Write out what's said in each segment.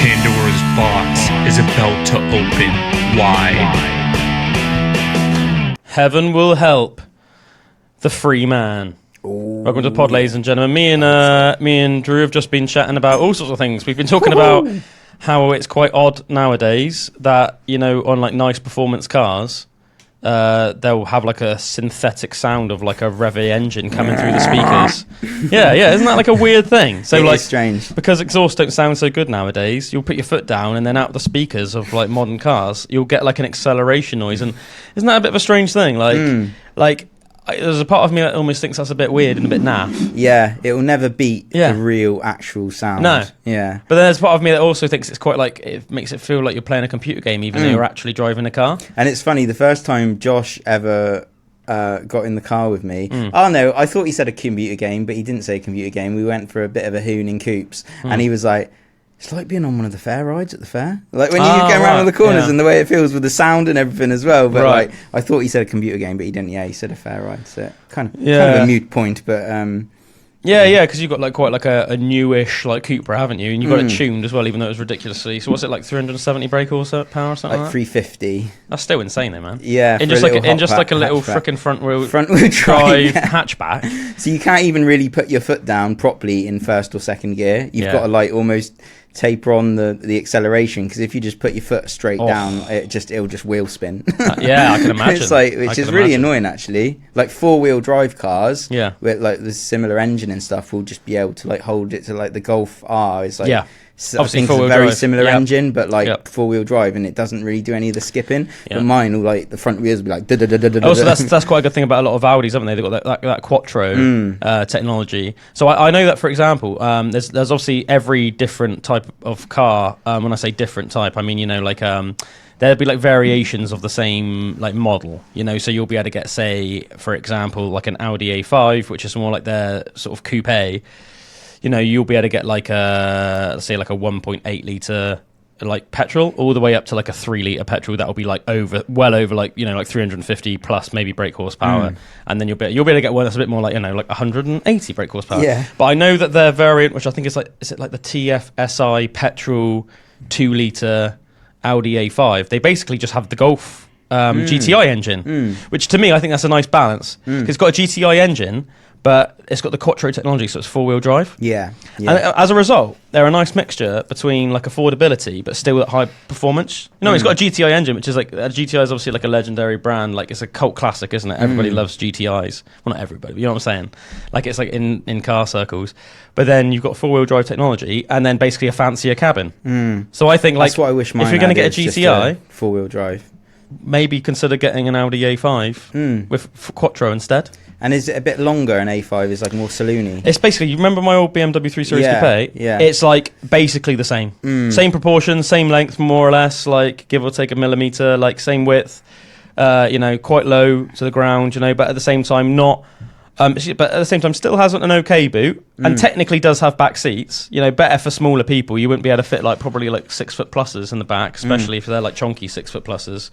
Pandora's box is about to open wide. Heaven will help the free man. Ooh. Welcome to the pod, ladies and gentlemen. Me and Drew have just been chatting about all sorts of things. We've been talking about how it's quite odd nowadays that, you know, on like nice performance cars, they'll have like a synthetic sound of like a Revy engine coming through the speakers. Yeah, isn't that like a weird thing? So it like is strange. Because exhaust don't sound so good nowadays, you'll put your foot down and then out the speakers of like modern cars, you'll get like an acceleration noise. And isn't that a bit of a strange thing? There's a part of me that almost thinks that's a bit weird and a bit naff. Yeah, it will never beat the real actual sound. No. Yeah. But then there's part of me that also thinks it's quite like, it makes it feel like you're playing a computer game even though you're actually driving a car. And it's funny, the first time Josh ever got in the car with me, oh no, I thought he said a computer game, but he didn't say a computer game. We went for a bit of a hoon in Coops, and he was like, it's like being on one of the fair rides at the fair. Like when you go around all the corners and the way it feels with the sound and everything as well. But like, I thought he said a computer game, but he didn't. Yeah, he said a fair ride. So kind of a moot point, but because you've got like quite like a newish like Cupra, haven't you? And you got it tuned as well, even though it was ridiculously. So what's it like, 370 brake horsepower or something? Like 350. That's still insane, though, man. Yeah, in just like a little freaking front wheel drive hatchback. So you can't even really put your foot down properly in first or second gear. You've got to like almost taper on the acceleration, because if you just put your foot straight down, it'll just wheel spin. I can imagine. It's like, which is really annoying actually. Like 4-wheel drive cars, with like the similar engine and stuff, will just be able to like hold it to like the Golf R is like. I think it's a very similar engine, but like 4-wheel drive, and it doesn't really do any of the skipping. But mine will like the front wheels will be like. Also, that's quite a good thing about a lot of Audis, haven't they? They've got that Quattro technology. So I know that, for example, there's obviously every different type of car. When I say different type, I mean, you know, like there'll be like variations of the same like model, you know. So you'll be able to get, say, for example, like an Audi A5, which is more like their sort of coupe. You know, you'll be able to get like let's say like a 1.8 litre like petrol, all the way up to like a 3 litre petrol that will be like well over like, you know, like 350 plus maybe brake horsepower, and then you'll be able to get one that's a bit more like, you know, like 180 brake horsepower. Yeah. But I know that their variant, which I think is like the TFSI petrol 2 litre Audi A5, they basically just have the Golf GTI engine, which to me I think that's a nice balance, because it's got a GTI engine, but it's got the Quattro technology, so it's 4-wheel drive. Yeah. And as a result, they're a nice mixture between like affordability, but still at high performance. You know, it's got a GTI engine, which is like, GTI is obviously like a legendary brand. Like, it's a cult classic, isn't it? Everybody loves GTIs. Well, not everybody, but you know what I'm saying? Like, it's like in car circles. But then you've got 4-wheel drive technology, and then basically a fancier cabin. So I think, like, that's what I wish mine if you're going to get a GTI, 4-wheel drive, maybe consider getting an Audi A5 with Quattro instead. And is it a bit longer? An A5 is like more saloony. It's basically, you remember my old BMW 3 Series Coupe? Yeah. It's like basically the same. Same proportions, same length, more or less, like give or take a millimetre, like same width, you know, quite low to the ground, you know, but at the same time not... but at the same time still has an okay boot, and technically does have back seats, you know, better for smaller people. You wouldn't be able to fit like probably like 6-foot pluses in the back, especially if they're like chonky 6-foot pluses.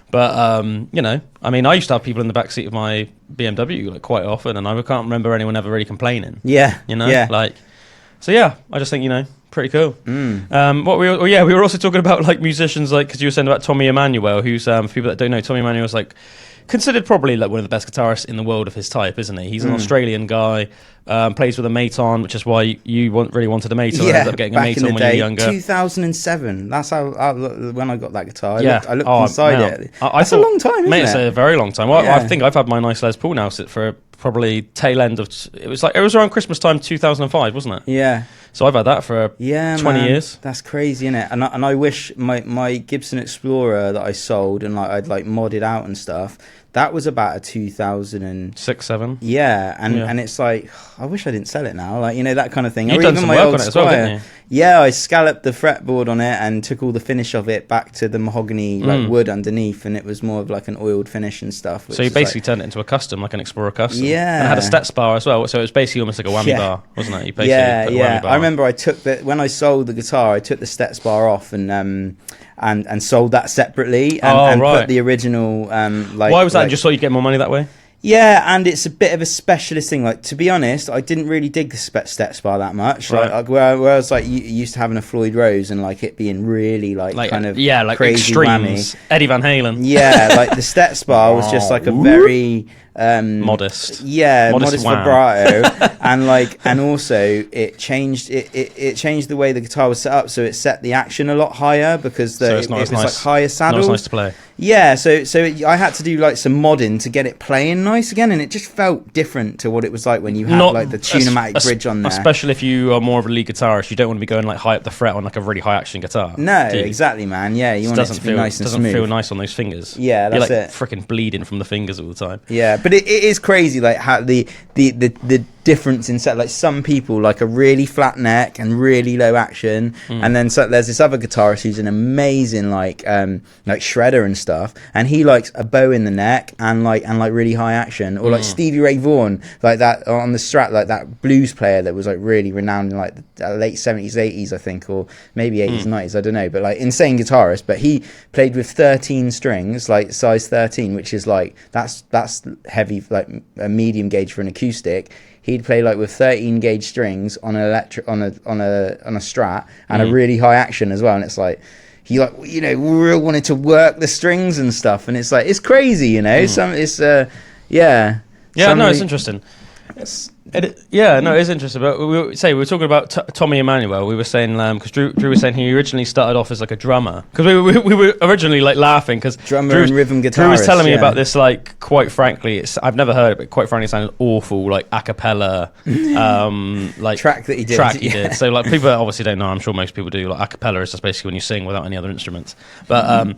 But, you know, I mean, I used to have people in the backseat of my BMW like quite often, and I can't remember anyone ever really complaining. Yeah. You know? Yeah. Like, so yeah, I just think, you know, pretty cool. We were also talking about like musicians, like, because you were saying about Tommy Emmanuel, who's, for people that don't know, Tommy Emmanuel's like considered probably like one of the best guitarists in the world of his type, isn't he? He's an Australian guy, plays with a Maton, which is why you really wanted a Maton. Ended up getting a Maton when you were younger. 2007. That's how when I got that guitar. I looked inside it. That's a long time, isn't it? It's a very long time. Well, I think I've had my nice Les Paul now sit for probably tail end of... It was around Christmas time 2005, wasn't it? Yeah. So I've had that for 20 years. That's crazy, innit? And I wish my Gibson Explorer that I sold and like I'd like modded out and stuff, that was about a 2006, 7. Yeah, and it's like, I wish I didn't sell it now, like, you know, that kind of thing. You've done some work on it as well, didn't you? Yeah, I scalloped the fretboard on it and took all the finish of it back to the mahogany like wood underneath, and it was more of like an oiled finish and stuff. So you basically turned it into a custom, like an Explorer custom. Yeah. And it had a Steps bar as well, so it was basically almost like a whammy bar, wasn't it? You basically put a whammy bar I remember I took when I sold the guitar, I took the Steps bar off and sold that separately and put the original like... Why was that? Just so you'd get more money that way? Yeah, and it's a bit of a specialist thing. Like, to be honest, I didn't really dig the Steps bar that much. Right. Like, where I was like used to having a Floyd Rose and like it being really like kind of like crazy extremes. whammy. Eddie Van Halen. Yeah, like the Steps bar was just like a very modest. Yeah, modest wham. vibrato, and also it changed the way the guitar was set up, so it set the action a lot higher because it was like higher saddles. Not as nice to play. Yeah, so I had to do like some modding to get it playing nice again, and it just felt different to what it was like when you had like the Tune-o-matic bridge on there. Especially if you are more of a lead guitarist, you don't want to be going like high up the fret on like a really high action guitar. No, exactly, man. Yeah, you want it to be nice and smooth. Doesn't feel nice on those fingers. Yeah, that's You're it. Freaking bleeding from the fingers all the time. Yeah, but it is crazy, like how the difference in set. Like some people like a really flat neck and really low action, and then there's this other guitarist who's an amazing like shredder and stuff, and he likes a bow in the neck and like really high action, or like Stevie Ray Vaughan, like that on the Strat, like that blues player that was like really renowned in like the late 70s, 80s, I think, or maybe 80s, 90s, I don't know, but like insane guitarist. But he played with 13 strings, like size 13, which is like that's heavy, like a medium gauge for an acoustic. He'd play like with 13 gauge strings on an electric on a Strat and a really high action as well, and it's like he like real wanted to work the strings and stuff, and it's like it's crazy, Some it's no, it's interesting. It's interesting. But we were talking about Tommy Emmanuel. We were saying because Drew was saying he originally started off as like a drummer, because we were originally like laughing because drummer and rhythm guitarist. Drew was telling me about this. Like, quite frankly, I've never heard it, but quite frankly, it sounded awful. Like a cappella, like track that he did. So like people obviously don't know. I'm sure most people do. Like a cappella is just basically when you sing without any other instruments. But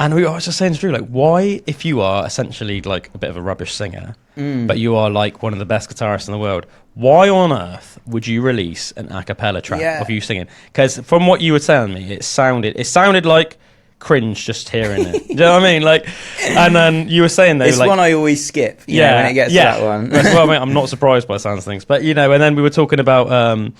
and I was just saying to Drew, like, why, if you are essentially like a bit of a rubbish singer, but you are like one of the best guitarists in the world, why on earth would you release an a cappella track of you singing? Because from what you were telling me, it sounded like cringe just hearing it. Do you know what I mean? Like, and then you were saying though, it's like, one I always skip. When it gets to that one. Well, mate, I'm not surprised by the sounds of things, but and then we were talking about.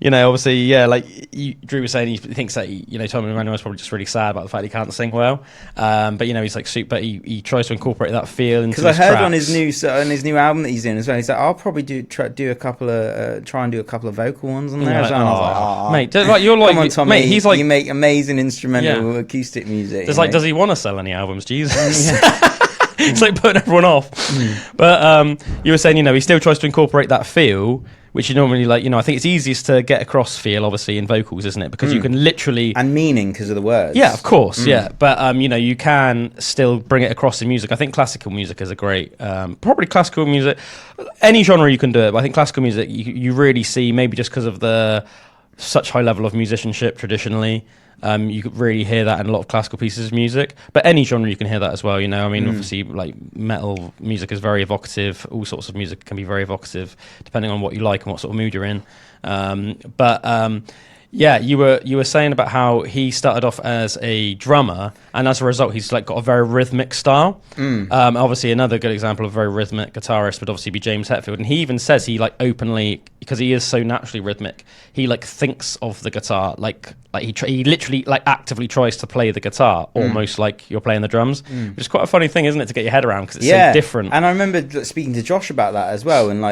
Obviously, like Drew was saying, he thinks that Tommy Emmanuel is probably just really sad about the fact he can't sing well. But he's like, but he tries to incorporate that feel into. Because I heard tracks. on his new album that he's doing as well, he's like, I'll probably try and do a couple of vocal ones on there. Like, I was like, mate, like you're like, come on, Tommy, mate, he's like, you make amazing instrumental acoustic music. It's like, does he want to sell any albums? Jesus. It's like putting everyone off. But you were saying, he still tries to incorporate that feel, which you normally like. I think it's easiest to get across feel, obviously, in vocals, isn't it? Because you can literally and meaning because of the words. Yeah, of course. Yeah, but you can still bring it across in music. I think classical music is a great, probably classical music. Any genre you can do it, but I think classical music you really see, maybe just because of the such high level of musicianship traditionally. You could really hear that in a lot of classical pieces of music, but any genre you can hear that as well. Obviously, like metal music is very evocative. All sorts of music can be very evocative, depending on what you like and what sort of mood you're in. You were saying about how he started off as a drummer, and as a result, he's like got a very rhythmic style. Obviously, another good example of a very rhythmic guitarist would obviously be James Hetfield, and he even says he like openly, because he is so naturally rhythmic, he like thinks of the guitar like he literally like actively tries to play the guitar almost like you're playing the drums, which is quite a funny thing, isn't it, to get your head around, because it's so different. And I remember speaking to Josh about that as well, and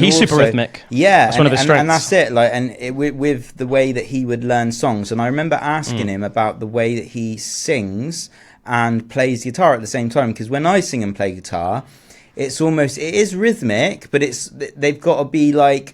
he's also, super rhythmic. Yeah, that's one of his strengths. And that's it. Like, with the way that he would learn songs, and I remember asking him about the way that he sings and plays guitar at the same time, because when I sing and play guitar, it is rhythmic, but they've got to be like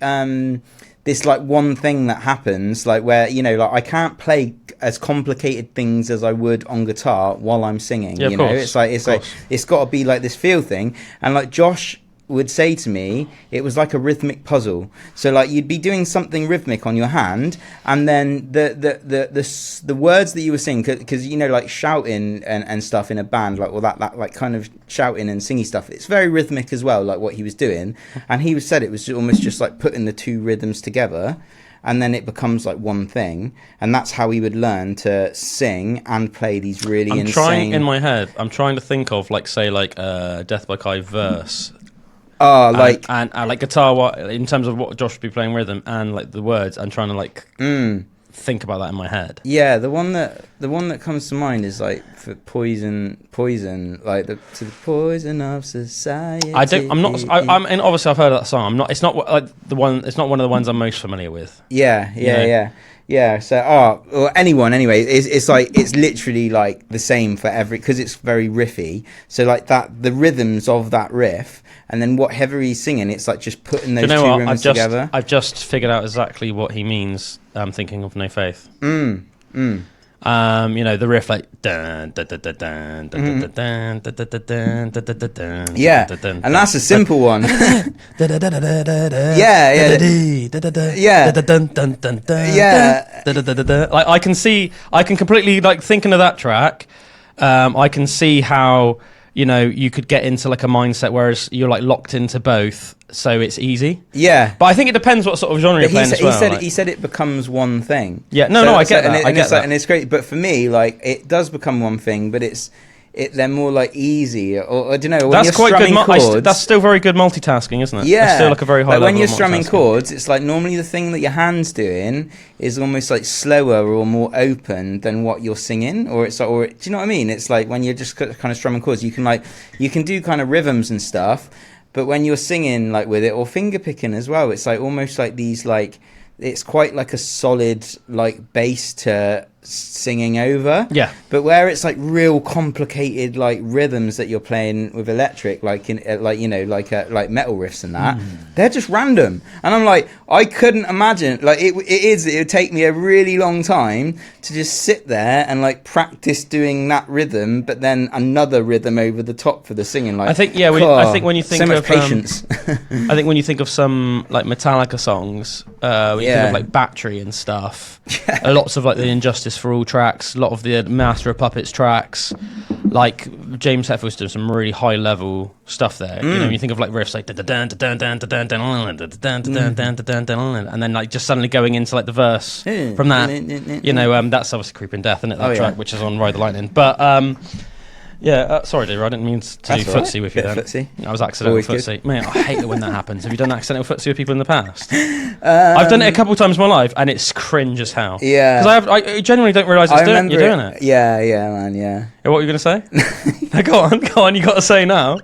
this like one thing that happens, like where like I can't play as complicated things as I would on guitar while I'm singing. It's got to be like this feel thing, and like Josh would say to me, it was like a rhythmic puzzle. So like you'd be doing something rhythmic on your hand, and then the words that you were singing, because like shouting and stuff in a band, like that like kind of shouting and singy stuff, it's very rhythmic as well, like what he was doing. And he said it was almost just like putting the two rhythms together, and then it becomes like one thing, and that's how he would learn to sing and play these really insane. I'm trying to think of like, say, like Death by Kai verse. Like and like guitar, in terms of what Josh would be playing rhythm and like the words, and trying to like think about that in my head. Yeah, the one that comes to mind is like for poison, like to the poison of society. And obviously I've heard of that song. It's not like the one. It's not one of the ones I'm most familiar with. Yeah. So, or anyone anyway. It's like it's literally like the same for every, because it's very riffy. So like that, the rhythms of that riff, and then whatever he's singing, it's like just putting those two rhythms together. I've just figured out exactly what he means. I'm thinking of No Faith. You know, the riff like dun dun dun dun dun dun dun dun dun dun dun. Yeah, and that's a simple one. Like I can completely, like, thinking of that track. I can see how, you know, you could get into like a mindset whereas you're like locked into both, so it's easy. Yeah, but I think it depends what sort of genre you're playing as well. He said it becomes one thing. Yeah, I get that. I get that, and it's great. But for me, like, it does become one thing, but they're more like easy, or I don't know. When that's you're quite strumming good. Chords, that's still very good multitasking, isn't it? Yeah, that's still like a very high level. When you're strumming chords, it's like normally the thing that your hand's doing is almost like slower or more open than what you're singing, or it's like, or do you know what I mean? It's like when you're just kind of strumming chords, you can do kind of rhythms and stuff, but when you're singing like with it, or finger picking as well, it's like almost like these, like, it's quite like a solid like bass to singing over. Yeah, but where it's like real complicated like rhythms that you're playing with electric, like in like, you know, like metal riffs and that, they're just random, and I'm like, I couldn't imagine, like, it would take me a really long time to just sit there and like practice doing that rhythm, but then another rhythm over the top for the singing. Like, I think I think when you think so much of patience. I think when you think of some like Metallica songs, when you think of like Battery and stuff, lots of like the Injustice for All tracks, a lot of the Master of Puppets tracks, like James Hetfield's doing some really high level stuff there. You know, when you think of like riffs like and then like just suddenly going into like the verse from that, you know, that's obviously Creeping Death, isn't it? That track, which is on Ride the Lightning. But sorry, Dear, I didn't mean to do footsie with you then. Footsie. I was accidental footsie. Man, I hate it when that happens. Have you done accidental footsie with people in the past? I've done it a couple of times in my life, and it's cringe as hell. Yeah. Because I genuinely don't realise you're doing it. Yeah, man, yeah. What were you going to say? Go on, you got to say now.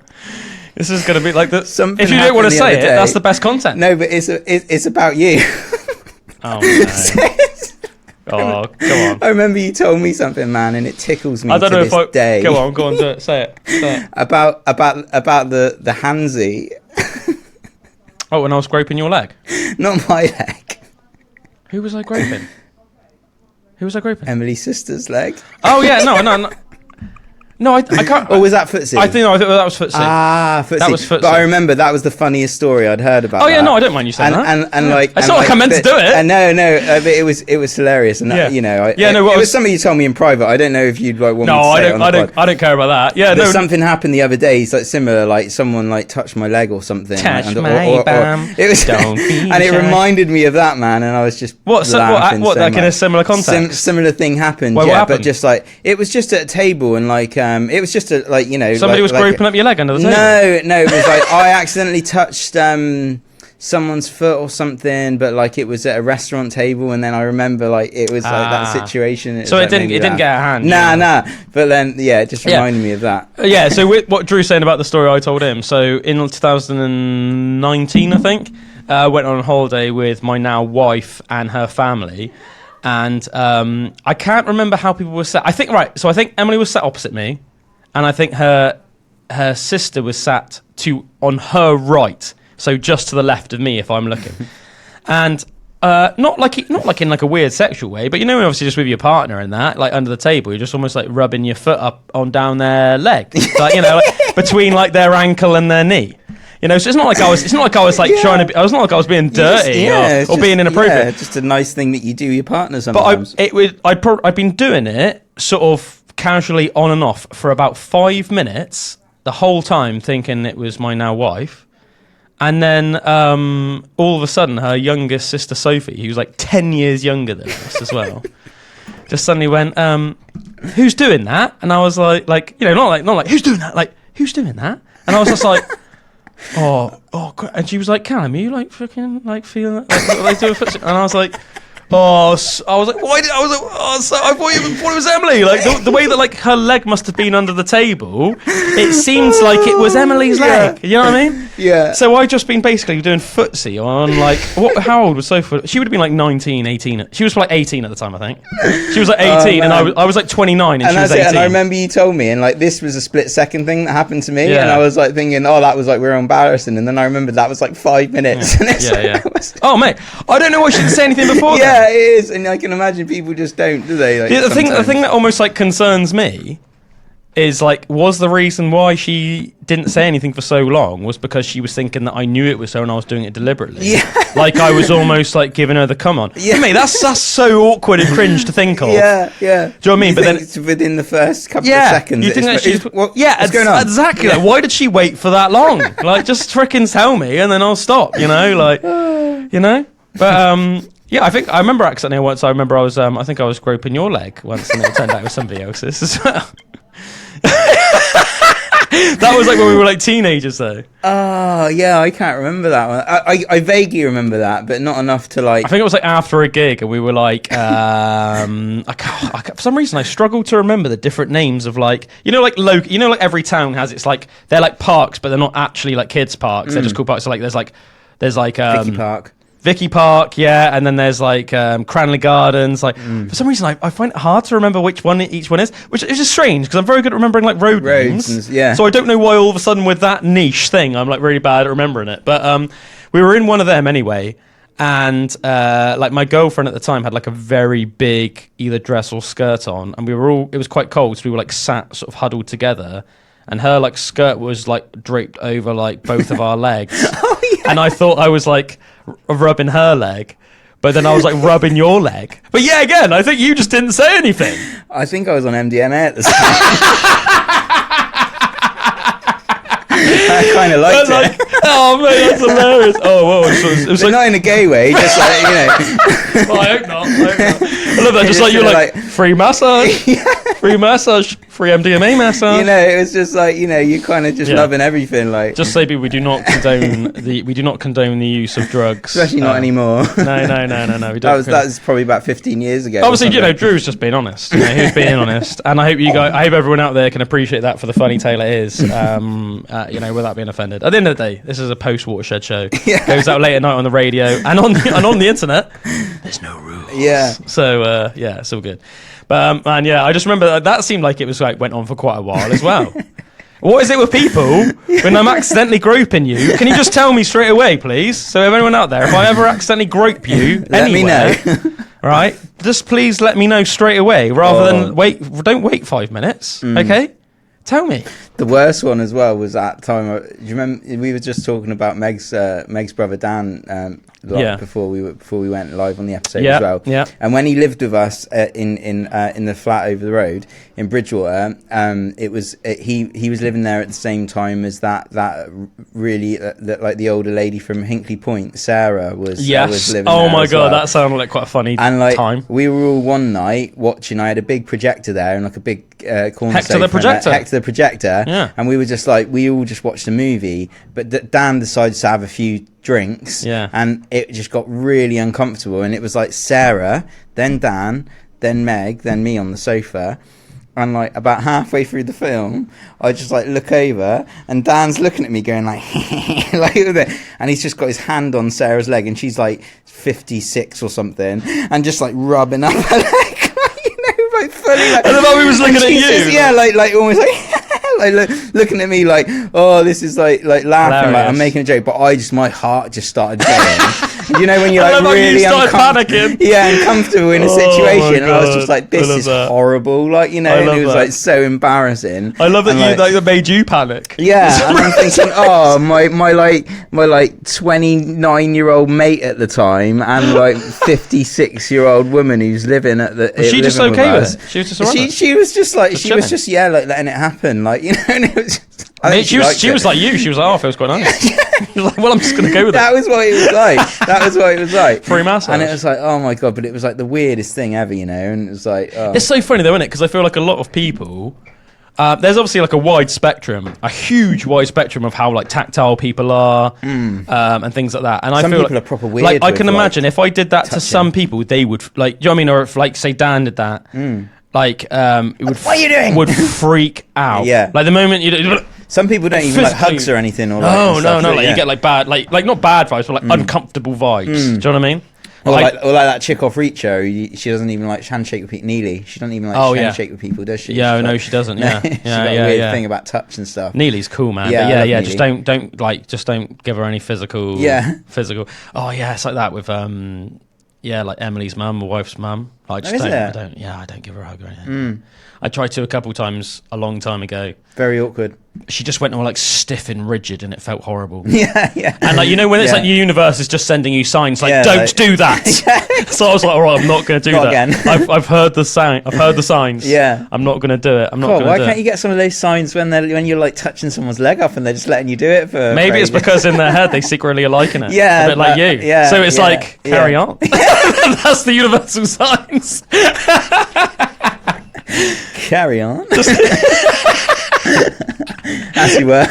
This is going to be like the... If you don't want to say it, that's the best content. No, but it's about you. Oh, no. Oh, come on. I remember you told me something, man, and it tickles me to this day. Go on, do it. Say it. About the handsy. Oh, when I was groping your leg? Not my leg. Who was I groping? Emily's sister's leg. Oh, yeah, no. No, I can't. Or was that footsie? I think that was footsie. Ah, footsie. That was footsie. But I remember that was the funniest story I'd heard about. Oh yeah, no, I don't mind you saying that. And like, it's not like I meant to do it. No, but it was hilarious. And that, you know, it was something you told me in private. I don't know if you'd like want me to say it on the pod. I don't care about that. Yeah, but something happened the other day. It's like similar, like someone like touched my leg or something. My bam. It was, and it reminded me of that, man. And I was just what like in a similar context. Similar thing happened. What happened? But just like it was just at a table, and like it was just a, like, you know, somebody was groping up your leg under the table. No, it was like I accidentally touched someone's foot or something, but like it was at a restaurant table, and then I remember like it was like that situation. So it didn't get a hand. Nah. But then it just reminded me of that. Yeah. So what Drew's saying about the story I told him. So in 2019, I think, went on holiday with my now wife and her family. And I can't remember how people were sat. I think Emily was sat opposite me, and I think her sister was sat on her right, so just to the left of me if I'm looking. And not like in like a weird sexual way, but you know, obviously just with your partner and that, like under the table, you're just almost like rubbing your foot up on down their leg, like, you know, like between like their ankle and their knee. You know, so it's not like I was like trying to be, I was not like I was being dirty or being inappropriate. Yeah, just a nice thing that you do with your partner sometimes. But I've been doing it sort of casually on and off for about 5 minutes the whole time, thinking it was my now wife. And then all of a sudden her youngest sister Sophie, who's like 10 years younger than us as well, just suddenly went, who's doing that? And I was like, you know, not like who's doing that? Like, who's doing that? And I was just like, oh, and she was like, Calum, are you like freaking like feeling like do a foot? And I was like, I was like, why did I was like, oh, so I thought it was Emily. Like the way that like her leg must have been under the table, it seems like it was Emily's leg. You know what I mean? Yeah. So I just been basically doing footsie on like how old was Sophie? She would have been like 19, 18. She was like 18 at the time, I think. She was like 18, and I was like 29, and she was 18. And I remember you told me, and like this was a split-second thing that happened to me, Yeah. and I was like thinking, oh, that was like real embarrassing, and then I remembered that was like 5 minutes. Yeah. Oh mate, I don't know why she didn't say anything before. Yeah, it is, and I can imagine people just don't, do they? Like, The thing that almost like concerns me is like, was the reason why she didn't say anything for so long was because she was thinking that I knew it was her and I was doing it deliberately. Yeah. Like I was almost like giving her the come on. Yeah. Mate, that's so awkward and cringe to think of. Yeah. Do you know what I mean? But then it's within the first couple of seconds. You think that she's what's going on? Exactly. Like, why did she wait for that long? Like, just frickin' tell me and then I'll stop. You know, like, you know. But yeah, I remember accidentally once. I think I was groping your leg once, and it turned out it was somebody else's as well. That was like when we were like teenagers, though. Oh yeah, I can't remember that one. I vaguely remember that, but not enough to like. I think it was like after a gig, and we were like, for some reason, I struggle to remember the different names of like, like every town has its like they're like parks, but they're not actually like kids parks. They're just cool parks. So like there's like Vicky Park. Vicky Park, yeah, and then there's like Cranley Gardens. Like for some reason, I find it hard to remember which one each one is, which is just strange because I'm very good at remembering like road names. Yeah. So I don't know why all of a sudden with that niche thing, I'm like really bad at remembering it. But we were in one of them anyway, and like my girlfriend at the time had like a very big either dress or skirt on, and it was quite cold, so we were like sat sort of huddled together. And her like skirt was like draped over like both of our legs. Oh, yeah. And I thought I was like rubbing her leg, but then I was like rubbing your leg. But yeah, again, I think you just didn't say anything. I think I was on MDMA at the time. I kind of liked it. Oh man, that's hilarious. Oh whoa, it was like, not in a gay way, just like Well, I hope not. I love that. Just like you're like free massage, free massage, free MDMA massage. It was just like you're kind of just loving everything. Like, just say, we do not condone the use of drugs, especially not anymore. No. We don't that was probably about 15 years ago. Obviously, Drew's just being honest. He was being honest, and I hope everyone out there can appreciate that for the funny tale it is. Without being offended. At the end of the day, this is a post-Watershed show. Yeah. Goes out late at night on the radio and on the internet. There's no rules. Yeah. So it's all good. But I just remember that seemed like it was like went on for quite a while as well. What is it with people when I'm accidentally groping you? Can you just tell me straight away, please? So everyone out there, if I ever accidentally grope you, let me know. Right? Just please let me know straight away, rather than wait. Don't wait 5 minutes. Okay? Tell me. The worst one as well was that time. Do you remember we were just talking about Meg's brother Dan before we went live on the episode as well. Yeah. And when he lived with us in the flat over the road in Bridgewater, he was living there at the same time as that really like the older lady from Hinkley Point, Sarah was living there. Oh my god, that sounded like quite a funny time. We were all one night watching. I had a big projector there and like a big corner Hector the projector. Yeah. And we were just like, we all just watched a movie, but Dan decided to have a few drinks, and it just got really uncomfortable, and it was like Sarah, then Dan, then Meg, then me on the sofa, and like about halfway through the film, I just like look over, and Dan's looking at me going like, and he's just got his hand on Sarah's leg, and she's like 56 or something, and just like rubbing up her leg. Like fully, like, and the moment we was looking at you, just, like almost like looking at me like, oh, this is like laughing, hilarious. Like I'm making a joke, but my heart just started going. When you're like really uncomfortable in a situation, and I was just like, this is horrible, like and it was like so embarrassing. I love that that made you panic. Yeah, and I'm thinking, oh, my 29-year-old mate at the time, and like 56-year-old woman who's living at the. Was she just okay with it? She was just alright. She was just like like letting it happen, like and it was. She was like you. She was like, oh, it feels quite nice. She was like, well, I'm just going to go with it. That was what it was like. Free massage. And it was like, oh my god, but it was like the weirdest thing ever, and it was like, oh. It's so funny though, isn't it? Because I feel like a lot of people, There's obviously like a huge wide spectrum of how like tactile people are, and things like that. And Some I feel people like, are proper weird. like I can with, imagine if I did that touching. to some people, they would like. Do you know what I mean? Or if like say Dan did that, like it would. What are you doing? Would freak out. Yeah. Like the moment you. Some people don't even like Physically- hugs or anything. Or No, like, no. stuff, Like yeah. you get like bad, like not bad vibes, but like uncomfortable vibes. Do you know what I mean? Or like that chick off Reacher, she doesn't even like handshake with people. Neely, she doesn't even like handshake with people, does she? Yeah, She's no, like, she doesn't. no, Yeah, she's yeah, got yeah, a weird yeah. thing about touch and stuff. Neely's cool, man. Yeah, But I love just Neely. don't give her any physical. Yeah. Physical. Oh yeah, it's like that with like Emily's mum, my wife's mum. Like, Oh, is it? I don't give her a hug or anything. I tried to a couple times a long time ago. Very awkward. She just went all like stiff and rigid, and it felt horrible. Yeah, yeah. And like when it's Yeah. like the universe is just sending you signs like Yeah, don't like- do that. So I was like, all right, I'm not going to do Not that. again. I've heard the sign. I've heard the signs. Yeah. I'm not going to do it. I'm not God, going why to do can't it. you get some of those signs when you're like touching someone's leg up and they're just letting you do it for? Maybe it's ages? because in their head they secretly are liking it. Yeah, a bit like you. yeah, So it's yeah, like carry on. That's the universal signs. Carry on. As you were.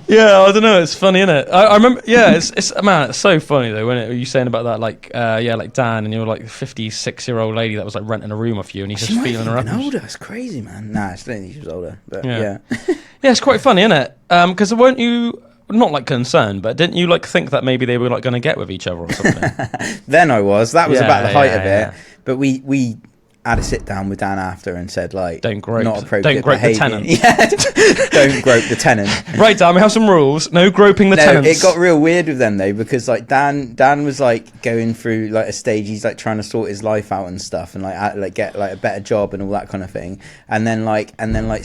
Yeah, I don't know. It's funny, isn't it? I remember. Yeah, it's man. It's so funny though. When you saying about that, like like Dan, and you're like a 56-year-old lady that was like renting a room off you, and he's She just might feeling have her been up. older. It's crazy, man. Nah, I don't think she was older. But Yeah. yeah. Yeah, it's quite funny, isn't it? Because weren't you not like concerned, but didn't you like think that maybe they were like going to get with each other or something? Then I was. That was Yeah, about the height yeah, of it. yeah. But we had a sit down with Dan after and said like, Don't grope- not appropriate don't grope the behaviour. tenant. Yeah, don't grope the tenant. Right, Dan, we have some rules. No groping the No, tenants. it got real weird with them though because like Dan was like going through like a stage. He's like trying to sort his life out and stuff, and like get like a better job and all that kind of thing. And then like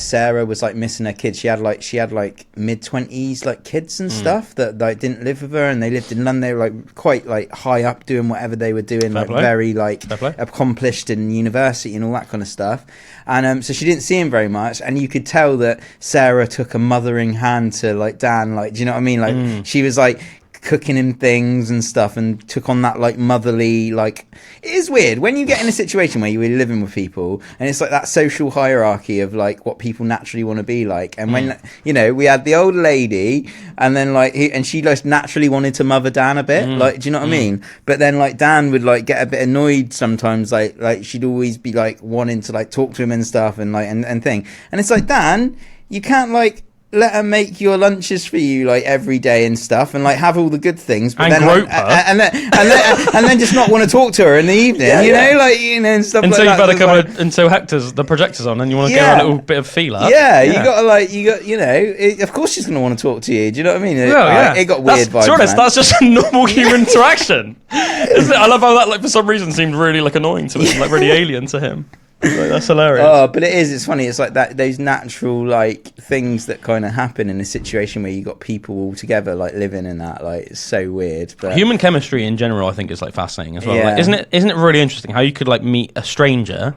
Sarah was like missing her kids. She had like mid-20s like kids and stuff that like didn't live with her, and they lived in London. They were like quite like high up doing whatever they were doing, Fair like play. very like Fair play. accomplished in university and all that kind of stuff. And so she didn't see him very much, and you could tell that Sarah took a mothering hand to like Dan, like, do you know what I mean? Like she was like cooking him things and stuff and took on that like motherly, like, it is weird when you get in a situation where you're living with people and it's like that social hierarchy of like what people naturally want to be like. And when we had the old lady and then like and she just naturally wanted to mother Dan a bit, like, do you know what I mean? But then like Dan would like get a bit annoyed sometimes, like she'd always be like wanting to like talk to him and stuff and like and thing, and it's like, Dan, you can't like let her make your lunches for you like every day and stuff, and like have all the good things, but And then grope like, her. and then just not want to talk to her in the evening, and stuff Until like you've had that. a couple of, until Hector's the projector's on, and you want to give her a little bit of feel up. Yeah, you gotta like of course she's gonna want to talk to you. Do you know what I mean? It got weird vibes. To be honest, man. that's just a normal human interaction. Isn't it? I love how that, like, for some reason, seemed really like annoying to him, like really alien to him. Like, that's hilarious. Oh, but it is. It's funny. It's like that. Those natural like things that kind of happen in a situation where you got people all together like living in that. Like, it's so weird. But Human chemistry in general, I think, is like fascinating as well. Yeah. Like, isn't it really interesting how you could like meet a stranger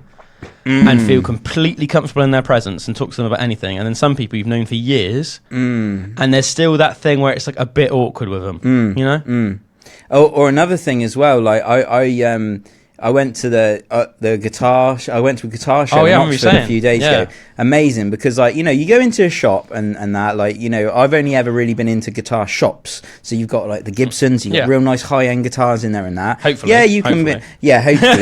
and feel completely comfortable in their presence and talk to them about anything, and then some people you've known for years, and there's still that thing where it's like a bit awkward with them. You know? Oh, or another thing as well. Like I went to the guitar. I went to a guitar show in Oxford a few days ago. Amazing, because like you go into a shop and that, like, I've only ever really been into guitar shops. So you've got like the Gibsons, you've got real nice high end guitars in there and that. Hopefully, yeah, you can. hopefully.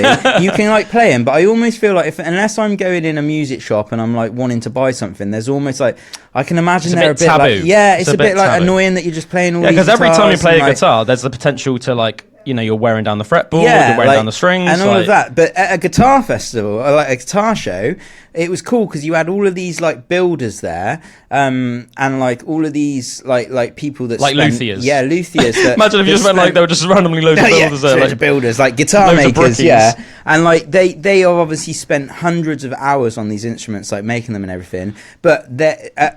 Hopefully you can like play them. But I almost feel like unless I'm going in a music shop and I'm like wanting to buy something, there's almost like I can imagine they're a bit taboo. like it's a bit like taboo. annoying that you're just playing all these because every time you guitars play and, a like, guitar, there's the potential to like, you're wearing down the fretboard, you're wearing down the strings, and all like, of that. But at a guitar festival, or like a guitar show, it was cool because you had all of these like builders there, and like all of these like people that like luthiers. Yeah, luthiers. That, Imagine if you just went like there were just randomly loads of builders there, loads like of builders, like guitar loads of makers. brickies. Yeah, and like they have obviously spent hundreds of hours on these instruments, like making them and everything. But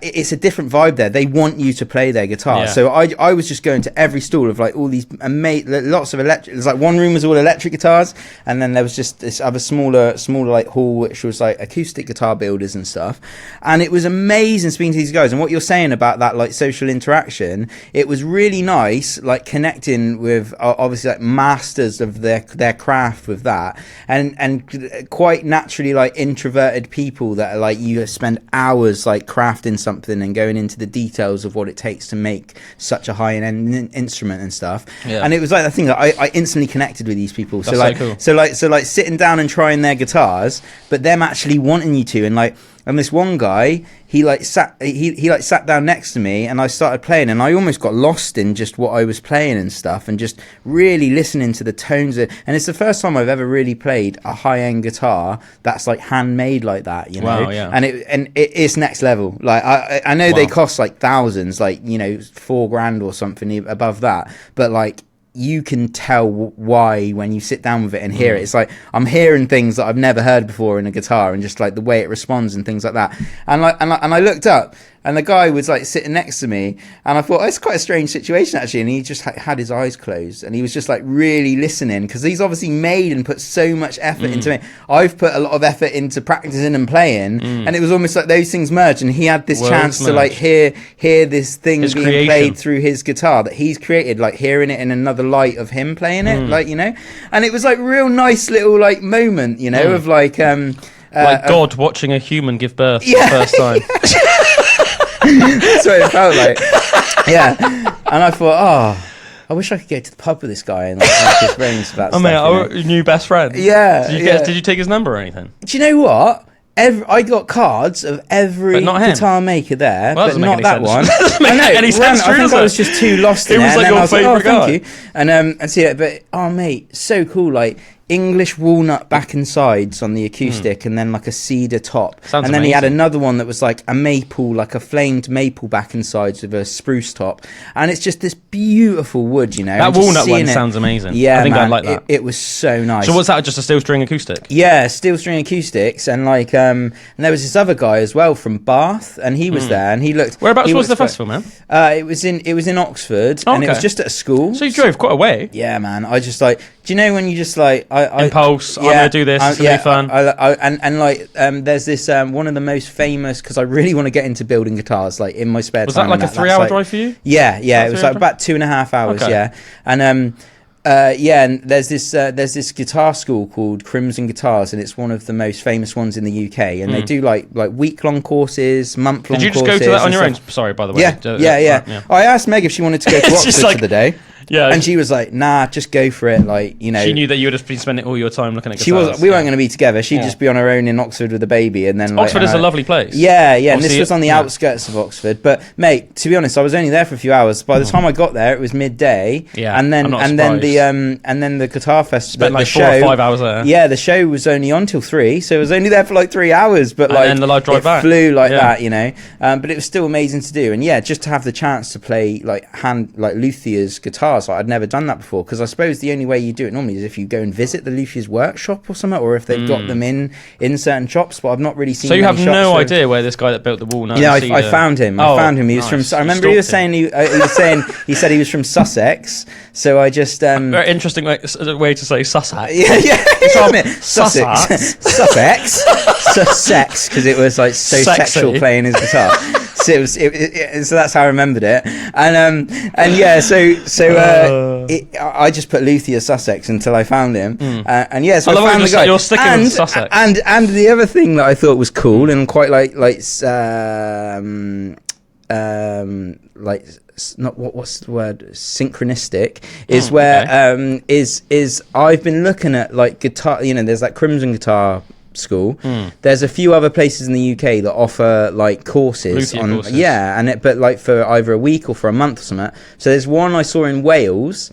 it's a different vibe there. They want you to play their guitar. Yeah. So I was just going to every stall of like all these lots of electric. There's like one room was all electric guitars, and then there was just this other smaller like hall which was like acoustic guitar builders and stuff. And it was amazing speaking to these guys. And what you're saying about that like social interaction, it was really nice, like connecting with obviously like masters of their craft with that, and quite naturally like introverted people that are like, you spend hours like crafting something and going into the details of what it takes to make such a high-end instrument and stuff. And it was like the thing that I instantly connected with these people. That's so like cool. so like sitting down and trying their guitars, but them actually wanting you to. And this one guy, he sat down next to me, and I started playing, and I almost got lost in just what I was playing and stuff, and just really listening to the tones and it's the first time I've ever really played a high-end guitar that's like handmade like that, you know. Wow, yeah. And it is next level. Like I know they cost like thousands, like, you know, $4,000 or something above that, but like, you can tell why when you sit down with it and hear it. It's like I'm hearing things that I've never heard before in a guitar, and just like the way it responds and things like that. And I looked up, and the guy was like sitting next to me, and I thought, oh, it's quite a strange situation actually. And he just had his eyes closed, and he was just like really listening, because he's obviously made and put so much effort into it. I've put a lot of effort into practicing and playing, and it was almost like those things merged, and he had this chance to like hear this thing being played through his guitar that he's created, like hearing it in another light of him playing it, like, you know. And it was like real nice little like moment, you know, of like like God watching a human give birth for the first time. That's what it felt like. Yeah. And I thought, I wish I could get to the pub with this guy and like his brains about stuff. Mate, new best friend. Yeah. Did you take his number or anything? Do you know what? I got cards of every guitar maker there, well, but not that one. I know. Any sense, I think I was just too lost in it. Was like your favourite guy. Thank you. And see it, but mate, so cool. Like English walnut back and sides on the acoustic, and then like a cedar top. Sounds and then amazing. he had another one that was like a maple, like a flamed maple back and sides with a spruce top. And it's just this beautiful wood, you know. That walnut one sounds amazing. Yeah, I think man, I'd like that. It was so nice. So what's that? Just a steel string acoustic? Yeah, steel string acoustics, and like and there was this other guy as well from Bath, and he was there, and he looked. Whereabouts was the festival, man? It was in Oxford, and it was just at a school. So you drove quite a way. Yeah, man. I just like, do you know when you just like impulse? I'm gonna do this. It's gonna be fun. There's this one of the most famous, because I really want to get into building guitars like in my spare time. Was that like a 3-hour drive for you? Yeah, it was like about 2.5 hours. Okay. Yeah, and and there's this guitar school called Crimson Guitars, and it's one of the most famous ones in the UK. And they do like week-long courses, month-long courses. Did you just go to that on your own? Sorry, by the way. Yeah. I asked Meg if she wanted to go to Oxford for the day. Yeah, and she was like, "Nah, just go for it." Like, you know, she knew that you would have been spending all your time looking at guitars. We weren't going to be together. She'd just be on her own in Oxford with a baby, and then Oxford is a lovely place. Yeah, and this was on the outskirts of Oxford. But mate, to be honest, I was only there for a few hours. By the time I got there, it was midday. Yeah, and then the guitar festival. Spent like 4 or 5 hours there. Yeah, the show was only on till 3, so I was only there for like 3 hours. But like, and the live drive back flew like that, you know. But it was still amazing to do, and just to have the chance to play like luthier's guitars. Like, I'd never done that before, because I suppose the only way you do it normally is if you go and visit the luthier's workshop or something, or if they've got them in certain shops. But I've not really seen. So you have no idea where this guy that built the walnut? Yeah, I found him. He was from. I remember he was saying he said he was from Sussex. So I just very interesting way to say Sussex. Yeah. Sussex, because it was like so sexy. Sexual playing his guitar. So so that's how I remembered it, I just put Luthier Sussex until I found him, so I found the guy. You're sticking with Sussex, and the other thing that I thought was cool and quite what's the word, synchronistic, is where is I've been looking at like guitar, you know, there's like Crimson Guitar School. There's a few other places in the UK that offer like courses but like for either a week or for a month or something. So there's one I saw in Wales,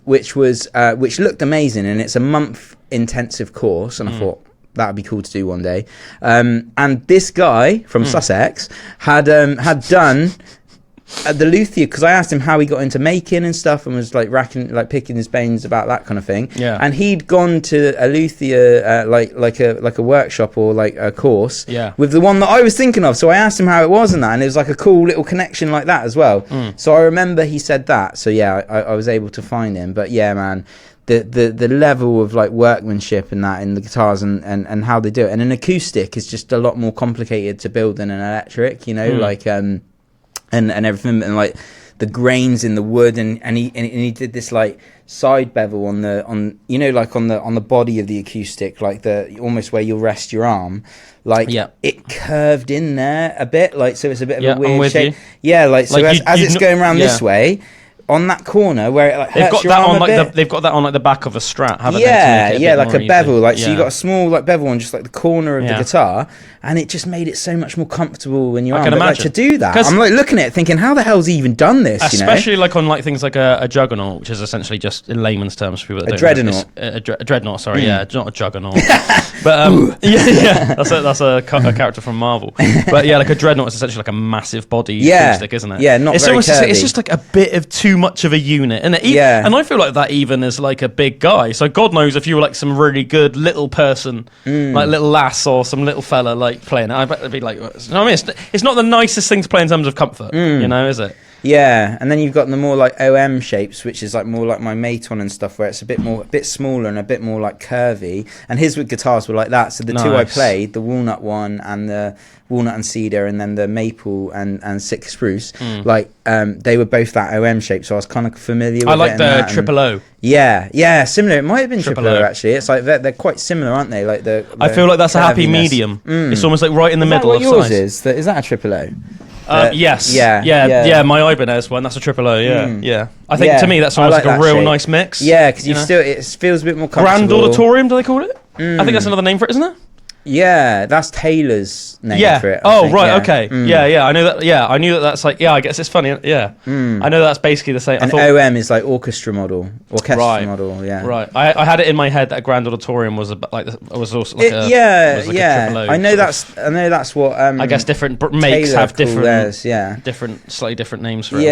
which looked amazing, and it's a month intensive course, and I thought that would be cool to do one day. And this guy from Sussex had done the luthier, because I asked him how he got into making and stuff, and was like picking his brains about that kind of thing. Yeah. And he'd gone to a luthier like a workshop or like a course with the one that I was thinking of. So I asked him how it was and that, and it was like a cool little connection like that as well. So I remember he said that. So I was able to find him. But yeah, man, the level of like workmanship and that in the guitars and how they do it. And an acoustic is just a lot more complicated to build than an electric, you know, like and everything, and like the grains in the wood, and he did this like side bevel on you know, like on the body of the acoustic, like the almost where you'll rest your arm, like it curved in there a bit, like, so it's a bit of a weird shape. Yeah, like so like as it's going around this way, on that corner where it like hurts your arm a bit. They've got that on like the back of a Strat, haven't they? Yeah, like a bevel, like so you got a small like bevel on just like the corner of the guitar, and it just made it so much more comfortable when you're on. But like to do that, I'm like looking at it thinking, how the hell's he even done this? Especially you know? like on like things like a juggernaut, which is essentially just in layman's terms for people that don't know, a dreadnought. Sorry, it's not a juggernaut. But that's a character from Marvel. But yeah, like a dreadnought is essentially like a massive body acoustic, isn't it? Yeah, not very curvy. It's just like a bit of too much of a unit, and and I feel like that even as like a big guy. So God knows if you were like some really good little person, like little lass or some little fella like playing it, I bet it'd be like, you know what I mean? It's not the nicest thing to play in terms of comfort, you know, is it? Yeah, and then you've got the more like OM shapes, which is like more like my Maton and stuff, where it's a bit smaller and a bit more like curvy. And his guitars were like that. So the two I played, the walnut one and the walnut and cedar, and then the maple and sick spruce, like they were both that OM shape. So I was kind of familiar with it. I like the triple O. Yeah, similar. It might have been triple O actually. It's like they're quite similar, aren't they? Like I feel like that's a happy medium. It's almost like right in the middle. What yours is? Is that a triple O? Yes. Yeah. My Ibanez one. That's a triple O. Yeah. I think to me that's almost like a real nice mix. Yeah, because it feels a bit more comfortable. Grand Auditorium, do they call it? I think that's another name for it, isn't it? Yeah, that's Taylor's name for it. I think. Okay. Yeah. I know that. Yeah, I knew that. That's like. Yeah, I guess it's funny. Yeah. I know that's basically the same. And OM is like orchestra model. Model. Yeah. Right. I had it in my head that a Grand Auditorium was like was also like a triple O. I know that's what. I guess different makes Taylor have different. Theirs, slightly different names for it.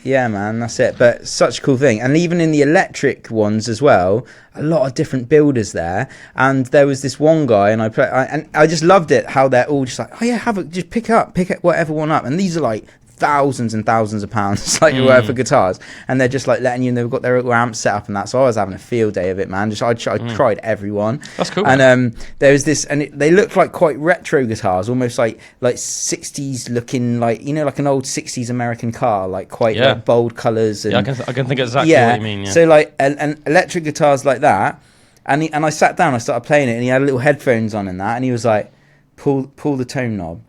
Yeah, man, that's it. But such a cool thing, and even in the electric ones as well, a lot of different builders there. And there was this one guy, and I just loved it how they're all just like, oh yeah, just pick up whatever one up, and these are like thousands and thousands of pounds like worth of guitars, and they're just like letting you, and they've got their little amps set up and that. So I was having a field day of it, man. I tried every one. That's cool. And there was this, and they looked like quite retro guitars, almost like 60s looking, like, you know, like an old 60s American car, like quite like bold colours. And I can think exactly what you mean. So like and electric guitars like that, and I sat down, I started playing it, and he had little headphones on and that, and he was like, pull the tone knob,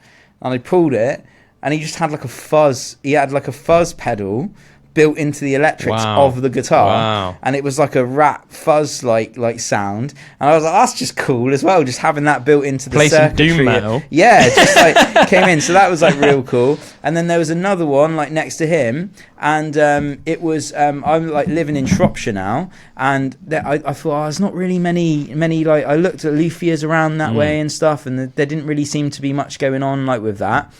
and I pulled it, and he just had like a fuzz. He had like a fuzz pedal built into the electrics of the guitar, and it was like a rat fuzz like sound. And I was like, that's just cool as well, just having that built into the play circuitry. Some doom metal. Yeah, just like came in. So that was like real cool. And then there was another one like next to him, and it was I'm like living in Shropshire now, and I thought, there's not really many like, I looked at luthiers around that way and stuff, and there didn't really seem to be much going on like with that.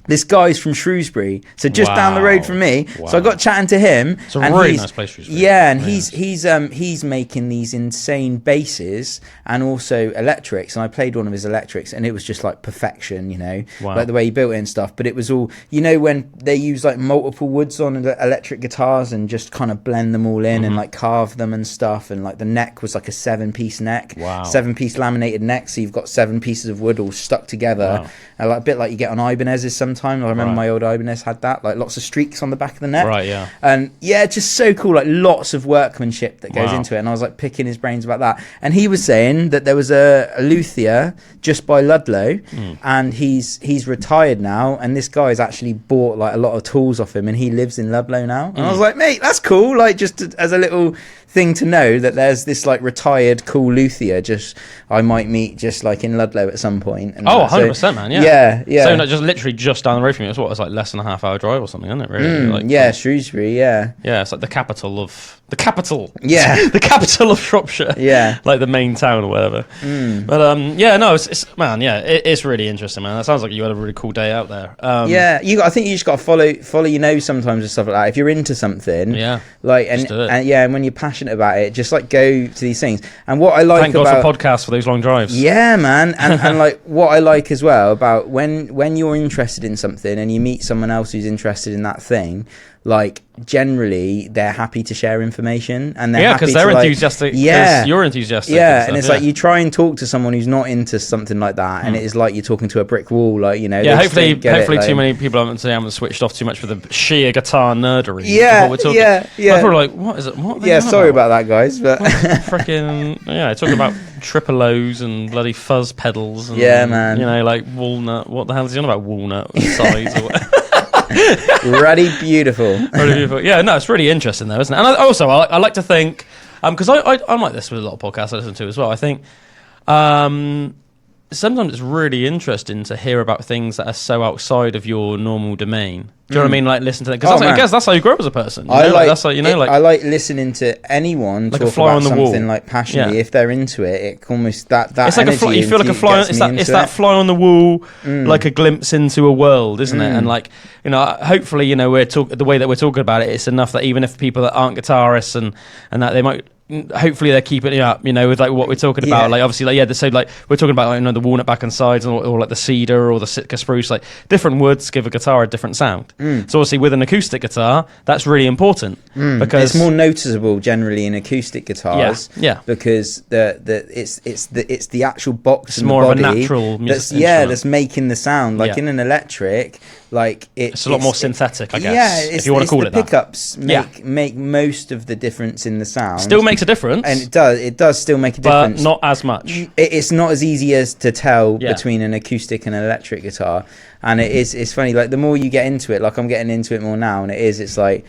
This guy's from Shrewsbury, so just down the road from me. So I got chatting to him. It's a really nice place, Shrewsbury. Yeah, and he's making these insane basses and also electrics. And I played one of his electrics, and it was just like perfection, you know, like the way he built it and stuff. But it was all, you know, when they use like multiple woods on electric guitars and just kind of blend them all in and like carve them and stuff. And like the neck was like a 7-piece neck, 7-piece laminated neck. So you've got 7 pieces of wood all stuck together, like a bit like you get on Ibanez's sometimes. I remember my old Ibanez had that, like lots of streaks on the back of the neck. And just so cool, like lots of workmanship that goes into it. And I was like picking his brains about that. And he was saying that there was a luthier just by Ludlow, and he's retired now. And this guy's actually bought like a lot of tools off him, and he lives in Ludlow now. And I was like, mate, that's cool. Like just as a little thing to know that there's this like retired cool luthier I might meet just like in Ludlow at some point. And 100%, man. Yeah. So not just literally just down the road from you. It's like less than a half-hour drive or something, isn't it? Really? Shrewsbury. Yeah. It's like the capital of the capital of Shropshire. Yeah, like the main town or whatever. But it's really interesting, man. That sounds like you had a really cool day out there. I think you just got to follow your nose sometimes and stuff like that. If you're into something, and when you're passionate about it, just like go to these things. And what I like, thank God for podcasts for those long drives. Yeah, man. And like what I like as well about when you're interested in something and you meet someone else who's interested in that thing, like generally they're happy to share information, and they're because happy they're to, like, enthusiastic. yeah, You're enthusiastic. and it's like you try and talk to someone who's not into something like that, and it is like you're talking to a brick wall, like, you know. Yeah, hopefully too many people haven't switched off too much for the sheer guitar nerdery. Yeah, we're talking. yeah. I'm probably like, what is it? What? Yeah, sorry about that, guys, but freaking talking about triple O's and bloody fuzz pedals. And, yeah, man. You know, like walnut. What the hell is he on about? Walnut size or whatever. Really beautiful. Yeah, no, it's really interesting though, isn't it? And I like to think, because I'm like this with a lot of podcasts I listen to as well. I think sometimes it's really interesting to hear about things that are so outside of your normal domain. Do you know what I mean? Like, listen to that, because I guess that's how you grow up as a person. I like listening to anyone like talk a fly about on the something wall. like passionately. If they're into it, it almost that it's like energy. you feel like a fly. It's that fly on the wall, like a glimpse into a world, isn't it? And like, you know, hopefully, you know, the way that we're talking about it, it's enough that even if people that aren't guitarists and that they might. Hopefully they're keeping it up, you know, with like what we're talking about. Like, obviously, like, so like we're talking about, like, you know, the walnut back and sides, or like the cedar or the Sitka spruce. Like, different woods give a guitar a different sound. So obviously with an acoustic guitar, that's really important because it's more noticeable generally in acoustic guitars. Yeah. Because it's the actual box. It's and more the of a body natural that's making the sound. Like in an electric, like it's a lot more synthetic, I guess. If you want to call it that. The pickups make most of the difference in the sound. Still makes a difference, and it does still make a difference, but not as much. It's not as easy as to tell between an acoustic and an electric guitar, and it's funny. Like, the more you get into it, like I'm getting into it more now, and it's like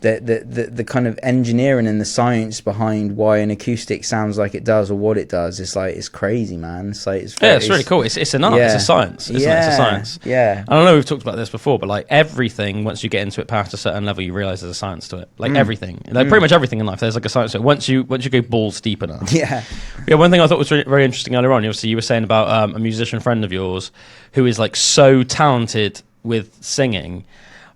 the kind of engineering and the science behind why an acoustic sounds like it does or what it does. It's like, it's crazy, man. It's like it's really cool. It's an art. It's a science. Isn't it? It's a science. Yeah. I don't know. We've talked about this before, but like everything, once you get into it past a certain level, you realize there's a science to it. Like everything, like pretty much everything in life, there's like a science to it. Once you go balls deep enough. Yeah. One thing I thought was very interesting earlier on. Obviously, you were saying about a musician friend of yours who is like so talented with singing,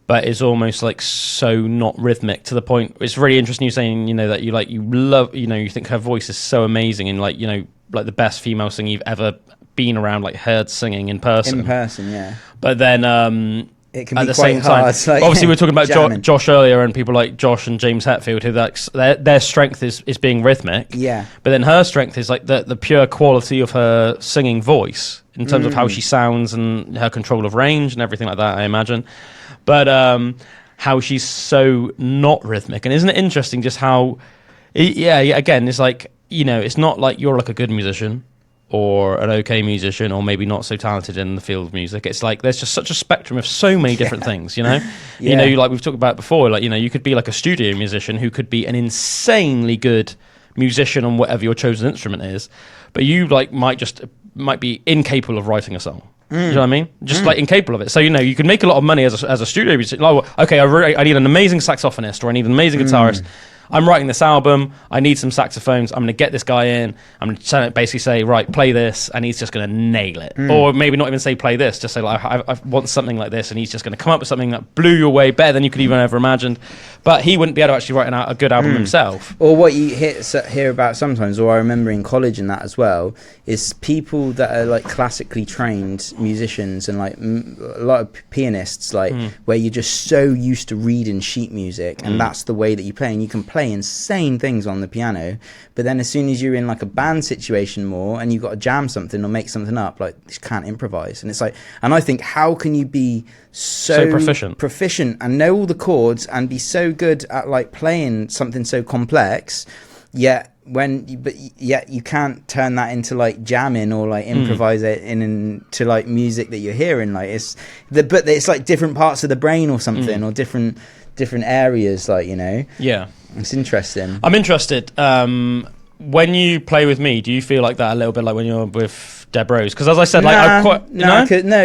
but it's almost like so not rhythmic, to the point. It's really interesting you saying, you know, that you love, you know, you think her voice is so amazing, and like, you know, like the best female singer you've ever been around, like heard singing in person. Yeah. But then it can at be the quite same hard. time, Like, obviously we were talking about Josh earlier, and people like Josh and James Hetfield, who their strength is being rhythmic. Yeah. But then her strength is like the pure quality of her singing voice, in terms of how she sounds and her control of range and everything like that, I imagine. But how she's so not rhythmic. And isn't it interesting just how, again, it's like, you know, it's not like you're like a good musician or an okay musician or maybe not so talented in the field of music. It's like there's just such a spectrum of so many different things, you know? You know, like we've talked about before, like, you know, you could be like a studio musician who could be an insanely good musician on whatever your chosen instrument is, but you like might be incapable of writing a song. You know what I mean? Just like incapable of it. So, you know, you can make a lot of money as a studio musician. Like, okay, I need an amazing saxophonist, or I need an amazing guitarist. I'm writing this album. I need some saxophones. I'm going to get this guy in. I'm going to basically say, right, play this, and he's just going to nail it. Or maybe not even say play this, just say, like, I want something like this, and he's just going to come up with something that blew you away, better than you could even ever imagined. But he wouldn't be able to actually write a good album himself. Or what you hear about sometimes, or I remember in college and that as well, is people that are like classically trained musicians and like a lot of pianists, like where you're just so used to reading sheet music, and that's the way that you play, and you can play insane things on the piano, but then as soon as you're in like a band situation more and you've got to jam something or make something up, like, you can't improvise. And it's like, and I think, how can you be so proficient and know all the chords and be so good at like playing something so complex, yet you can't turn that into like jamming or like improvise it into like music that you're hearing. Like, but it's like different parts of the brain or something, or different areas, like, you know. Yeah. It's interesting. I'm interested. When you play with me, do you feel like that a little bit like when you're with Deb Rose? Because as I said, like, I'm quite...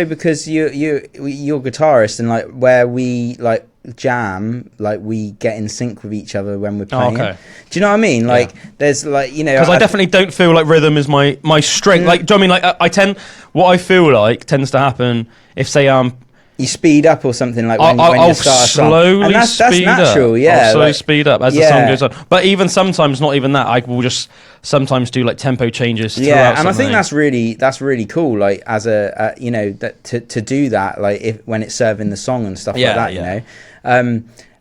because you're guitarist, and like where we like jam, like we get in sync with each other when we're playing. Do you know what I mean? Like, there's like, you know... Because I definitely don't feel like rhythm is my strength. Like, do you know what I mean? Like, what I feel like tends to happen if, say, you speed up or something, like when you start a song. Slowly and that's I'll natural, slowly speed up as the song goes on. But even sometimes, not even that, I will just sometimes do like tempo changes throughout and I think that's really cool, like, as a you know, that to do that, like, when it's serving the song and stuff like that, you know.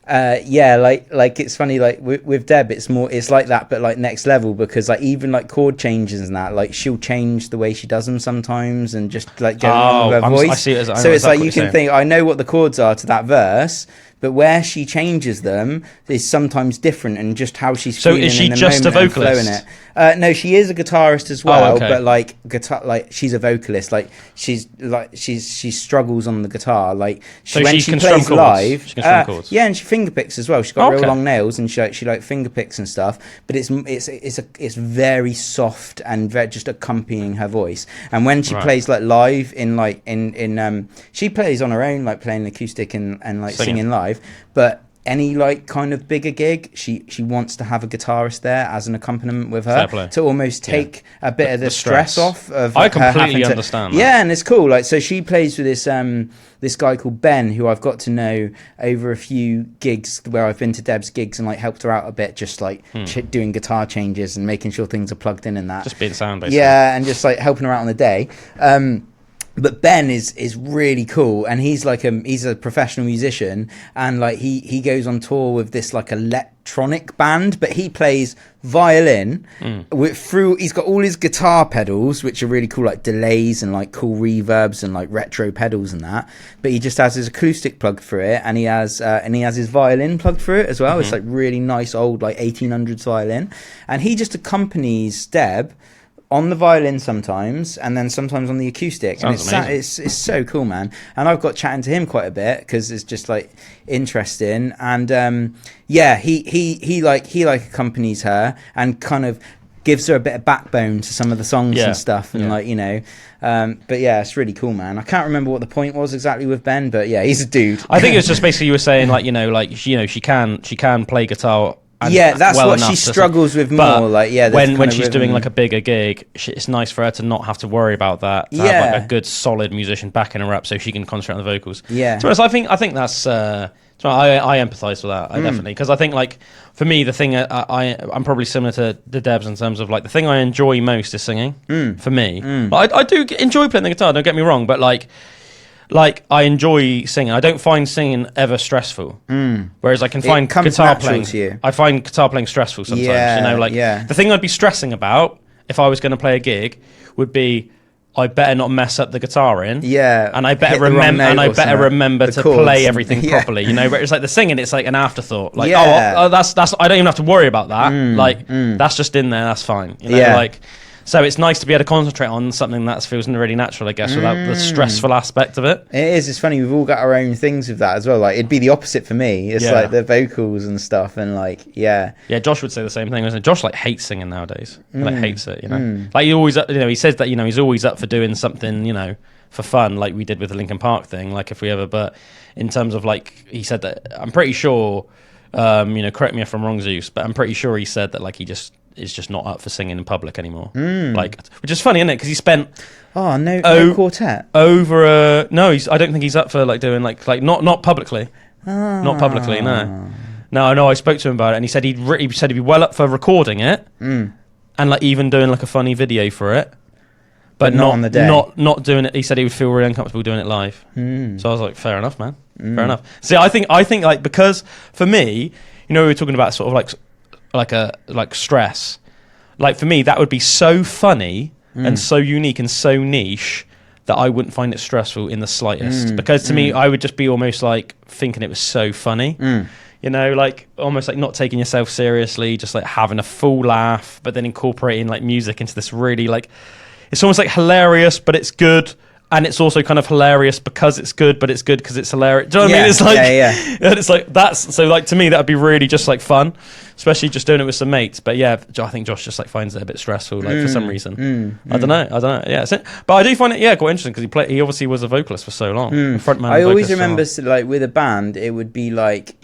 Yeah, like it's funny, like with Deb, it's like that, but like next level, because like even like chord changes and that, like she'll change the way she does them sometimes, and just like go along with her voice. I see it as, so it's like you can think, I know what the chords are to that verse, but where she changes them is sometimes different, and just how she's feeling. So is she just a vocalist? No, she is a guitarist as well, but like guitar, like she's a vocalist. Like she struggles on the guitar. Like when she plays live, yeah, and she fingerpicks as well. She's got real long nails, and she like fingerpicks and stuff. But it's very soft and very just accompanying her voice. And when she plays like live in she plays on her own, like playing acoustic and like singing live, but any like kind of bigger gig, she wants to have a guitarist there as an accompaniment with her to almost take a bit of the stress off of I completely understand that. Yeah, and it's cool. Like, so she plays with this guy called Ben, who I've got to know over a few gigs where I've been to Deb's gigs and like helped her out a bit, just like doing guitar changes and making sure things are plugged in and that. Just being sound, basically. Yeah, and just like helping her out on the day. But Ben is really cool, and he's a professional musician, and like he goes on tour with this like electronic band, but he plays violin he's got all his guitar pedals, which are really cool, like delays and like cool reverbs and like retro pedals and that, but he just has his acoustic plugged through it, and he has his violin plugged through it as well. It's like really nice old like 1800s violin, and he just accompanies Deb on the violin sometimes, and then sometimes on the acoustic. Sounds and it's so cool, man. And I've got chatting to him quite a bit because it's just like interesting. And he accompanies her and kind of gives her a bit of backbone to some of the songs and stuff, and but yeah, it's really cool, man. I can't remember what the point was exactly with Ben, but yeah, he's a dude. I think it's just basically you were saying she can play guitar. That's what she struggles with more. Like, when she's doing like a bigger gig, it's nice for her to not have to worry about that. To have like a good, solid musician backing her up, so she can concentrate on the vocals. Yeah. So I think that's. I empathise with that. I definitely, because I think like for me, the thing I'm probably similar to the Debs in terms of like the thing I enjoy most is singing. For me, I do enjoy playing the guitar. Don't get me wrong, but like I enjoy singing. I don't find singing ever stressful. Whereas I can find guitar playing. I find guitar playing stressful sometimes. The thing I'd be stressing about if I was going to play a gig would be I better not mess up the guitar in. Yeah. And I better remember to play everything properly. But it's like the singing, it's like an afterthought. Like that's I don't even have to worry about that. That's just in there. That's fine. So it's nice to be able to concentrate on something that feels really natural, I guess, without the stressful aspect of it. It is. It's funny. We've all got our own things with that as well. Like, it'd be the opposite for me. It's like the vocals and stuff, and like, Yeah, Josh would say the same thing, doesn't it? Josh like hates singing nowadays. Like hates it. Like he always, he says that he's always up for doing something, for fun, like we did with the Linkin Park thing. Like if we ever, but in terms of like, he said that I'm pretty sure, correct me if I'm wrong, Zeus, but I'm pretty sure he said that like he just is just not up for singing in public anymore. Like, which is funny, isn't it? Because he spent no quartet over I don't think he's up for like doing like not publicly, not publicly. No. I spoke to him about it, and he said he'd be well up for recording it, and like even doing like a funny video for it, but not on the day, not doing it. He said he would feel really uncomfortable doing it live. So I was like, fair enough, man. Fair enough. See, I think like, because for me, we were talking about sort of like stress. Like for me, that would be so funny and so unique and so niche that I wouldn't find it stressful in the slightest. Because to me, I would just be almost like thinking it was so funny. Like almost like not taking yourself seriously, just like having a full laugh, but then incorporating like music into this really like, it's almost like hilarious, but it's good. And it's also kind of hilarious because it's good, but it's good because it's hilarious. Do you know what I mean? It's like, and it's like, that's, so like to me, that would be really just like fun, especially just doing it with some mates. But yeah, I think Josh just like finds it a bit stressful, like for some reason. I don't know. Yeah. But I do find it, quite interesting because he obviously was a vocalist for so long. Frontman. I always remember like with a band, it would be like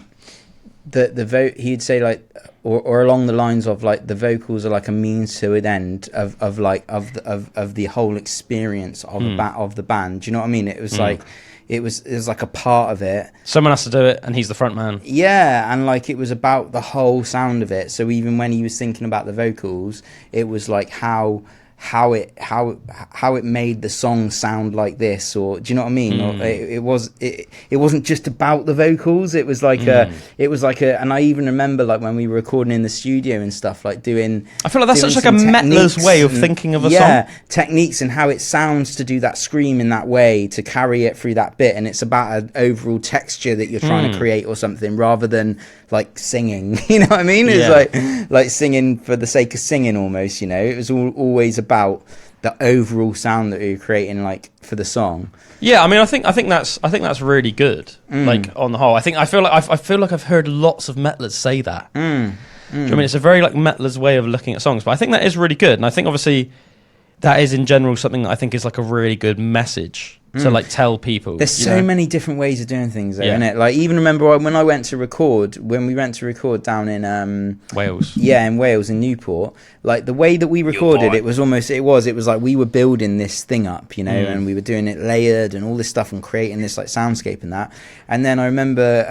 he'd say like, or along the lines of like the vocals are like a means to an end of the whole experience of the band. Do you know what I mean? It was like it was like a part of it. Someone has to do it, and he's the front man. Yeah, and like it was about the whole sound of it. So even when he was thinking about the vocals, it was like how how it made the song sound like this, or do you know what I mean? Or it wasn't just about the vocals. It was like and I even remember like when we were recording in the studio and stuff, like doing. I feel like that's such like a metaller's way of thinking of a song. Techniques and how it sounds to do that scream in that way, to carry it through that bit, and it's about an overall texture that you're trying to create or something, rather than like singing. You know what I mean? It's like singing for the sake of singing almost. You know, it was always about the overall sound that we were creating, like for the song. Yeah, I mean, I think that's really good. Like on the whole, I feel like I've heard lots of metalers say that. Do you know what I mean? It's a very like metalers way of looking at songs, but I think that is really good, and I think obviously that is in general something that I think is like a really good message. So like tell people. There's so many different ways of doing things, though, isn't it? Like even remember when we went to record down in Wales. Yeah, in Wales, in Newport. Like the way that we recorded it was like we were building this thing up, you know, and we were doing it layered and all this stuff and creating this like soundscape and that. And then I remember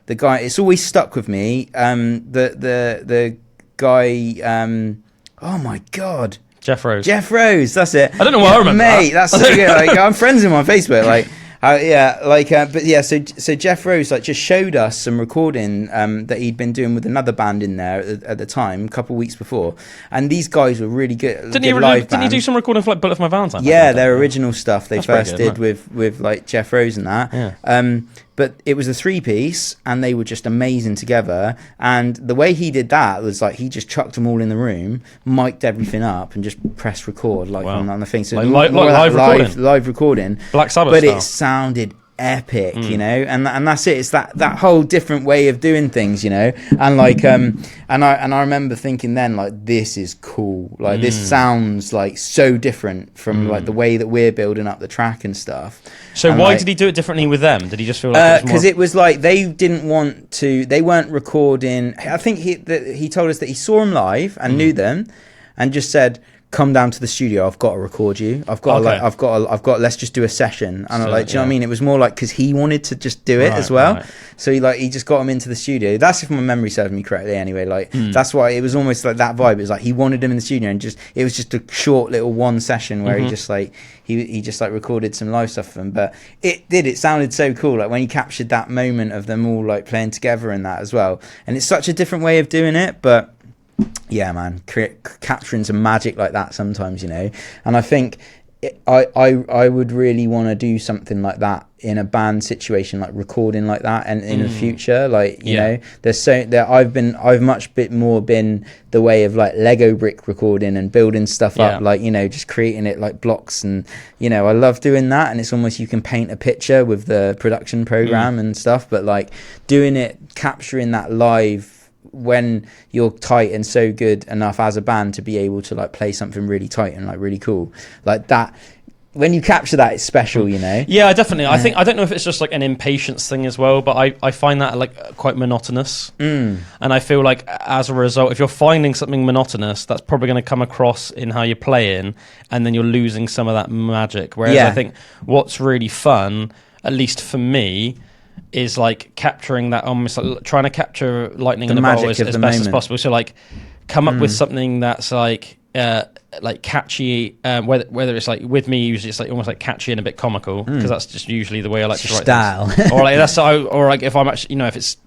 the guy. It's always stuck with me. The guy. Oh my God. Jeff Rose, that's it. I don't know what I remember, mate. That's so good. Like, I'm friends with him on Facebook. So Jeff Rose like just showed us some recording that he'd been doing with another band in there at the time, a couple of weeks before, and these guys were really good. Didn't he do some recording for like Bullet for My Valentine? Yeah, their original stuff they first did with like Jeff Rose and that. Yeah. But it was a 3-piece, and they were just amazing together. And the way he did that was like he just chucked them all in the room, mic'd everything up, and just pressed record on the thing. So like live recording, Black Sabbath but style. It sounded epic, you know, and that's it. It's that whole different way of doing things, you know, and like and I remember thinking then like this is cool, like this sounds like so different from like the way that we're building up the track and stuff. So why did he do it differently with them? Did he just feel like because it was like they weren't recording. I think he told us that he saw them live and knew them, and just said, come down to the studio, I've got to record you. I've got let's just do a session. And I'm like, do you know what I mean? It was more like because he wanted to just do it as well. Right. So he just got him into the studio. That's if my memory serves me correctly anyway. Like that's why it was almost like that vibe. It was like he wanted him in the studio, and it was just a short little one session where he just like he just like recorded some live stuff for them. But it sounded so cool, like when he captured that moment of them all like playing together and that as well. And it's such a different way of doing it, but yeah, man, capturing some magic like that sometimes, you know. And I think I would really want to do something like that in a band situation, like recording like that, and in the future, like you know, I've much bit more been the way of like Lego brick recording and building stuff up, like, you know, just creating it like blocks, and you know, I love doing that. And it's almost you can paint a picture with the production program and stuff, but like doing it, capturing that live when you're tight and so good enough as a band to be able to like play something really tight and like really cool like that, when you capture that, it's special, you know. Yeah, definitely. I don't know if it's just like an impatience thing as well, but I find that like quite monotonous, and I feel like as a result, if you're finding something monotonous, that's probably going to come across in how you're playing, and then you're losing some of that magic. Whereas I think what's really fun, at least for me, is like capturing that, almost like trying to capture lightning in a bottle as best as possible. So like come up with something that's like catchy, whether it's like, with me usually it's like almost like catchy and a bit comical, because that's just usually the way I like to write style. Things. Or like or like if I'm actually, you know, if it's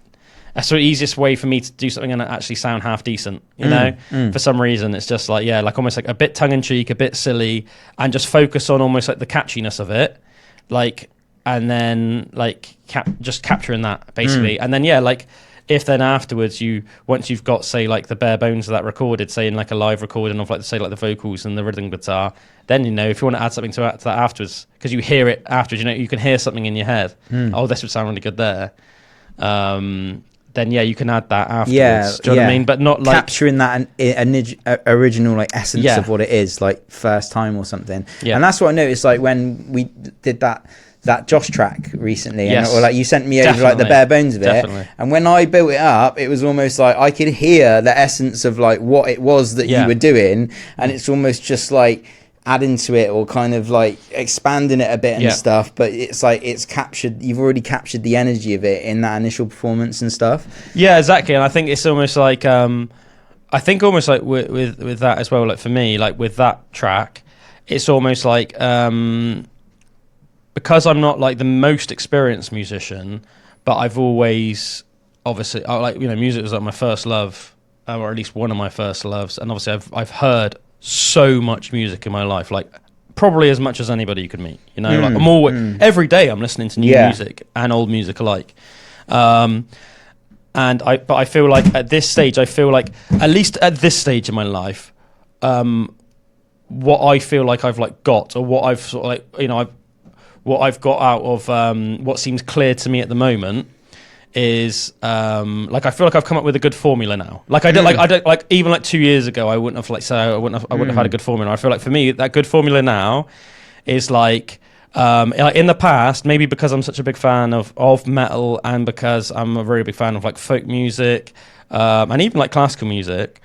that's the easiest way for me to do something and actually sound half decent, you know. For some reason it's just like like almost like a bit tongue-in-cheek, a bit silly, and just focus on almost like the catchiness of it, like, and then like just capturing that basically. And then like if then afterwards once you've got, say, like the bare bones of that recorded, say in like a live recording of like, say, like the vocals and the rhythm guitar, then, you know, if you want to add something to that afterwards, because you hear it afterwards, you know, you can hear something in your head, oh, this would sound really good there, then you can add that afterwards. Do you know what I mean? But not like capturing that original like essence of what it is, like first time or something. And that's what I noticed, like when we did that Josh track recently, or like you sent me over like the bare bones of it, and when I built it up, it was almost like I could hear the essence of like what it was that you were doing, and it's almost just like adding to it or kind of like expanding it a bit and stuff, but it's like you've already captured the energy of it in that initial performance and stuff. Yeah, exactly. And I think it's almost like I think almost like with that as well, like for me, like with that track, it's almost like because I'm not like the most experienced musician, but I've always obviously music was like my first love, or at least one of my first loves, and obviously I've heard so much music in my life, like probably as much as anybody you could meet. Like I'm always every day I'm listening to new music and old music alike. But I feel like at this stage, at least at this stage in my life, what I feel like I've like got, or what I've sort of like, what I've got out of what seems clear to me at the moment is like I feel like I've come up with a good formula now. Like I don't like even like 2 years ago I wouldn't have had a good formula. I feel like for me that good formula now is like in the past, maybe because I'm such a big fan of metal, and because I'm a very big fan of like folk music, and even like classical music,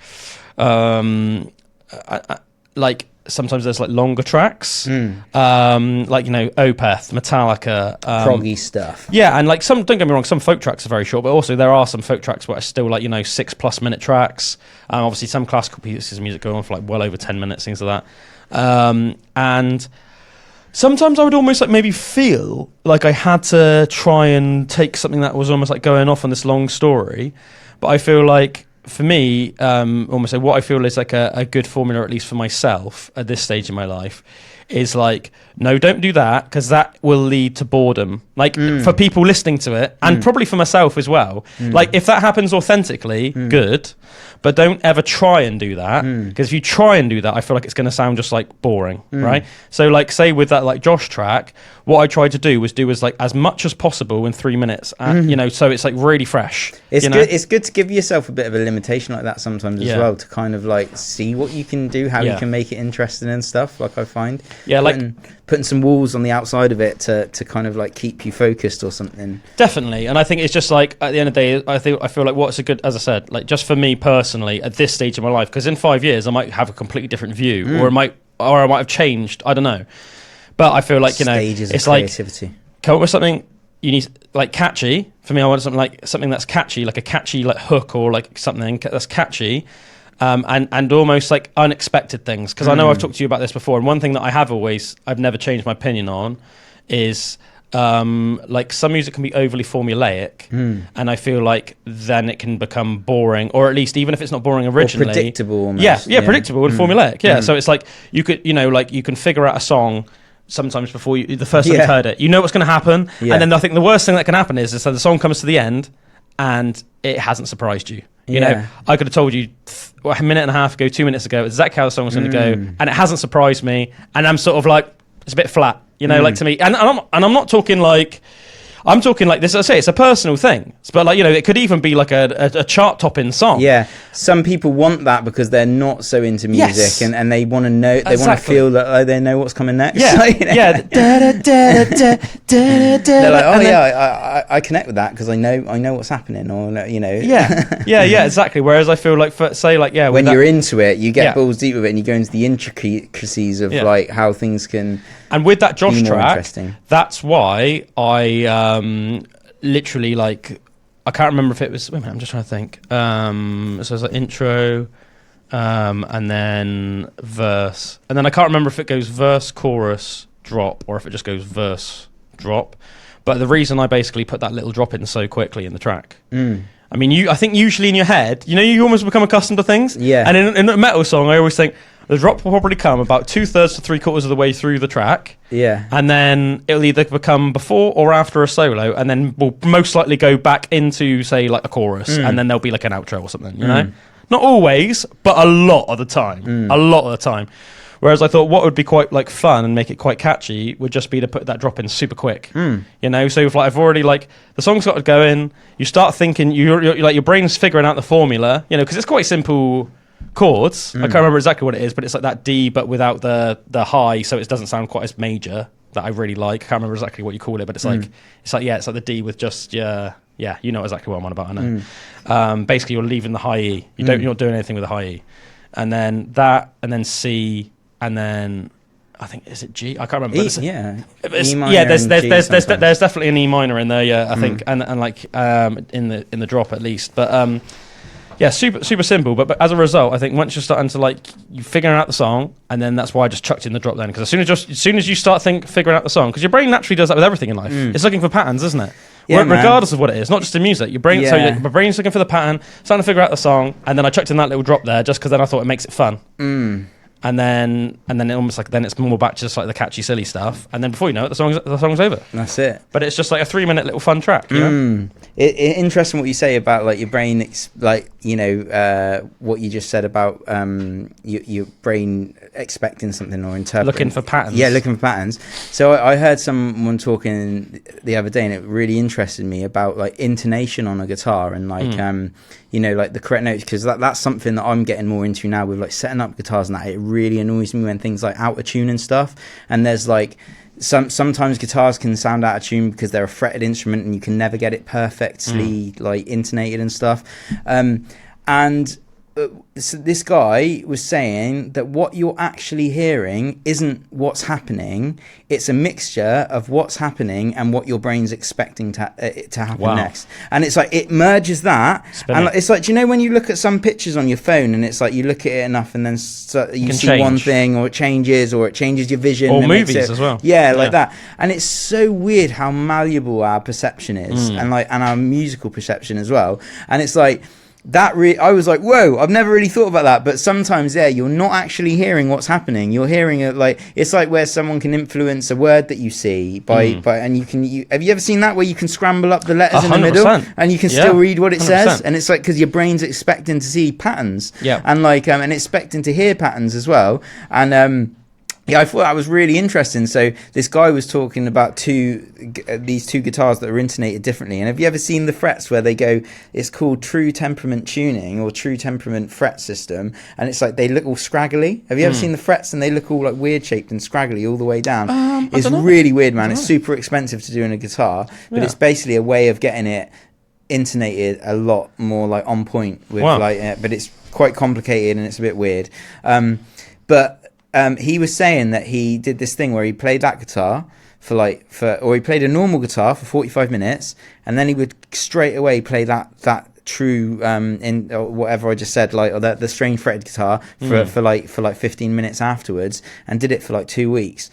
like sometimes there's like longer tracks, like Opeth, Metallica, proggy stuff. Yeah, and like don't get me wrong, some folk tracks are very short, but also there are some folk tracks where are still like 6+ minute tracks. Obviously, some classical pieces of music go on for like well over 10 minutes, things like that. And sometimes I would almost like maybe feel like I had to try and take something that was almost like going off on this long story, but I feel like for me, almost like what I feel is like a good formula, at least for myself at this stage in my life, is like, no, don't do that, because that will lead to boredom. Like for people listening to it, and probably for myself as well. Like if that happens authentically, good, but don't ever try and do that, because if you try and do that, I feel like it's going to sound just like boring, right? So like say with that like Josh track, what I tried to do was like as much as possible in 3 minutes, and, so it's like really fresh. It's good to give yourself a bit of a limitation like that sometimes as well, to kind of like see what you can do, how you can make it interesting and stuff. Like I find, putting some walls on the outside of it to kind of like keep you focused or something. Definitely, and I think it's just like at the end of the day, I feel like what's a good, as I said, like just for me personally at this stage of my life, because in 5 years I might have a completely different view, or I might have changed. I don't know, but I feel like stages it's of creativity. Like come up with something you need like catchy. For me, I want something that's catchy, like a catchy like hook, or like something that's catchy. And almost like unexpected things, because I know I've talked to you about this before, and one thing that I've never changed my opinion on is like some music can be overly formulaic, and I feel like then it can become boring, or at least even if it's not boring originally, or predictable almost. Predictable and formulaic. So it's like you could like you can figure out a song sometimes before the first time you've heard it, you know what's going to happen, and then I think the worst thing that can happen is that the song comes to the end and it hasn't surprised you. You know, I could have told you a minute and a half ago, 2 minutes ago, exactly how the song was going to go, and it hasn't surprised me, and I'm sort of like, it's a bit flat, like to me, and I'm not talking like, I'm talking like this. I say it's a personal thing, but like it could even be like a chart-topping song. Yeah, some people want that because they're not so into music, and they want to know, they want to feel that they know what's coming next. Yeah, They're like, I connect with that because I know what's happening, or Yeah, exactly. Whereas I feel like when you're into it, you get balls deep with it, and you go into the intricacies of like how things can. And with that Josh track, that's why I literally like, I can't remember if it was, wait a minute, I'm just trying to think. So it's like intro, and then verse, and then I can't remember if it goes verse, chorus, drop, or if it just goes verse, drop. But the reason I basically put that little drop in so quickly in the track, I mean, I think usually in your head, you almost become accustomed to things. Yeah. And in a metal song, I always think, the drop will probably come about 2/3 to 3/4 of the way through the track. Yeah. And then it'll either become before or after a solo, and then we'll most likely go back into, say, like a chorus, and then there'll be like an outro or something, you know? Not always, but a lot of the time. A lot of the time. Whereas I thought what would be quite like fun and make it quite catchy would just be to put that drop in super quick. So if like I've already like the song's got to go in, you start thinking, you're like your brain's figuring out the formula, because it's quite simple chords. I can't remember exactly what it is, but it's like that D but without the high, so it doesn't sound quite as major, that I really like. I can't remember exactly what you call it, but it's like it's like the D with just you know exactly what I'm on about. I know. Basically you're leaving the high E. You're not doing anything with the high E. And then that, and then C, and then I think, is it G? I can't remember. E minor. There's definitely an E minor in there. Yeah, I think, and like in the drop at least. But Yeah, super simple. But as a result, I think once you're starting to like you figuring out the song, and then that's why I just chucked in the drop then, because as soon as you start figuring out the song, because your brain naturally does that with everything in life. It's looking for patterns, isn't it? Yeah, regardless of what it is, not just in music. Your brain, my brain's looking for the pattern, starting to figure out the song, and then I chucked in that little drop there just because then I thought it makes it fun. And then it almost like then it's more back to just like the catchy, silly stuff, and then before you know it, the song's over. That's it. But it's just like a 3-minute little fun track. You know? Interesting what you say about like your brain, like what you just said about your brain expecting something or interpreting, looking for patterns. Yeah, looking for patterns. So I heard someone talking the other day, and it really interested me about like intonation on a guitar and like like the correct notes, because that's something that I'm getting more into now with like setting up guitars and that. It really annoys me when things like out of tune and stuff, and there's like sometimes guitars can sound out of tune because they're a fretted instrument and you can never get it perfectly like intonated and stuff. So this guy was saying that what you're actually hearing isn't what's happening, it's a mixture of what's happening and what your brain's expecting to happen next. And it's like it merges that. And like, it's like, do you know when you look at some pictures on your phone and it's like you look at it enough and then you see change one thing, or it changes your vision, or movies as well, like that. And it's so weird how malleable our perception is, and our musical perception as well. And it's like I was like, whoa, I've never really thought about that. But sometimes, you're not actually hearing what's happening. You're hearing it like, it's like where someone can influence a word that you see and have you ever seen that where you can scramble up the letters 100%. In the middle and you can still read what it 100%. Says? And it's like, because your brain's expecting to see patterns, and like, and expecting to hear patterns as well. And, I thought that was really interesting. So this guy was talking about these two guitars that are intonated differently. And have you ever seen the frets where they go, it's called true temperament tuning or true temperament fret system, and it's like they look all scraggly. Have you ever seen the frets and they look all like weird shaped and scraggly all the way down? It's really weird, man. It's super expensive to do in a guitar, but it's basically a way of getting it intonated a lot more like on point with but it's quite complicated and it's a bit weird. He was saying that he did this thing where he played that guitar or he played a normal guitar for 45 minutes, and then he would straight away play that true in or whatever I just said, like, or the string fretted guitar for like 15 minutes afterwards, and did it for like 2 weeks.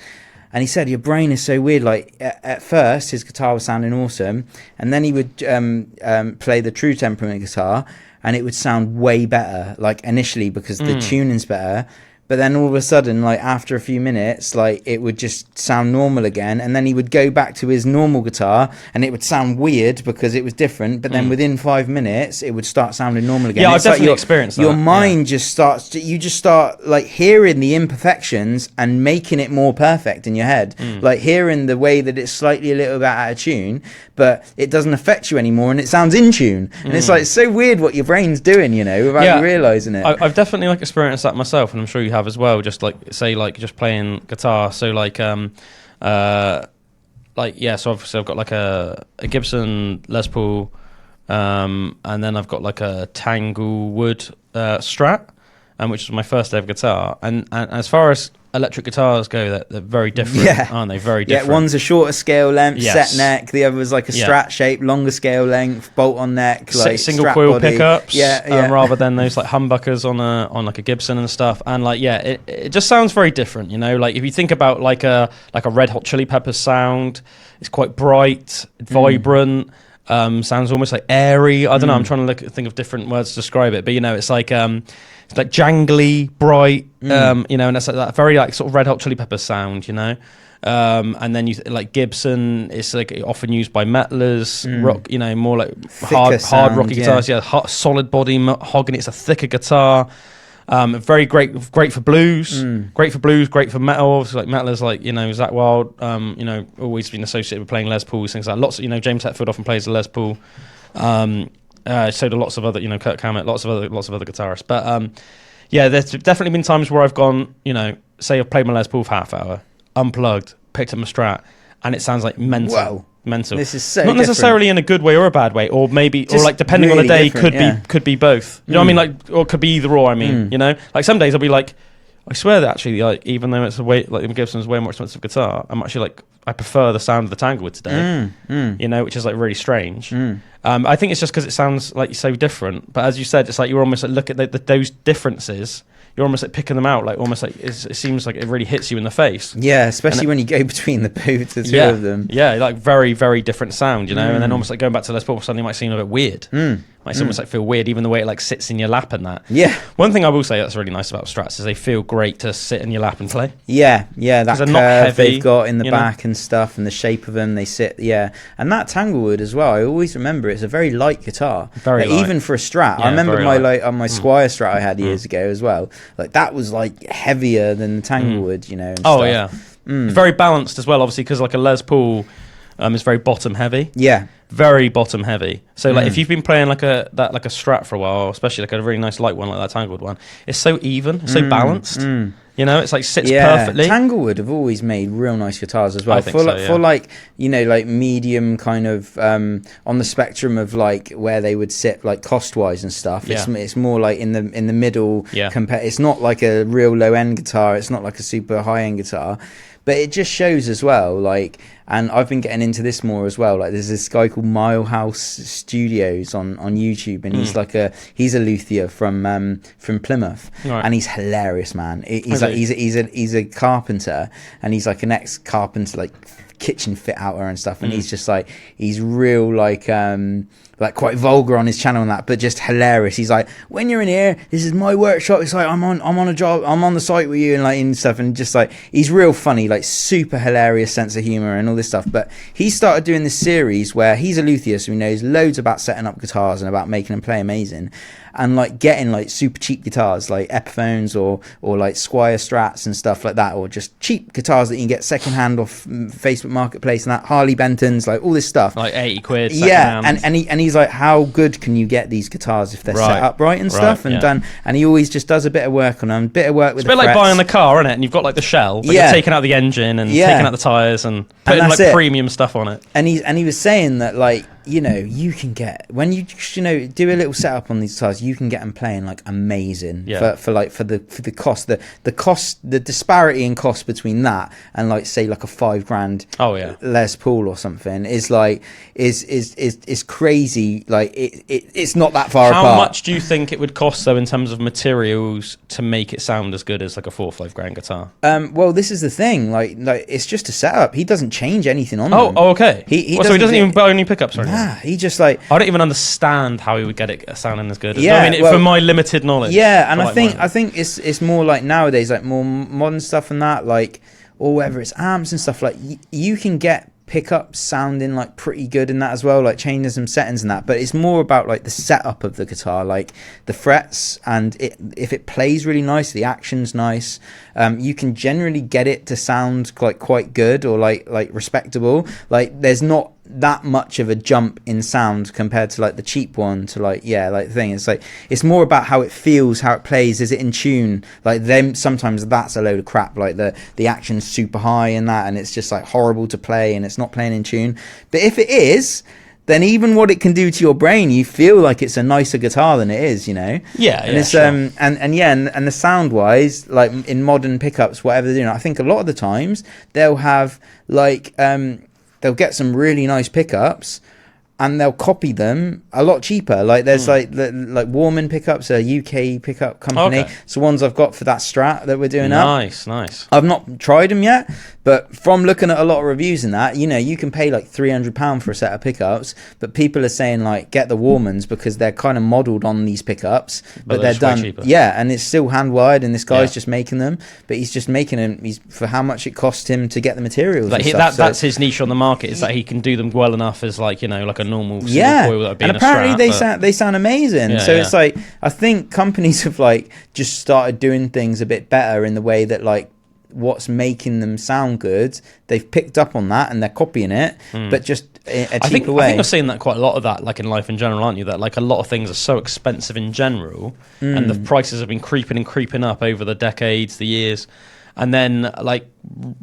And he said your brain is so weird. Like at first his guitar was sounding awesome, and then he would play the true temperament guitar, and it would sound way better, like initially, because the tuning's better. But then all of a sudden, like after a few minutes, like it would just sound normal again. And then he would go back to his normal guitar and it would sound weird because it was different. But then within 5 minutes, it would start sounding normal again. Yeah, I've definitely experienced that. Your mind just starts, you just start like hearing the imperfections and making it more perfect in your head. Like hearing the way that it's slightly a little bit out of tune, but it doesn't affect you anymore and it sounds in tune. And it's like, it's so weird what your brain's doing, you know, without you realising it. I've definitely like experienced that myself, and I'm sure you have as well. Just like say like just playing guitar, so like so obviously I've got like a Gibson Les Paul, and then I've got like a Tanglewood Strat, which was my first ever guitar, and as far as electric guitars go, they're very different, aren't they? Very different. Yeah, one's a shorter scale length, set neck. The other was like a Strat shape, longer scale length, bolt on neck, like single coil pickups. Rather than those like humbuckers on like a Gibson and stuff. And like it just sounds very different, you know. Like if you think about like a Red Hot Chili Peppers sound, it's quite bright, vibrant. Sounds almost like airy. I don't know. I'm trying to think of different words to describe it, but you know, it's like jangly, bright. You know, and it's like that very like sort of Red Hot Chili Peppers sound. You know, and then you like Gibson. It's like often used by metalers, rock. You know, more like hard rocky guitars. Yeah, solid body mahogany. It's a thicker guitar. Very great for blues, great for metal. Obviously, like metalers like, you know, Zakk Wylde, you know, always been associated with playing Les Pauls, things like that. Lots of, you know, James Hetfield often plays the Les Paul. So do lots of other, you know, Kirk Hammett, lots of other guitarists. But yeah, there's definitely been times where I've gone, you know, say I've played my Les Paul for half hour, unplugged, picked up my Strat, and it sounds like mental. Whoa. Mental. This is so not necessarily in a good way or a bad way, or maybe just or like depending really on the day could be both. You know what I mean? Like, or could be either or. I mean, you know, like some days I'll be like, I swear that actually, like, even though it's Gibson's way more expensive guitar, I'm actually like, I prefer the sound of the Tanglewood today. You know, which is like really strange. I think it's just because it sounds like so different. But as you said, it's like you're almost like look at those differences. You're almost like picking them out, like almost like it seems like it really hits you in the face. Yeah, especially when you go between the two of them. Yeah, like very, very different sound, you know. And then almost like going back to Les Paul, suddenly might seem a bit weird. Might almost like feel weird, even the way it like sits in your lap and that. Yeah. One thing I will say that's really nice about Strats is they feel great to sit in your lap and play. Yeah, that curve not heavy, they've got in the back and stuff, and the shape of them, they sit. Yeah, and that Tanglewood as well. I always remember it's a very light guitar, very light. Even for a Strat. Yeah, I remember my my Squire Strat I had years ago as well. Like that was like heavier than the Tanglewood, you know. And oh stuff. yeah, very balanced as well. Obviously, because like a Les Paul is very bottom heavy. Yeah. Very bottom heavy. So like if you've been playing like a Strat for a while, especially like a really nice light one like that Tanglewood one, it's so even, it's so balanced. You know, it's like sits perfectly. Tanglewood have always made real nice guitars as well. I think so, yeah. For like, you know, like medium kind of on the spectrum of like where they would sit like cost wise and stuff. It's more like in the middle. Yeah. It's not like a real low end guitar. It's not like a super high end guitar. But it just shows as well, like, and I've been getting into this more as well. Like, there's this guy called Milehouse Studios on YouTube, and he's a luthier from Plymouth, and he's hilarious, man. He's a carpenter, and he's like an ex carpenter, like kitchen fit outer and stuff, and he's just like he's real like quite vulgar on his channel and that, but just hilarious. He's like, when you're in here, this is my workshop. It's like I'm on a job, I'm on the site with you and like and stuff, and just like he's real funny, like super hilarious sense of humor and all this stuff. But he started doing this series where he's a luthier, so he knows loads about setting up guitars and about making them play amazing, and like getting like super cheap guitars like Epiphones or like Squire Strats and stuff like that, or just cheap guitars that you can get second hand off Facebook Marketplace and that, Harley Bentons, like all this stuff, like 80 quid. Yeah, and he's like, how good can you get these guitars if they're set up right and stuff and done? And he always just does a bit of work on them, bit of work with. It's a bit like buying the car, isn't it? And you've got like the shell, but you're taking out the engine and taking out the tires and putting like premium stuff on it. And he was saying that, like, you know, you can get, when you know, do a little setup on these guitars, you can get them playing like amazing for the cost, the disparity in cost between that and like say like a $5,000 Les Paul or something is like is crazy. Like it's not that far apart. How much do you think it would cost though in terms of materials to make it sound as good as like a $4 or $5 guitar? Well, this is the thing. Like it's just a setup. He doesn't change anything on them. Oh, okay. So he doesn't even buy any pickups or anything. Nah, he just like, I don't even understand how he would get it sounding as good. Yeah, I mean, from my limited knowledge. Yeah, and I think it's more like nowadays, like more modern stuff and that, like, or whether it's amps and stuff, like you can get pickups sounding like pretty good in that as well, like changing some settings and that, but it's more about like the setup of the guitar, like the frets, and if it plays really nice, the action's nice, you can generally get it to sound like quite good or like respectable. Like there's not that much of a jump in sound compared to like the cheap one to like the thing. It's like it's more about how it feels, how it plays, is it in tune? Like them sometimes that's a load of crap, like the action's super high and that, and it's just like horrible to play and it's not playing in tune. But if it is, then even what it can do to your brain, you feel like it's a nicer guitar than it is, you know. And it's sure. and the sound wise, like in modern pickups, whatever they're doing, I think a lot of the times they'll have like they'll get some really nice pickups and they'll copy them a lot cheaper. Like there's like Warman pickups, a UK pickup company. Okay. So ones I've got for that Strat that we're doing nice. I've not tried them yet, but from looking at a lot of reviews and that, you know, you can pay like £300 for a set of pickups, but people are saying like get the Warmans because they're kind of modelled on these pickups, but they're done cheaper. Yeah, and it's still hand wired, and this guy's just making them, but he's just making them for how much it cost him to get the materials. Like that's his niche on the market, is that he can do them well enough as like, you know, like a normal coil without being and apparently a Strat, they sound amazing. It's like I think companies have like just started doing things a bit better in the way that like what's making them sound good, they've picked up on that and they're copying it, but just a cheaper way. I think you're seeing that quite a lot of that, like in life in general, aren't you? That like a lot of things are so expensive in general, and the prices have been creeping up over the decades, the years. And then, like,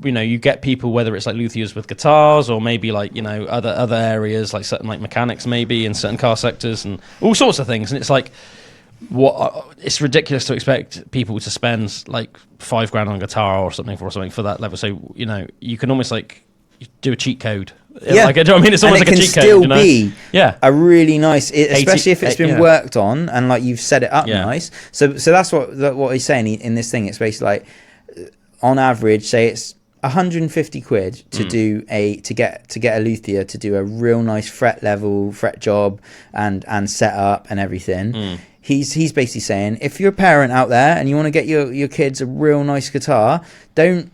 you know, you get people, whether it's like luthiers with guitars or maybe like, you know, other areas, like certain like mechanics maybe in certain car sectors and all sorts of things. And it's like, it's ridiculous to expect people to spend like $5,000 on a guitar or something for that level. So you can almost like do a cheat code. Yeah, like, do you know what I mean? It's almost like a cheat code. It can still be a really nice, 80, especially if it's been worked on and like you've set it up nice. So that's what he's saying in this thing. It's basically like, on average, say it's 150 quid to do to get a luthier to do a real nice fret level, fret job and set up and everything. He's basically saying, if you're a parent out there and you want to get your kids a real nice guitar, don't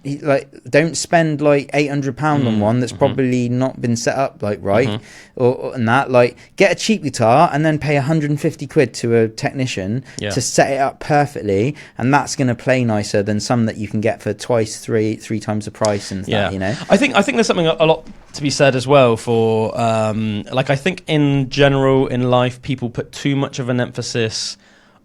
spend like £800 on one that's probably not been set up like right, or and that, like, get a cheap guitar and then pay 150 quid to a technician to set it up perfectly, and that's going to play nicer than some that you can get for three times the price and that, I think there's something a lot to be said as well for like, I think in general in life people put too much of an emphasis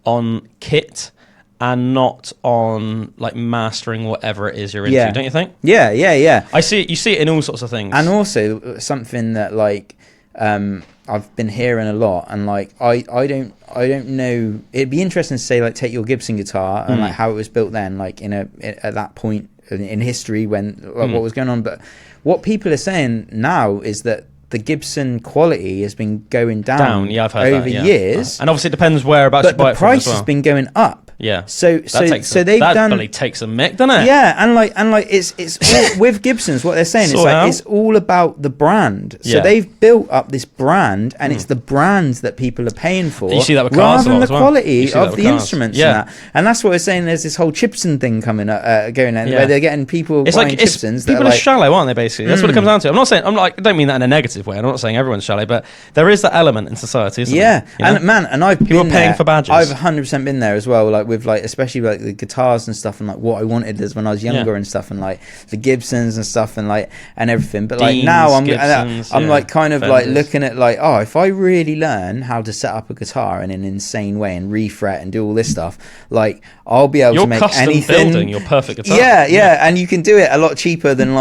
on kit and not on like mastering whatever it is you're into, don't you think? Yeah. You see it in all sorts of things. And also something that like I've been hearing a lot, and like I don't know, it'd be interesting to say like take your Gibson guitar and like how it was built then, like at that point in history when what was going on, but what people are saying now is that the Gibson quality has been going down I've heard over years, and obviously it depends whereabouts you buy it from. But the price has been going up. Yeah. So they've that done. That takes a mick, doesn't it? Yeah, and like it's all, with Gibsons, what they're saying is like it's all about the brand. So they've built up this brand, and it's the brand that people are paying for. You see that with cars rather than the quality of the instruments. Yeah. And that's what we're saying. There's this whole Chipson thing going on, where they're getting people buying Chipsons. People are shallow, aren't they? Basically, that's what it comes down to. I don't mean that in a negative way. I'm not saying everyone's shallow, but there is that element in society, isn't there? And I've people been are paying there. for badges. I've 100% been there as well. Like with like especially like the guitars and stuff, and like what I wanted is when I was younger and stuff, and like the Gibsons and stuff, and like and everything. But like now I'm like kind of like looking at like, oh, if I really learn how to set up a guitar in an insane way and refret and do all this stuff, like I'll be able to make anything. Building your perfect guitar. Yeah, and you can do it a lot cheaper than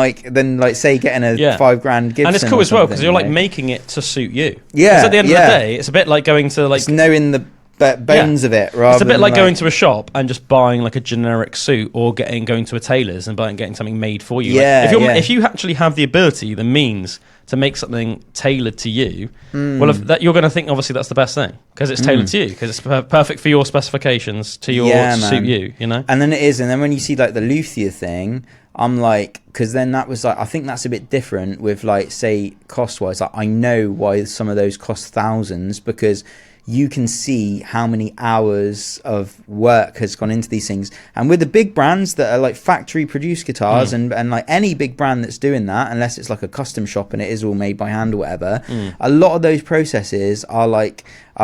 say getting a $5,000 Gibson. And it's cool as well because you're like making it to suit you. Yeah, because at the end of the day, it's a bit like going to like it's knowing the bones of it. Rather it's a bit like than going to a shop and just buying like a generic suit, or going to a tailor's and getting something made for you. If you actually have the ability, the means to make something tailored to you, well, you're going to think obviously that's the best thing because it's tailored to you, because it's perfect for your specifications to suit you. And then it is, and then when you see like the luthier thing, I'm like, because then that was like, I think that's a bit different with like, say, cost wise. Like I know why some of those cost thousands, because you can see how many hours of work has gone into these things. And with the big brands that are like factory produced guitars and like any big brand that's doing that, unless it's like a custom shop and it is all made by hand or whatever, a lot of those processes are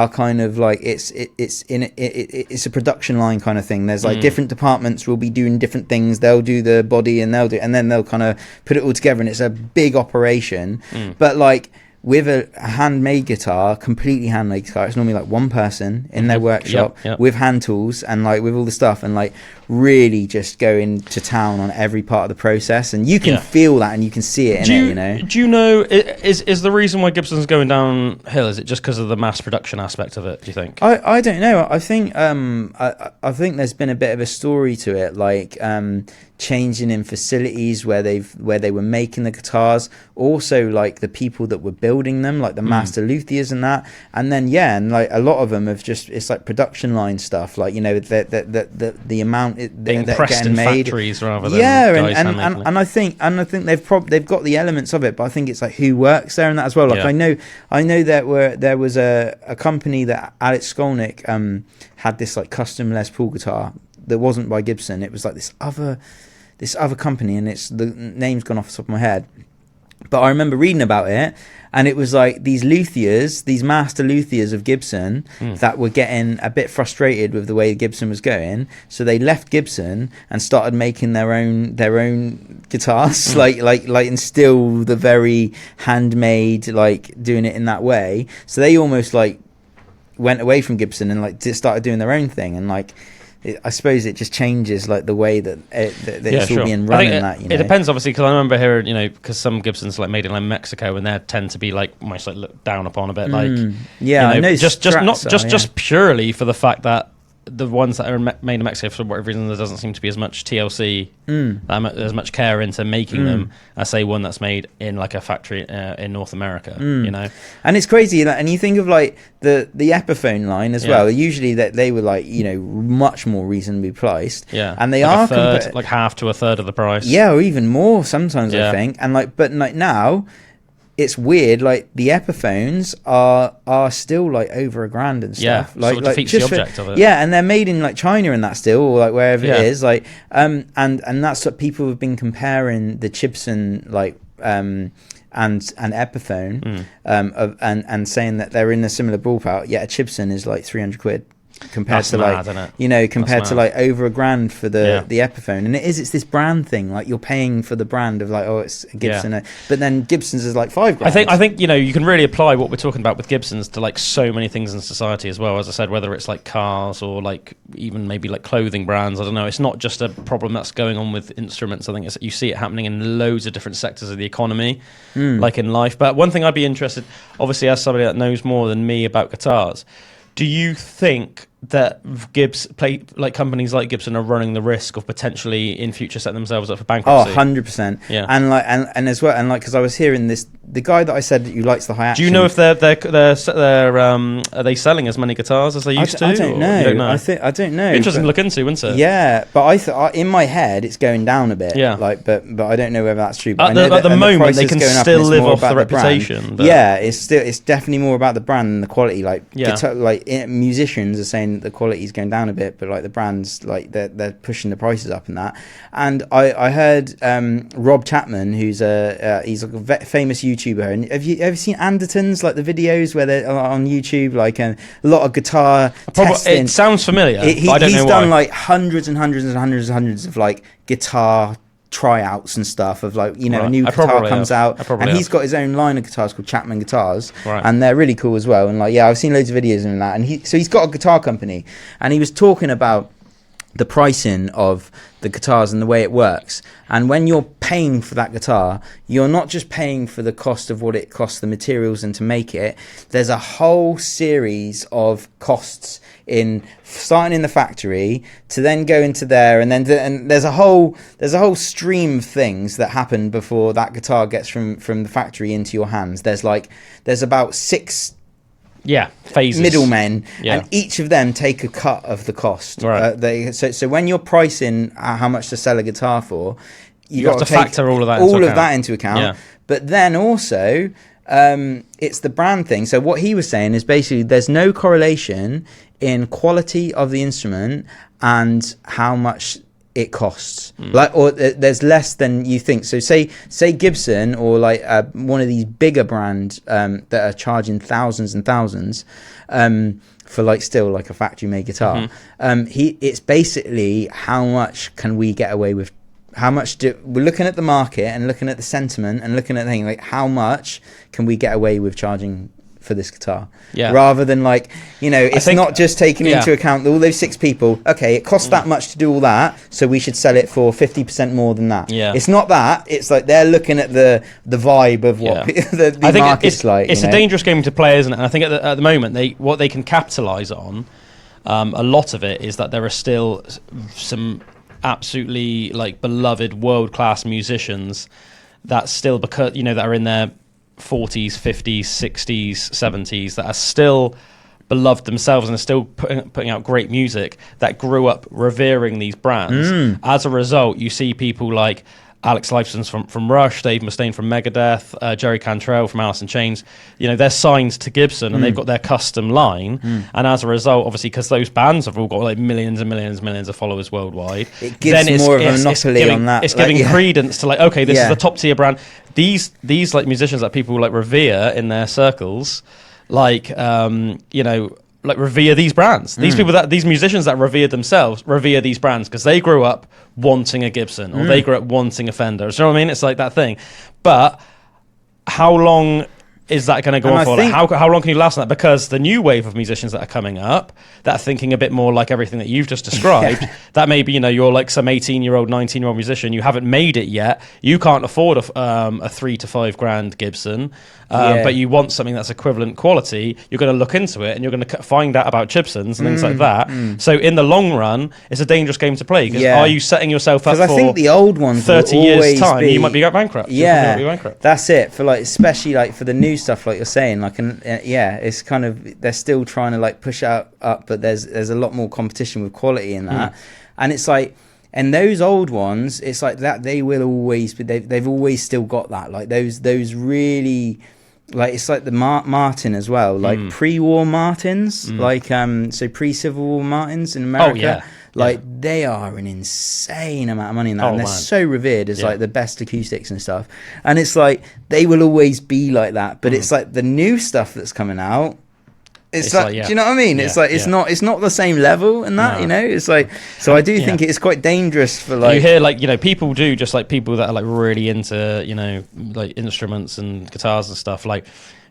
kind of like it's a production line kind of thing. There's like different departments will be doing different things. They'll do the body and then they'll kind of put it all together, and it's a big operation. But like with a handmade guitar, completely handmade guitar, it's normally like one person in their workshop with hand tools and like with all the stuff, and like really just going to town on every part of the process, and you can feel that and you can see it in it. Do you know, is the reason why Gibson's going downhill, is it just because of the mass production aspect of it, do you think? I don't know. I think I think there's been a bit of a story to it, like changing in facilities where they were making the guitars, also like the people that were building them, like the master luthiers and that, and then and like a lot of them have just, it's like production line stuff, like the amount being pressed in made. Factories rather than and I think they've got the elements of it, but I think it's like who works there and that as well. Like I know there was a company that Alex Skolnick had this like custom Les Paul guitar that wasn't by Gibson. It was like this other company, and the name's gone off the top of my head, but I remember reading about it, and it was like these luthiers, these master luthiers of Gibson that were getting a bit frustrated with the way Gibson was going, so they left Gibson and started making their own guitars, like and still the very handmade, like doing it in that way. So they almost like went away from Gibson and like started doing their own thing, and like I suppose it just changes like the way that it's all being I run think in that. It depends, obviously, because I remember hearing, because some Gibsons like made in like Mexico, and they tend to be like almost like looked down upon a bit, like I know just purely for the fact that the ones that are made in Mexico, for whatever reason, there doesn't seem to be as much TLC, as much care into making them as say one that's made in like a factory in North America. And it's crazy, and you think of like the Epiphone line as well. Usually that they were like much more reasonably priced. And they like are like half to a third of the price. Yeah, or even more sometimes. I think, and but now. It's weird, like the Epiphones are still like over $1,000 and stuff. Like defeats the object of it. Yeah, and they're made in like China and that still, or like wherever it is. Like and that's what people have been comparing the Gibson and Epiphone and saying that they're in a similar ballpark. Yet a Gibson is like £300 compared that's to mad, compared to like over $1,000 for the Epiphone. And it's this brand thing, like you're paying for the brand of like, oh, it's a Gibson, but then Gibson's is like $5,000. I think you can really apply what we're talking about with Gibsons to like so many things in society as well. As I said, whether it's like cars or like even maybe like clothing brands, I don't know, it's not just a problem that's going on with instruments. I think you see it happening in loads of different sectors of the economy, like in life. But one thing I'd be interested, obviously as somebody that knows more than me about guitars, do you think that companies like Gibson are running the risk of potentially in future setting themselves up for bankruptcy? 100%. Yeah. And as well, and like because I was hearing this, the guy that I said who likes the high action. Do you know if they're are they selling as many guitars as they used to? I don't know. You don't know. I don't know. Interesting to look into, isn't it? Yeah, but I thought in my head it's going down a bit. Yeah. Like, but I don't know whether that's true. But at the moment, they can still live off the reputation. But yeah, it's definitely more about the brand and the quality. Like, musicians are saying the quality is going down a bit, but like the brands, like they're pushing the prices up and that. And I heard Rob Chapman, who's he's like a famous YouTuber. And have you ever seen Andertons, like the videos where they're on YouTube, like a lot of guitar testing? It sounds familiar. But I don't know why. He's done like hundreds and hundreds and hundreds and hundreds of like guitar tryouts and stuff of like a new guitar comes out, and he's got his own line of guitars called Chapman Guitars, and they're really cool as well. And like I've seen loads of videos of that, and he's got a guitar company, and he was talking about the pricing of the guitars and the way it works. And when you're paying for that guitar, you're not just paying for the cost of what it costs, the materials and to make it. There's a whole series of costs in starting in the factory to then go into there, and there's a whole stream of things that happen before that guitar gets from the factory into your hands. There's about 6 phases, middlemen, and each of them take a cut of the cost. So when you're pricing how much to sell a guitar for, you have to factor all of that into account. But then also it's the brand thing. So what he was saying is basically there's no correlation in quality of the instrument and how much it costs, or there's less than you think. So say Gibson or like one of these bigger brands that are charging thousands and thousands for like still like a factory made guitar. It's basically how much can we get away with. We're looking at the market and looking at the sentiment and looking at the thing, like how much can we get away with charging for this guitar, rather than like it's not just taking into account all those 6 people. Okay, it costs that much to do all that, so we should sell it for 50% more than that. It's not that. It's like they're looking at the vibe of what the I think market's like. It's a dangerous game to play, isn't it? And I think at the moment what they can capitalize on, a lot of it is that there are still some absolutely like beloved world-class musicians that still that are in their 40s, 50s, 60s, 70s that are still beloved themselves and are still putting out great music that grew up revering these brands. As a result, you see people like Alex Lifeson from Rush, Dave Mustaine from Megadeth, Jerry Cantrell from Alice in Chains. They're signed to Gibson and they've got their custom line. And as a result, obviously, because those bands have all got like millions and millions and millions of followers worldwide, it gives more of a monopoly on that. It's giving credence to like, okay, this is the top tier brand. These like musicians that people like revere in their circles, like like revere these brands. These musicians that revere themselves revere these brands because they grew up wanting a Gibson or they grew up wanting a Fender. Do you know what I mean? It's like that thing. But how long is that going to go on for? Like, how long can you last on that? Because the new wave of musicians that are coming up, that are thinking a bit more like everything that you've just described, that maybe, you know, you're like some 18-year-old, 19-year-old musician, you haven't made it yet, you can't afford a $3,000 to $5,000 Gibson, but you want something that's equivalent quality, you're going to look into it and you're going to find out about Gibsons and things like that. So in the long run, it's a dangerous game to play, because are you setting yourself up for, I think the old ones 30 years time, you might be bankrupt. That's it, for like, especially like for the new stuff, like you're saying, like, it's kind of, they're still trying to like push up, but there's a lot more competition with quality in that. And it's like, and those old ones, it's like that, they will always be, they've always still got that, like those really, like, it's like the Martin as well, like pre-war Martins, like so pre-Civil War Martins in America. Like, they are an insane amount of money in that, and they're so revered as like the best acoustics and stuff. And it's like, they will always be like that, but it's like the new stuff that's coming out, it's like, do you know what I mean? It's like, it's not the same level and that, you know, it's like, so I do think it's quite dangerous for, like, you hear, like, you know, people do, just like people that are like really into, you know, like instruments and guitars and stuff, like,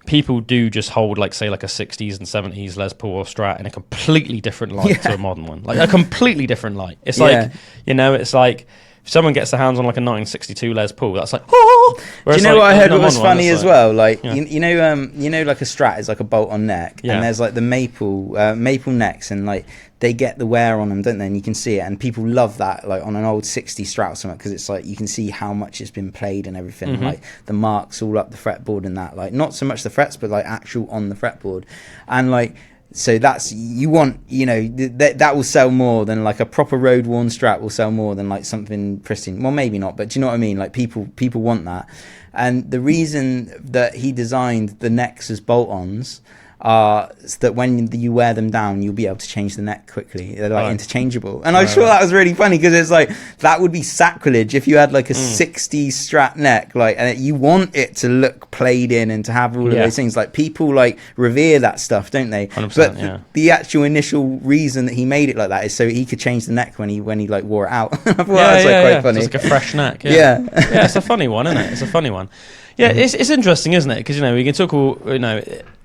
people do just hold, like, say, like a 60s and 70s Les Paul or Strat in a completely different light to a modern one. Like, a completely different light. It's like, you know, it's like, if someone gets their hands on, like, a 962 Les Paul, that's like, oh! Do you know what I heard what was funny as well? Like, you know, like a Strat is like a bolt-on neck, and there's, like, the maple necks, and, like, they get the wear on them, don't they? And you can see it, and people love that, like, on an old 60 Strat or something, because it's like, you can see how much it's been played and everything, like the marks all up the fretboard and that, like, not so much the frets, but like actual on the fretboard. And like, so that's, you want, you know, that will sell more than like a proper road worn Strat will sell more than like something pristine. Well, maybe not, but do you know what I mean? Like, people want that. And the reason that he designed the necks as bolt-ons are that when you wear them down, you'll be able to change the neck quickly. They're like interchangeable. And I thought that was really funny, because it's like, that would be sacrilege if you had like a 60s Strat neck, like, and you want it to look played in and to have all of those things. Like, people like revere that stuff, don't they? 100%, but the actual initial reason that he made it like that is so he could change the neck when he like wore it out. I thought that was like quite funny. It's like a fresh neck. Yeah, it's a funny one, isn't it? It's a funny one. Yeah, it's interesting, isn't it? Because, you know, we can talk all, you know,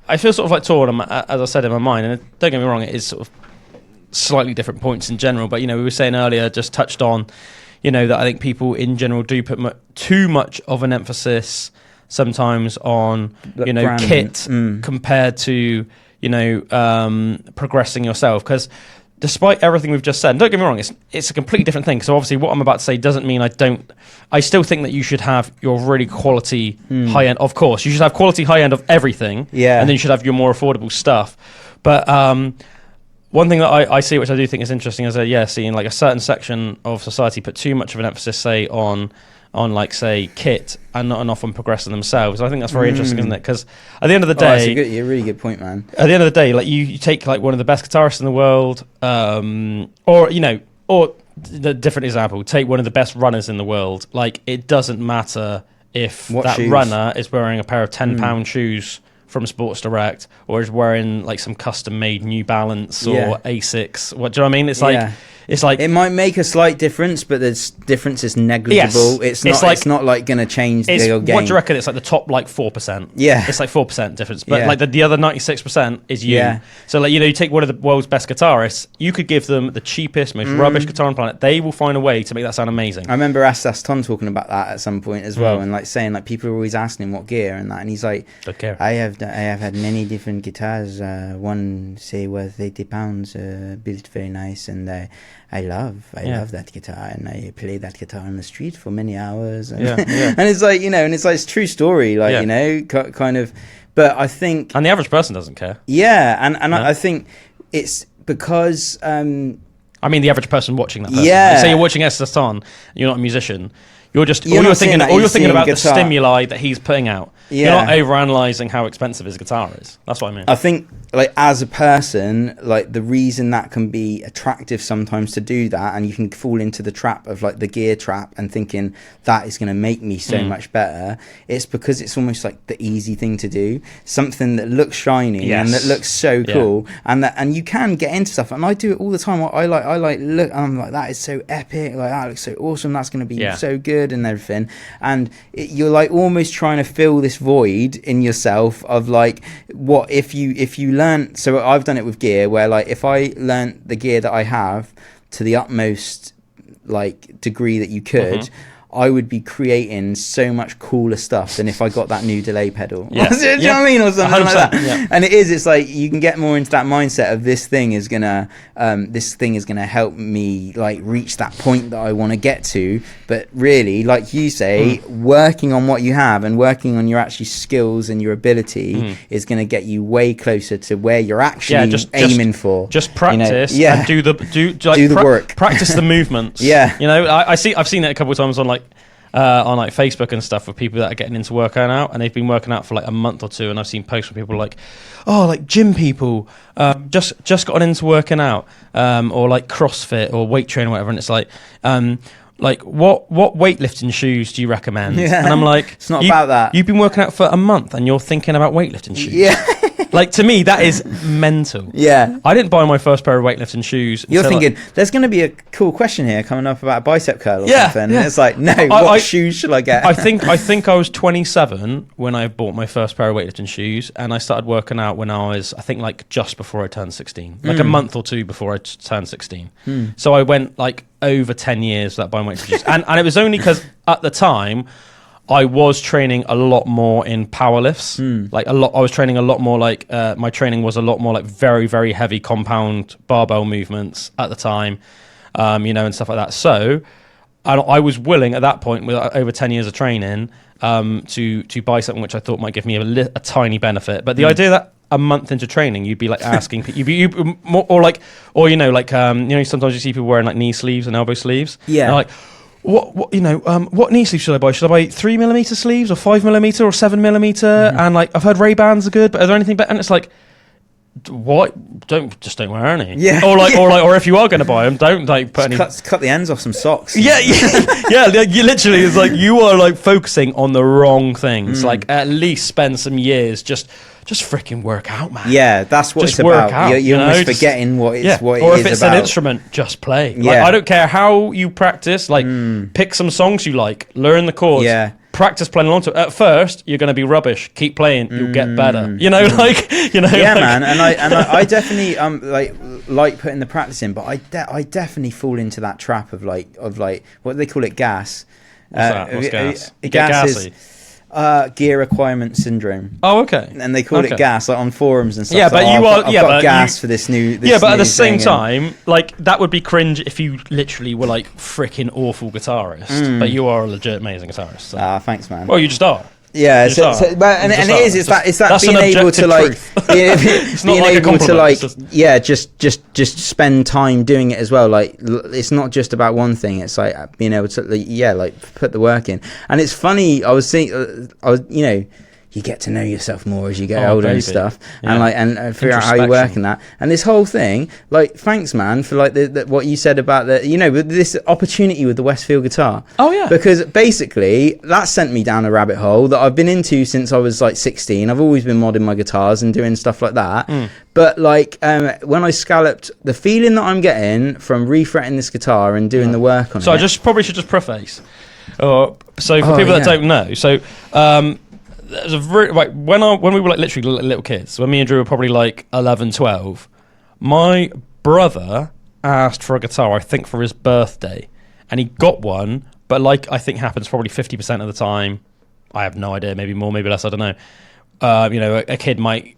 I feel sort of like torn, as I said, in my mind, and don't get me wrong, it is sort of slightly different points in general, but, you know, we were saying earlier, just touched on, you know, that I think people in general do put too much of an emphasis sometimes on, you know, brand, kit compared to, you know, progressing yourself, because despite everything we've just said, and don't get me wrong, it's a completely different thing. So obviously what I'm about to say doesn't mean I still think that you should have your really quality high end. Of course, you should have quality high end of everything. Yeah. And then you should have your more affordable stuff. But one thing that I see, which I do think is interesting, is seeing like a certain section of society put too much of an emphasis, say, on like, say, kit and not enough on progressing themselves. I think that's very interesting, isn't it? Because at the end of the day, that's a really good point, man. At the end of the day, like, you take like one of the best guitarists in the world, or the different example, take one of the best runners in the world. Like, it doesn't matter if runner is wearing a pair of £10 shoes from Sports Direct, or is wearing like some custom made New Balance or Asics. What do you know what I mean? It's like it might make a slight difference, but the difference is negligible. Yes. It's not like going to change the game. What do you reckon? It's like the top like 4%. Yeah, it's like 4% difference. But like the other 96% is you. Yeah. So like, you know, you take one of the world's best guitarists, you could give them the cheapest, most rubbish guitar on the planet. They will find a way to make that sound amazing. I remember Aston talking about that at some point as well, and like saying like people are always asking him what gear and that, and he's like, I have had many different guitars. One say worth £80, built very nice, and I love that guitar, and I play that guitar on the street for many hours. And, and it's like, you know, and it's like, it's true story, like, you know, kind of. But I think, and the average person doesn't care. Yeah, and I think it's because I mean, the average person watching that person. Yeah, say you're watching Aston, you're not a musician. You're thinking about the stimuli that he's putting out. Yeah. You're not overanalyzing how expensive his guitar is. That's what I mean. I think, like, as a person, like, the reason that can be attractive sometimes to do that, and you can fall into the trap of like the gear trap and thinking that is going to make me so much better, it's because it's almost like the easy thing to do, something that looks shiny and that looks so cool, and you can get into stuff, and I do it all the time. I look, I'm like, that is so epic, like, that looks so awesome, that's going to be so good and everything, and you're like almost trying to fill this void in yourself of like, what if you learn. So I've done it with gear where like if I learnt the gear that I have to the utmost like degree that you could, I would be creating so much cooler stuff than if I got that new delay pedal. Yeah. Do you know what I mean? Or something like that. Yeah. And it's like you can get more into that mindset of this thing is gonna help me like reach that point that I want to get to. But really, like you say, working on what you have and working on your actually skills and your ability is gonna get you way closer to where you're actually aiming for. Just practice and do the work. Practice the movements. Yeah. You know, I've seen it a couple of times on like Facebook and stuff with people that are getting into working out, and they've been working out for like a month or two, and I've seen posts from people like, oh, like gym people just gotten into working out, or like CrossFit or weight training or whatever, and it's like what weightlifting shoes do you recommend? Yeah. And I'm like, it's not about that. You've been working out for a month and you're thinking about weightlifting shoes. Yeah. Like, to me, that is mental. Yeah. I didn't buy my first pair of weightlifting shoes. You're thinking, there's going to be a cool question here coming up about a bicep curl or something. Yeah. And it's like, no, what shoes should I get? I think I was 27 when I bought my first pair of weightlifting shoes, and I started working out when I was, I think, like just before I turned 16. Like a month or two before I turned 16. So I went like over 10 years without buying weightlifting shoes. And it was only because at the time, I was training a lot more in power lifts. Like I was training a lot more like my training was a lot more like very, very heavy compound barbell movements at the time, and stuff like that. So I was willing at that point, with over 10 years of training, to buy something which I thought might give me a tiny benefit. But the idea that a month into training, you'd be like asking, sometimes you see people wearing like knee sleeves and elbow sleeves. Yeah. And like, what knee sleeves should I buy? Should I buy 3mm sleeves or 5mm or 7mm? And like, I've heard Ray-Bans are good, but are there anything better? And it's like, what? Don't wear any. Yeah. Or if you are going to buy them, don't like put any. Cut the ends off some socks. Yeah. You literally, it's like you are like focusing on the wrong things. Like, at least spend some years just freaking work out, man. Yeah, that's what just it's work about. Out, you're almost forgetting what it is or about. if it's an instrument, just play. Like, I don't care how you practice. Like, pick some songs you like, learn the chords. Yeah. Practice playing along to it. At first, you're going to be rubbish. Keep playing, you'll get better. Yeah, man. And I definitely like putting the practice in, but I definitely fall into that trap of like what do they call it, gas. What's that? What's gas? Gas is gear requirement syndrome. Oh, okay. And they call it gas, like on forums and stuff. Yeah, but I've got gas for this new. But at the same time, like, that would be cringe if you literally were like freaking awful guitarist. But you are a legit amazing guitarist. So. Thanst, man. Well, you just are. Yeah, it's that being able to like, being able to like, just spend time doing it as well. Like, it's not just about one thing. It's like being able to, like put the work in. And it's funny. I was you get to know yourself more as you get older and stuff, and figure out how you work in that. And this whole thing, like, thanks, man, for like the what you said about this opportunity with the Westfield guitar. Oh yeah, because basically that sent me down a rabbit hole that I've been into since I was like 16. I've always been modding my guitars and doing stuff like that. But like when I scalloped, the feeling that I'm getting from refretting this guitar and doing the work on it. So I probably should prefaced. So for people that don't know, so. There's when we were like literally little kids, when me and Drew were probably like 11, 12, my brother asked for a guitar, I think for his birthday, and he got one, but like I think happens probably 50% of the time. I have no idea, maybe more, maybe less, I don't know. A kid might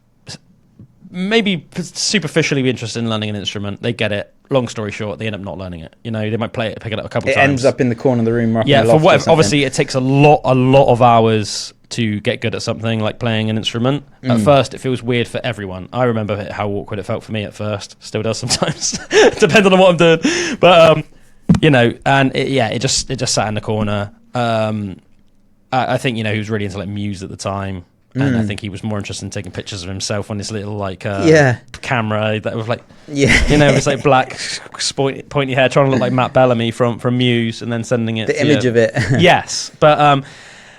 maybe superficially be interested in learning an instrument. They get it. Long story short, they end up not learning it. They might pick it up a couple of times. It ends up in the corner of the room. Yeah, for whatever. Obviously, it takes a lot of hours to get good at something like playing an instrument. At first, it feels weird for everyone. I remember how awkward it felt for me at first. Still does sometimes, depending on what I'm doing. But it just sat in the corner. I think he was really into like Muse at the time. And I think he was more interested in taking pictures of himself on this little like camera that was like it's like black pointy hair, trying to look like Matt Bellamy from Muse, and then sending it the image of it. Yes, but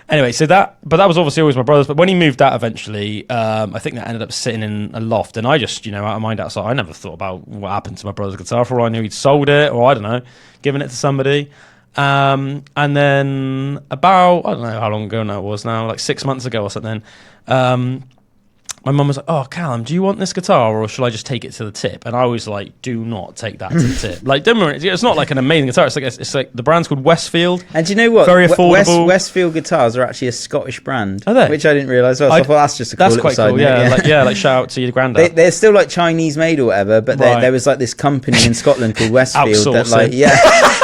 anyway, that was obviously always my brother's. But when he moved out eventually, I think that ended up sitting in a loft, and I just out of mind outside. I never thought about what happened to my brother's guitar. For all I knew, he'd sold it, or I don't know, given it to somebody. And then about, I don't know how long ago now it was now, like 6 months ago or something, my mum was like, "Oh, Calum, do you want this guitar, or should I just take it to the tip?" And I was like, "Do not take that to the tip." Like, don't worry, it's not like an amazing guitar. It's like the brand's called Westfield. And do you know what? Very affordable. Westfield guitars are actually a Scottish brand. Are they? Which I didn't realise. So I thought that's just a cool that's little quite side cool. note, Yeah, like shout out to your granddad. They're still like Chinese made or whatever, but Right. there was like this company in Scotland called Westfield that Outsourcing.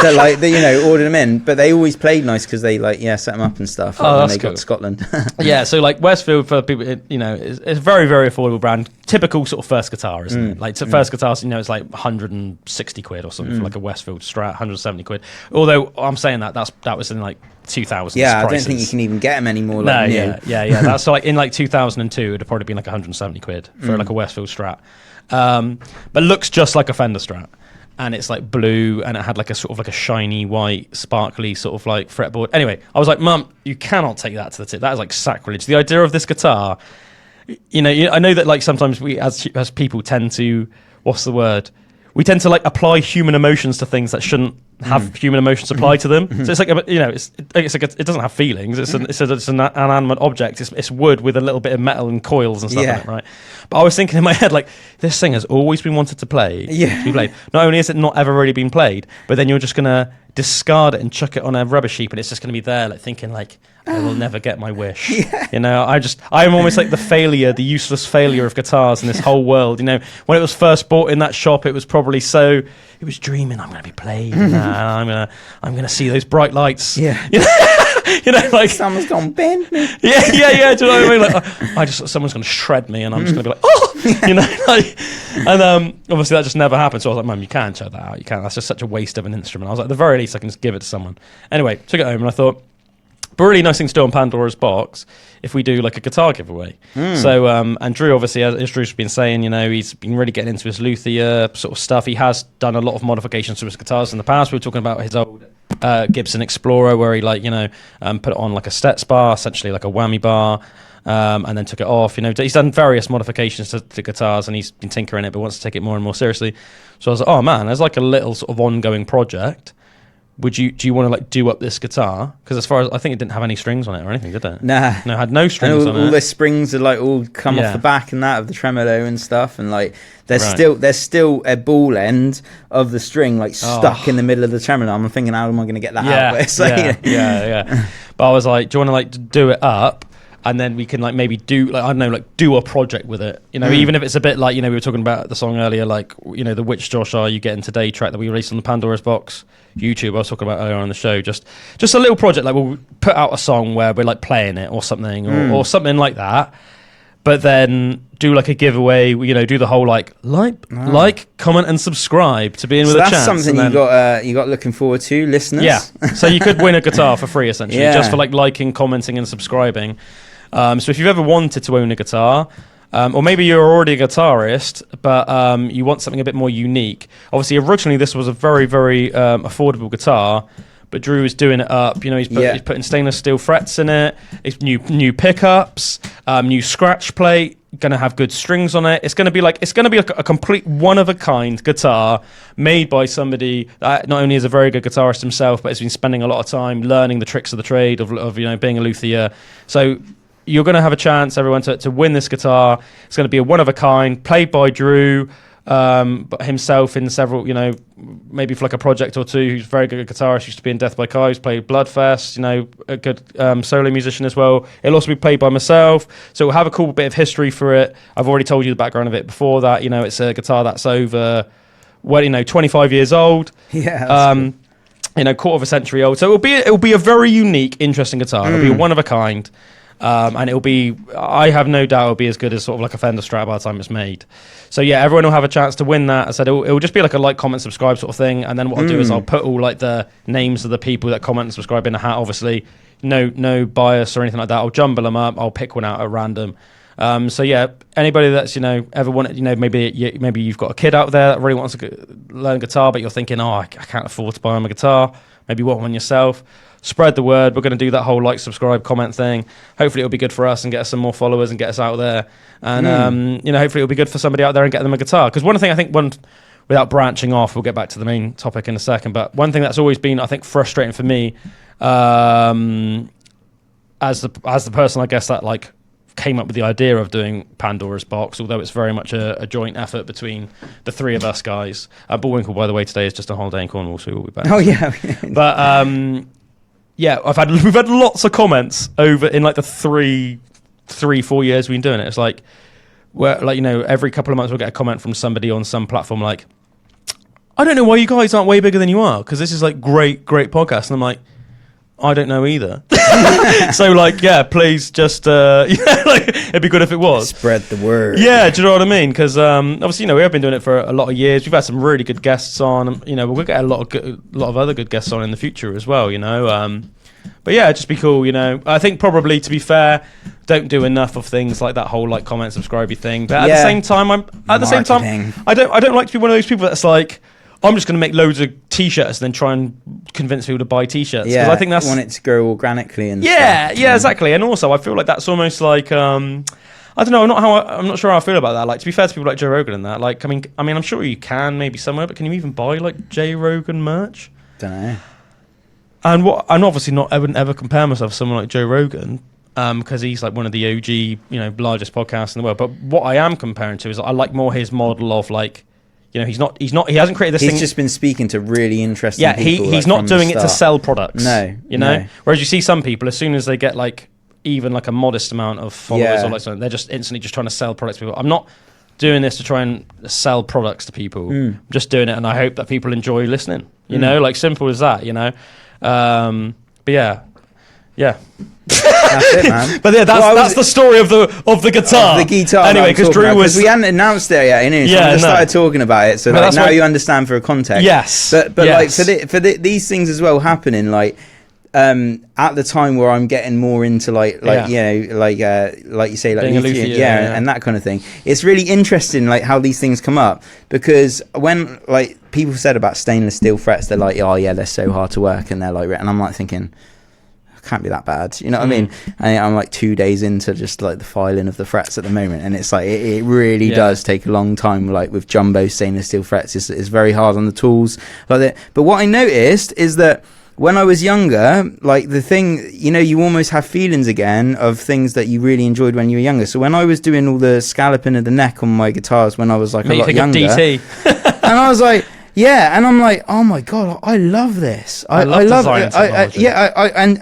that ordered them in, but they always played nice because they set them up and stuff when that's they got cool. to Scotland. Yeah, so like Westfield for people, it's a very, very affordable brand. Typical sort of first guitar, isn't it? Like first guitars, it's like 160 quid or something for like a Westfield Strat, 170 quid. Although I'm saying that was in like 2000s. Yeah, prices. I don't think you can even get them anymore. No, Like yeah. That's like in like 2002, it'd have probably been like 170 quid for like a Westfield Strat. But looks just like a Fender Strat. And it's like blue, and it had like a sort of like a shiny white, sparkly sort of like fretboard. Anyway, I was like, "Mum, you cannot take that to the tip. That is like sacrilege." The idea of this guitar, I know that like sometimes we as people tend to, what's the word? We tend to like apply human emotions to things that shouldn't have human emotions applied to them. So it's like it's like it doesn't have feelings. It's an inanimate object. It's wood with a little bit of metal and coils and stuff in it, right? But I was thinking in my head, like, this thing has always been wanted to play. Yeah. To be played. Not only is it not ever really been played, but then you're just gonna discard it and chuck it on a rubbish heap, and it's just gonna be there, like thinking like, I will never get my wish. I'm almost like the useless failure of guitars in this whole world. When it was first bought in that shop, it was probably it was dreaming, I'm going to be played, and I'm going to see those bright lights. Yeah. Like someone's gonna bend me. Yeah. Do you know what I mean? Like, someone's going to shred me, and I'm just going to be like, oh, and obviously that just never happened. So I was like, Mum, you can't chuck that out. You can't. That's just such a waste of an instrument. I was like, at the very least, I can just give it to someone. Anyway, took it home, and I thought, but really nice thing to do on Pandora's box if we do like a guitar giveaway. So and Drew, obviously, as Drew's been saying, he's been really getting into his luthier sort of stuff. He has done a lot of modifications to his guitars in the past. We were talking about his old Gibson Explorer, where he put it on like a Stets bar, essentially like a whammy bar, and then took it off. He's done various modifications to guitars, and he's been tinkering it, but wants to take it more and more seriously. So I was like, oh man, there's like a little sort of ongoing project. Do you want to like do up this guitar? Because as far as I think, it didn't have any strings on it or anything, did it? Nah, no, it had no strings on it. All the springs are like all come off the back and that of the tremolo and stuff, and like there's still a ball end of the string like stuck in the middle of the tremolo. I'm thinking, how am I going to get that out? Yeah. But I was like, do you want to like do it up? And then we can like maybe do like, I don't know, like do a project with it, even if it's a bit like, we were talking about the song earlier, like, the Which Josh Are You Getting Today track that we released on the Pandora's Box YouTube I was talking about earlier on the show. Just a little project, like we'll put out a song where we're like playing it or something or something like that, but then do like a giveaway, do the whole like, comment and subscribe to be in with a chance. That's something you got looking forward to, listeners. Yeah, so you could win a guitar for free essentially, just for like liking, commenting and subscribing. So if you've ever wanted to own a guitar, or maybe you're already a guitarist, but you want something a bit more unique. Obviously, originally this was a very, very affordable guitar, but Drew is doing it up. He's putting stainless steel frets in it. It's new pickups, new scratch plate. Going to have good strings on it. It's going to be a complete one of a kind guitar made by somebody that not only is a very good guitarist himself, but has been spending a lot of time learning the tricks of the trade of being a luthier. So you're going to have a chance, everyone, to win this guitar. It's going to be a one of a kind, played by Drew, but himself in several, maybe for like a project or two. Who's a very good guitarist, used to be in Death by Kai, who's played Bloodfest, a good solo musician as well. It'll also be played by myself, so we'll have a cool bit of history for it. I've already told you the background of it before that. It's a guitar that's over, 25 years old. Yeah. Cool. Quarter of a century old. So it'll be a very unique, interesting guitar. It'll be a one of a kind. And I have no doubt it'll be as good as sort of like a Fender Strat by the time it's made. So yeah, everyone will have a chance to win that. I said it'll just be like a like, comment, subscribe sort of thing. And then what I'll do is I'll put all like the names of the people that comment and subscribe in a hat. Obviously, no bias or anything like that. I'll jumble them up. I'll pick one out at random. So yeah, anybody that's ever wanted, maybe you've got a kid out there that really wants to learn guitar, but you're thinking, I can't afford to buy him a guitar. Maybe you want one yourself. Spread the word. We're going to do that whole like, subscribe, comment thing. Hopefully it'll be good for us and get us some more followers and get us out there. And hopefully it'll be good for somebody out there and get them a guitar. Because one thing I think one without branching off, we'll get back to the main topic in a second. But one thing that's always been, I think, frustrating for me, as the person, I guess, that like came up with the idea of doing Pandora's Box, although it's very much a joint effort between the three of us guys. Bullwinkle, by the way, today is just on holiday in Cornwall, so we'll be back. Oh yeah. But yeah, we've had lots of comments over in like the 3-4 years we've been doing it. It's like, where, like, you know, every couple of months we'll get a comment from somebody on some platform like, I don't know why you guys aren't way bigger than you are, because this is like great podcast. And I'm like, I don't know either. So like, yeah, please just yeah, like it'd be good if it was. Spread the word. Yeah, do you know what I mean? Because obviously, you know, we have been doing it for a lot of years. We've had some really good guests on. You know, we'll get a lot of other good guests on in the future as well. You know, but yeah, it'd just be cool. You know, I think probably, to be fair, don't do enough of things like that whole like comment, subscribe thing. But at the same time, I don't like to be one of those people that's like, I'm just going to make loads of T-shirts and then try and convince people to buy T-shirts. Yeah, I think that's... I want it to grow organically and stuff. Yeah, exactly. And also, I feel like that's almost like... I don't know, I'm not sure how I feel about that. Like, to be fair to people like Joe Rogan and that, like, I mean, I'm sure you can maybe somewhere, but can you even buy, like, Joe Rogan merch? Don't know. And obviously I wouldn't ever compare myself to someone like Joe Rogan, because he's like one of the OG, you know, largest podcasts in the world. But what I am comparing to is I like more his model of like, you know, he hasn't created this thing. He's just been speaking to really interesting people. He's not doing it to sell products. No. You know? Whereas you see some people, as soon as they get like even like a modest amount of followers or like something, they're just instantly just trying to sell products to people. I'm not doing this to try and sell products to people. I'm just doing it, and I hope that people enjoy listening. You know, like simple as that, you know? But yeah. That's it, man. But yeah, that's the story of the guitar. Of the guitar. Anyway, because Drew was... we hadn't announced it yet, so I just started talking about it. So like, now you understand for a context. Yes. But like for these things as well happening, like at the time where I'm getting more into like you know, like you say, like luthier, and that kind of thing. It's really interesting, like how these things come up, because when like people said about stainless steel frets, they're like, oh yeah, they're so hard to work, and they're like, and I'm like thinking, can't be that bad, you know what I mean? And I'm like 2 days into just like the filing of the frets at the moment, and it's like it really does take a long time. Like with jumbo stainless steel frets, it's very hard on the tools like that. But what I noticed is that when I was younger, like the thing, you know, you almost have feelings again of things that you really enjoyed when you were younger. So when I was doing all the scalloping of the neck on my guitars when I was like a lot younger, DT. And I was like, yeah, and I'm like, oh my god, I love this. I love it.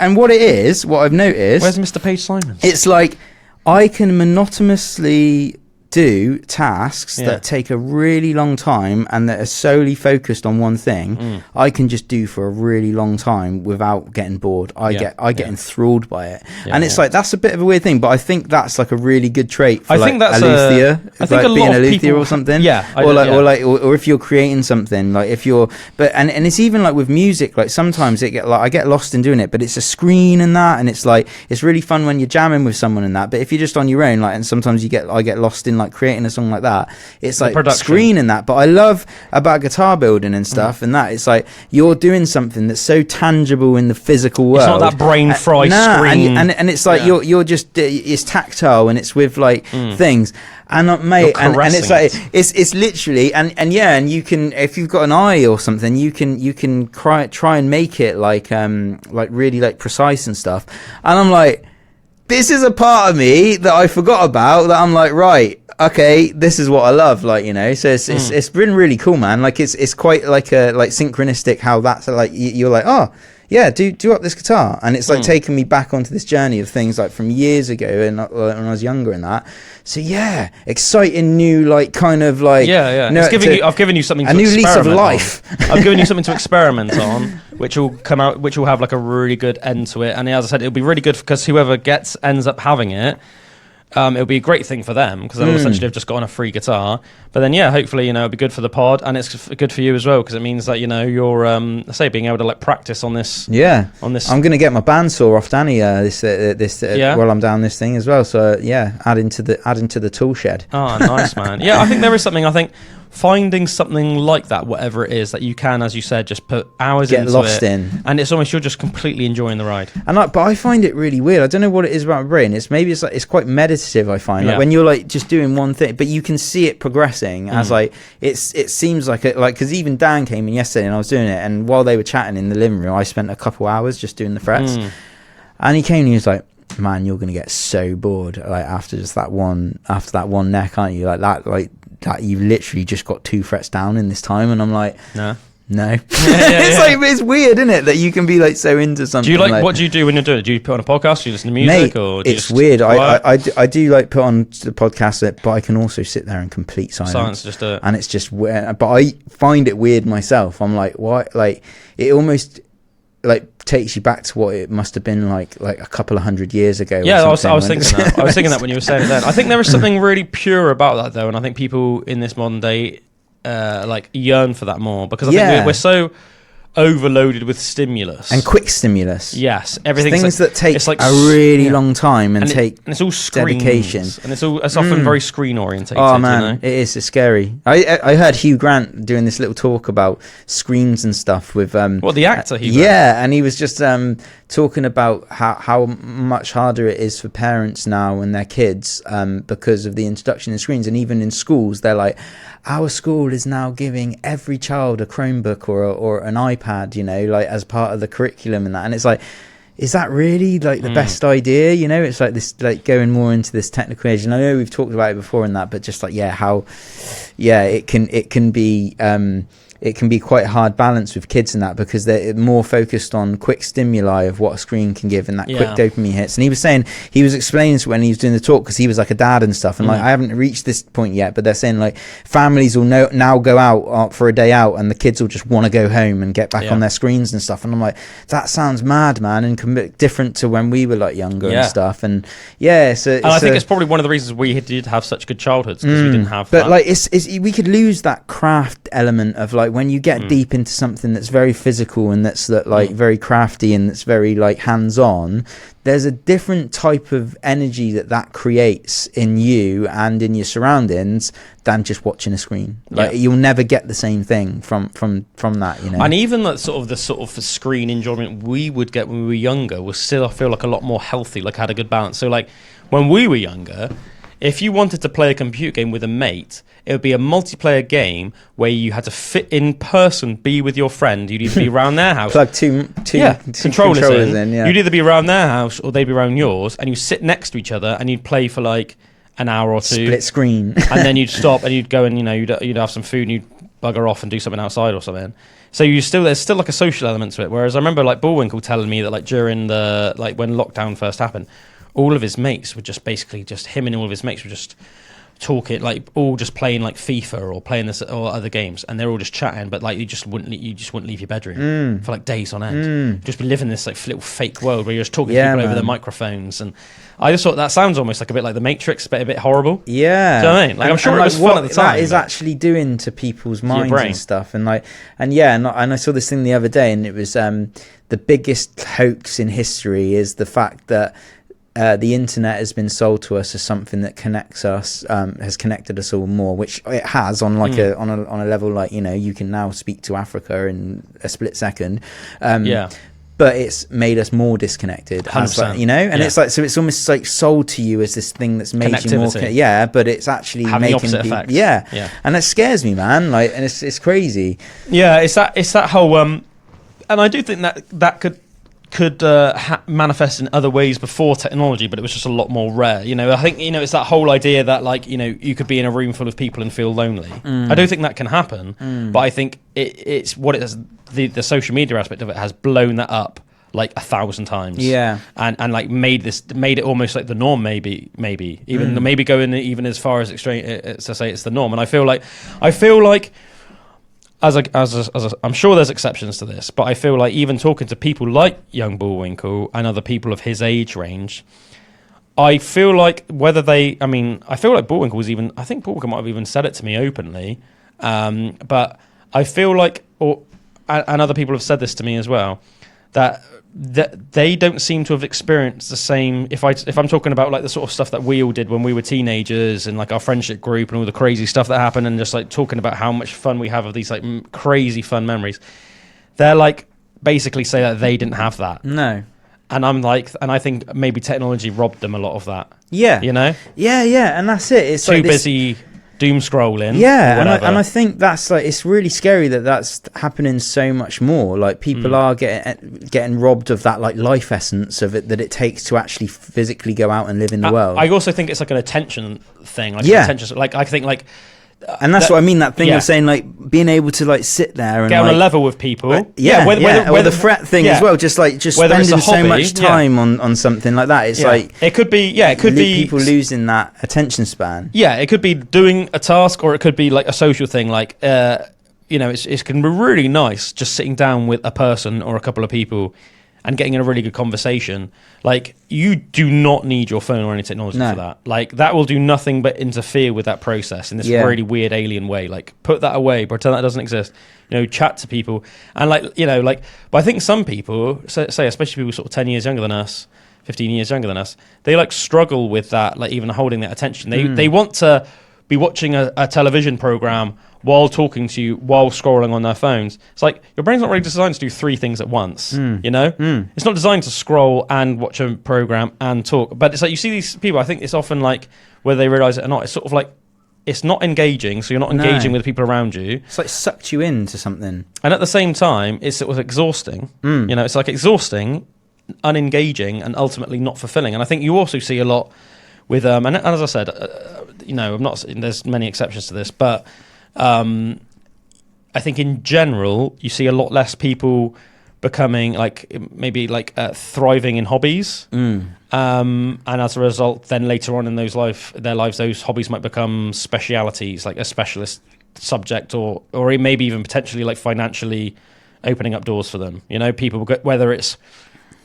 And what it is, what I've noticed. Where's Mr. Page Simon? It's like I can monotonously do tasks that take a really long time and that are solely focused on one thing. I can just do for a really long time without getting bored. I get enthralled by it, and it's like that's a bit of a weird thing, but I think that's like a really good trait for like a luthier. I think like being a luthier or something. Or if you're creating something, like if you're, and it's even like with music, like sometimes I get lost in doing it, but it's a screen and that, and it's like it's really fun when you're jamming with someone and that. But if you're just on your own, like, and sometimes I get lost in like creating a song like that, it's like screen and that. But I love about guitar building and stuff and that it's like you're doing something that's so tangible in the physical world. It's not that brain fry screen, and it's like you're just it's tactile and it's with like things. And mate, and it's like it's literally and you can, if you've got an eye or something, you can try and make it like really like precise and stuff. And I'm like, this is a part of me that I forgot about, that I'm like, right, okay, this is what I love, like, you know. So it's been really cool, man. Like it's quite like a like synchronistic how that's like you're like, oh yeah, do up this guitar, and it's like taking me back onto this journey of things like from years ago and when I was younger and that. So yeah, exciting new like kind of like I've given you something, a new lease of life. I've given you something to experiment on, which will come out, which will have like a really good end to it. And as I said, it'll be really good because whoever ends up having it. It'll be a great thing for them because they'll essentially have just gotten a free guitar. But then, yeah, hopefully, you know, it'll be good for the pod, and it's good for you as well because it means that, you know, you're, being able to like practice on this. Yeah, on this. I'm gonna get my bandsaw off Danny while I'm down this thing as well. So yeah, add into the tool shed. Oh, nice, man. Yeah, I think there is something. I think finding something like that, whatever it is, that you can, as you said, just put hours Get into lost it, in. and it's almost you're just completely enjoying the ride. And but I find it really weird. I don't know what it is about my brain. It's quite meditative. I find like when you're like just doing one thing, but you can see it progressing as like it seems like because even Dan came in yesterday and I was doing it, and while they were chatting in the living room, I spent a couple hours just doing the frets, and he came and he was like, "Man, you're gonna get so bored like after that one neck, aren't you? Like that you've literally just got 2 frets down in this time." And I'm like, no. It's like, it's weird, isn't it, that you can be like so into something. Do you like what do you do when you're doing it? Do you put on a podcast? Do you listen to music? Mate, or do it's weird. I do like put on the podcast, but I can also sit there in complete silence. And it's just weird. But I find it weird myself. I'm like, why? Like, it almost like takes you back to what it must have been like a couple of 100 years ago. Yeah, I was thinking that. I was thinking that when you were saying it then. I think there is something really pure about that though, and I think people in this modern day like yearn for that more, because I think we're so overloaded with stimulus and quick stimulus. Yes, everything things that take a really long time and it's all screens, dedication, and it's often very screen orientated. Oh man, it's scary. I heard Hugh Grant doing this little talk about screens and stuff with the actor Hugh Grant? Yeah, and he was just talking about how much harder it is for parents now and their kids because of the introduction of screens. And even in schools, they're like, our school is now giving every child a Chromebook or an iPad, you know, like as part of the curriculum and that. And it's like, is that really like the best idea? You know, it's like this, like going more into this technical age. And I know we've talked about it before in that, but just like, it can be quite a hard balance with kids and that, because they're more focused on quick stimuli of what a screen can give and that quick dopamine hits. And he was saying, he was explaining when he was doing the talk, because he was like a dad and stuff, and like I haven't reached this point yet, but they're saying like families will now go out for a day out and the kids will just want to go home and get back on their screens and stuff. And I'm like, that sounds mad, man, and different to when we were like younger and stuff. And I think it's probably one of the reasons we did have such good childhoods, because we didn't have but that. Like we could lose that craft element of like when you get deep into something that's very physical and that's very crafty and that's very like hands-on, there's a different type of energy that creates in you and in your surroundings than just watching a screen. Like you'll never get the same thing from that, you know. And even that sort of screen enjoyment we would get when we were younger was still, I feel like, a lot more healthy, like had a good balance. So like when we were younger, if you wanted to play a computer game with a mate, it would be a multiplayer game where you had to fit in person, be with your friend. You'd either be around their house, plug two controllers in. You'd either be around their house or they'd be around yours, and you sit next to each other and you'd play for like an hour or two. Split screen, and then you'd stop and you'd go and you'd have some food and you'd bugger off and do something outside or something. So there's still like a social element to it. Whereas I remember like Bullwinkle telling me that like during the when lockdown first happened, all of his mates were just basically him and all of his mates were just talking, like all just playing like FIFA or playing this or other games, and they're all just chatting, but like you just wouldn't leave your bedroom for like days on end. Just be living this like little fake world where you're just talking to people over the microphones. And I just thought that sounds almost like a bit like the Matrix, but a bit horrible. Yeah, do you know what I mean? Like I'm sure it was fun at the time. That is actually doing to people's minds and stuff, and I saw this thing the other day, and it was the biggest hoax in history is the fact that the internet has been sold to us as something that connects us, has connected us all more, which it has on like on a level, like, you know, you can now speak to Africa in a split second. But it's made us more disconnected, you know, and it's like, so it's almost like sold to you as this thing that's made you more, but it's actually having making the people, effects. And that scares me, man. Like, and it's crazy. Yeah, it's that whole, and I do think that could manifest in other ways before technology, but it was just a lot more rare. You know, I think, you know, it's that whole idea that, like, you know, you could be in a room full of people and feel lonely. I don't think that can happen, but I think it's what it is. The social media aspect of it has blown that up like 1,000 times. Yeah, and like made it almost like the norm. Maybe going even as far as extreme to say it's the norm. And I feel like. As I'm sure there's exceptions to this, but I feel like even talking to people like young Bullwinkle and other people of his age range, I feel like I feel like Bullwinkle I think Bullwinkle might have even said it to me openly, but I feel like, and other people have said this to me as well, that they don't seem to have experienced the same. If I'm talking about like the sort of stuff that we all did when we were teenagers and like our friendship group and all the crazy stuff that happened, and just like talking about how much fun we have of these like crazy fun memories, they're like basically say that they didn't have that. No. And I'm like, and I think maybe technology robbed them a lot of that. Yeah. You know? Yeah, and that's it. It's too like busy doom scrolling. Yeah, and I think that's like, it's really scary that that's happening so much more. Like people are getting robbed of that like life essence of it that it takes to actually physically go out and live in the world. I also think it's like an attention thing. Like attention, like I think like. And that's what I mean, that thing of saying like being able to like sit there and get on like, a level with people. Whether the fret thing as well, just spending so much time on something like that. It's like it could be people losing that attention span. Yeah, it could be doing a task, or it could be like a social thing. Like it can be really nice just sitting down with a person or a couple of people and getting in a really good conversation. Like, you do not need your phone or any technology for that. Like, that will do nothing but interfere with that process in this really weird alien way. Like, put that away, pretend that doesn't exist. You know, chat to people. And, like, you know, like, but I think some people, say especially people sort of 10 years younger than us, 15 years younger than us, they, like, struggle with that, like, even holding that attention. They want to be watching a television program while talking to you, while scrolling on their phones. It's like, your brain's not really designed to do three things at once, you know? It's not designed to scroll and watch a program and talk. But it's like, you see these people, I think it's often like, whether they realise it or not, it's sort of like, it's not engaging, so you're not engaging with the people around you. It's like sucked you into something. And at the same time, it was exhausting. You know, it's like exhausting, unengaging, and ultimately not fulfilling. And I think you also see a lot with, and as I said, you know, there's many exceptions to this, but I think in general you see a lot less people becoming like maybe like thriving in hobbies, and as a result, then later on in their lives, those hobbies might become specialities, like a specialist subject, or maybe even potentially like financially opening up doors for them. You know, people whether it's,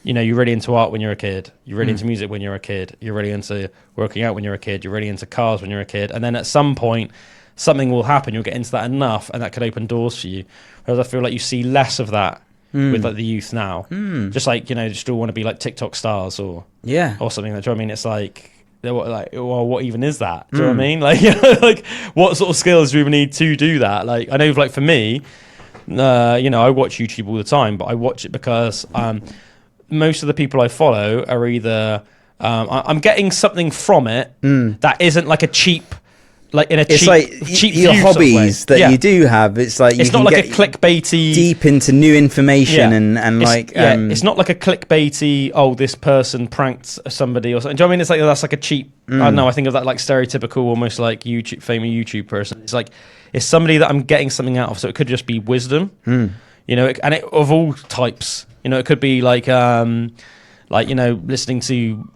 you know, you're really into art when you're a kid, you're really into music when you're a kid, you're really into working out when you're a kid, you're really into cars when you're a kid, and then at some point something will happen, you'll get into that enough, and that could open doors for you. Whereas I feel like you see less of that with like the youth now. Just like, you know, just all want to be like TikTok stars or something. Do you know what I mean? It's like, well, what even is that? Do you know what I mean? Like, you know, like, what sort of skills do you even need to do that? Like, I know, like for me, you know, I watch YouTube all the time, but I watch it because most of the people I follow are either I'm getting something from it that isn't like a cheap. Like in a it's cheap, like cheap your hobbies that you do have. It's like it's not like a clickbaity deep into new information and it's not like a clickbaity. Oh, this person pranked somebody or something. Do you know what I mean? It's like that's like a cheap. I don't know. I think of that like stereotypical, almost like famous YouTube person. It's like it's somebody that I'm getting something out of. So it could just be wisdom, you know, of all types. You know, it could be like you know, listening to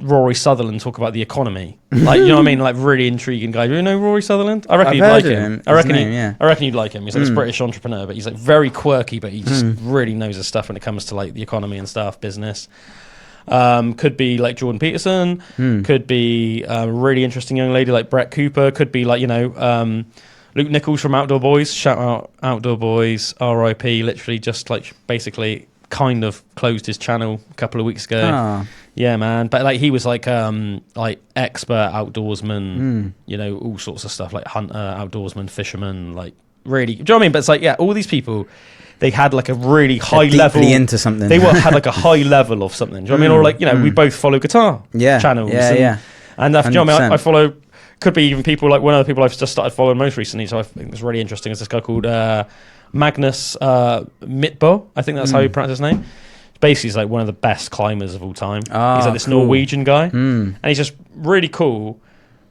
Rory Sutherland talk about the economy, like, you know what I mean, like really intriguing guy. Do you know Rory Sutherland? I reckon you'd like him. I reckon you'd like him. He's like this British entrepreneur, but he's like very quirky, but he just really knows his stuff when it comes to like the economy and stuff, business. Could be like Jordan Peterson. Could be a really interesting young lady like Brett Cooper. Could be like, you know, Luke Nichols from Outdoor Boys. Shout out Outdoor Boys. R.I.P. Literally just like basically kind of closed his channel a couple of weeks ago. Yeah, man. But like he was like expert outdoorsman, you know, all sorts of stuff, like hunter, outdoorsman, fisherman, like really. Do you know what I mean? But it's like, yeah, all these people, they had like a really high level into something. They had like a high level of something. Do you know what I mean? Or like, you know, we both follow guitar channels. And do you know what I mean? I follow. Could be even people like one of the people I've just started following most recently. So I think it's really interesting. Is this guy called Magnus Mitbo? I think that's how you pronounce his name. Basically, he's like one of the best climbers of all time. He's like this Norwegian guy, and he's just really cool,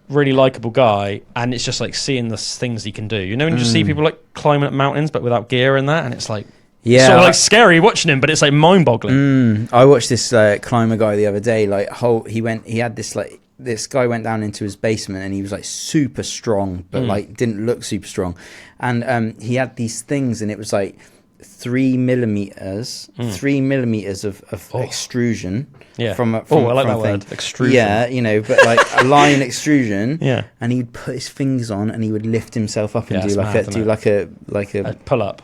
really likable guy. And it's just like seeing the things he can do. You know, and you just see people like climbing up mountains, but without gear and that, and it's like sort of like scary watching him, but it's like mind-boggling. I watched this climber guy the other day. Like, he had this like. This guy went down into his basement and he was like super strong, but like didn't look super strong. And he had these things, and it was like 3 millimeters of extrusion. Yeah. From I like that word, extrusion. Yeah, but like a line extrusion. Yeah. And he'd put his fingers on, and he would lift himself up and Yeah, do like a pull up,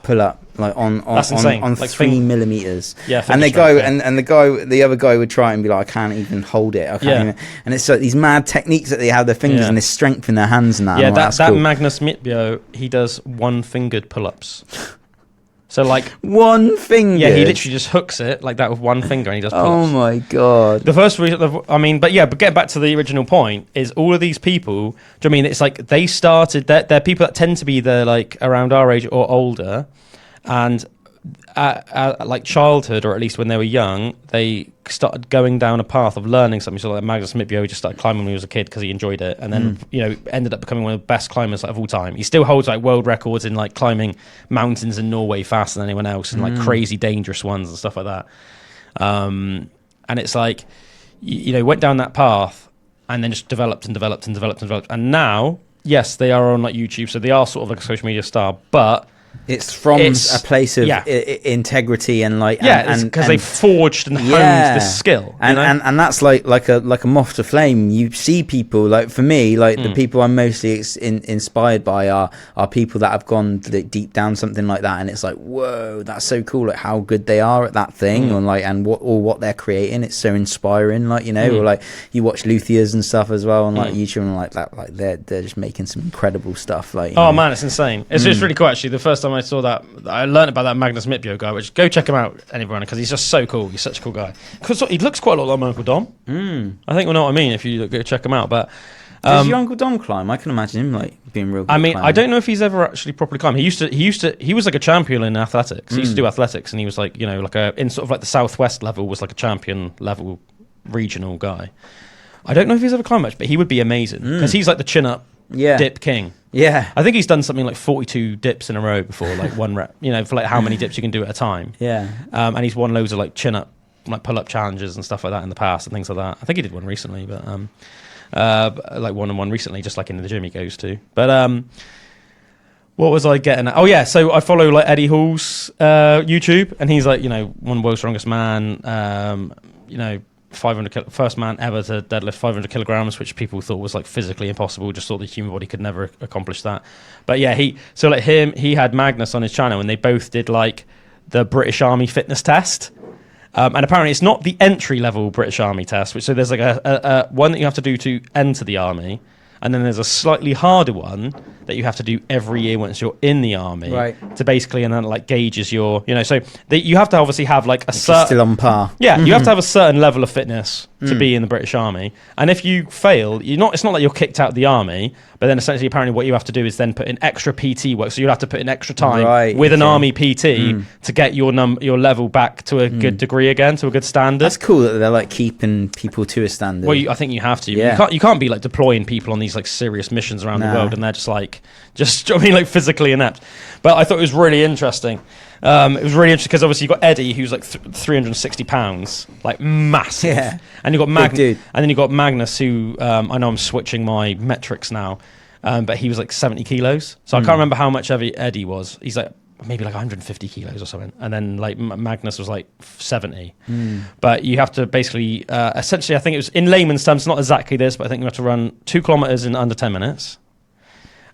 like on like 3 millimeters. Yeah. And the other guy would try it and be like, I can't even hold it. I can't even. And it's like these mad techniques that they have their fingers and this strength in their hands and that. Yeah, and that cool. Magnus Mitbio, he does one-fingered pull-ups. So like one finger. Yeah, he literally just hooks it like that with one finger, and he does pull-ups. Oh my god! The first reason, but getting back to the original point is all of these people. Do you know what I mean? It's like they started. They're people that tend to be like around our age or older, and at like childhood, or at least when they were young, they started going down a path of learning something. So like Magnus Mitbio just started climbing when he was a kid because he enjoyed it, and then ended up becoming one of the best climbers of all time. He still holds like world records in like climbing mountains in Norway faster than anyone else, and like crazy dangerous ones and stuff like that. And it's like went down that path and then just developed, and now yes, they are on like YouTube, so they are sort of like a social media star, but it's from a place of integrity and like because they forged and honed this skill, and that's like a moth to flame. You see people like, for me, like the people I'm mostly inspired by are people that have gone deep down something like that, and it's like, whoa, that's so cool, like how good they are at that thing, and what they're creating. It's so inspiring, like or like you watch luthiers and stuff as well on like YouTube, and like that, like they're just making some incredible stuff. Like man, it's insane. It's just really cool actually. The first time I saw that, I learned about that Magnus Mitbio guy, which go check him out, anyone, because he's just so cool. He's such a cool guy. Because he looks quite a lot like my Uncle Dom. I think we'll know what I mean if you go check him out. But does your Uncle Dom climb? I can imagine him like being real good. I mean, climbing. I don't know if he's ever actually properly climbed. He was like a champion in athletics. He used to do athletics, and he was like like in sort of like the Southwest level, was like a champion level regional guy. I don't know if he's ever climbed much, but he would be amazing because he's like the chin up dip king. Yeah, I think he's done something like 42 dips in a row before, like one rep. For like how many dips you can do at a time. Yeah, and he's won loads of like chin up, like pull up challenges and stuff like that in the past and things like that. I think he did one recently, but like one recently, just like in the gym he goes to. But what was I getting at? Oh yeah, so I follow like Eddie Hall's YouTube, and he's like one of the world's strongest man. first man ever to deadlift 500 kilograms, which people thought was like physically impossible. Just thought the human body could never accomplish that. But yeah, he had Magnus on his channel, and they both did like the British Army fitness test. And apparently it's not the entry level British Army test, so there's like a one that you have to do to enter the army, and then there's a slightly harder one that you have to do every year once you're in the army, right? To basically, and then it like gauges your, so you have to obviously have like a certain, still on par. Yeah, you have to have a certain level of fitness to be in the British Army, and if you fail, it's not like you're kicked out of the army, but then essentially apparently what you have to do is then put in extra PT work, so you'll have to put in extra time with an army PT to get your level back to a good degree again, to a good standard. That's cool that they're like keeping people to a standard. Well, I think you have to. Yeah. You can't be like deploying people on these like serious missions around the world, and they're like physically inept. But I thought it was really interesting. It was really interesting because obviously you've got Eddie, who's like 360 pounds, like massive. Yeah. And you've got and then you've got Magnus, who I know I'm switching my metrics now, but he was like 70 kilos. So I can't remember how much Eddie was. He's like maybe like 150 kilos or something. And then like Magnus was like 70. But you have to basically, essentially, I think it was in layman's terms, not exactly this, but I think you have to run 2 kilometers in under 10 minutes.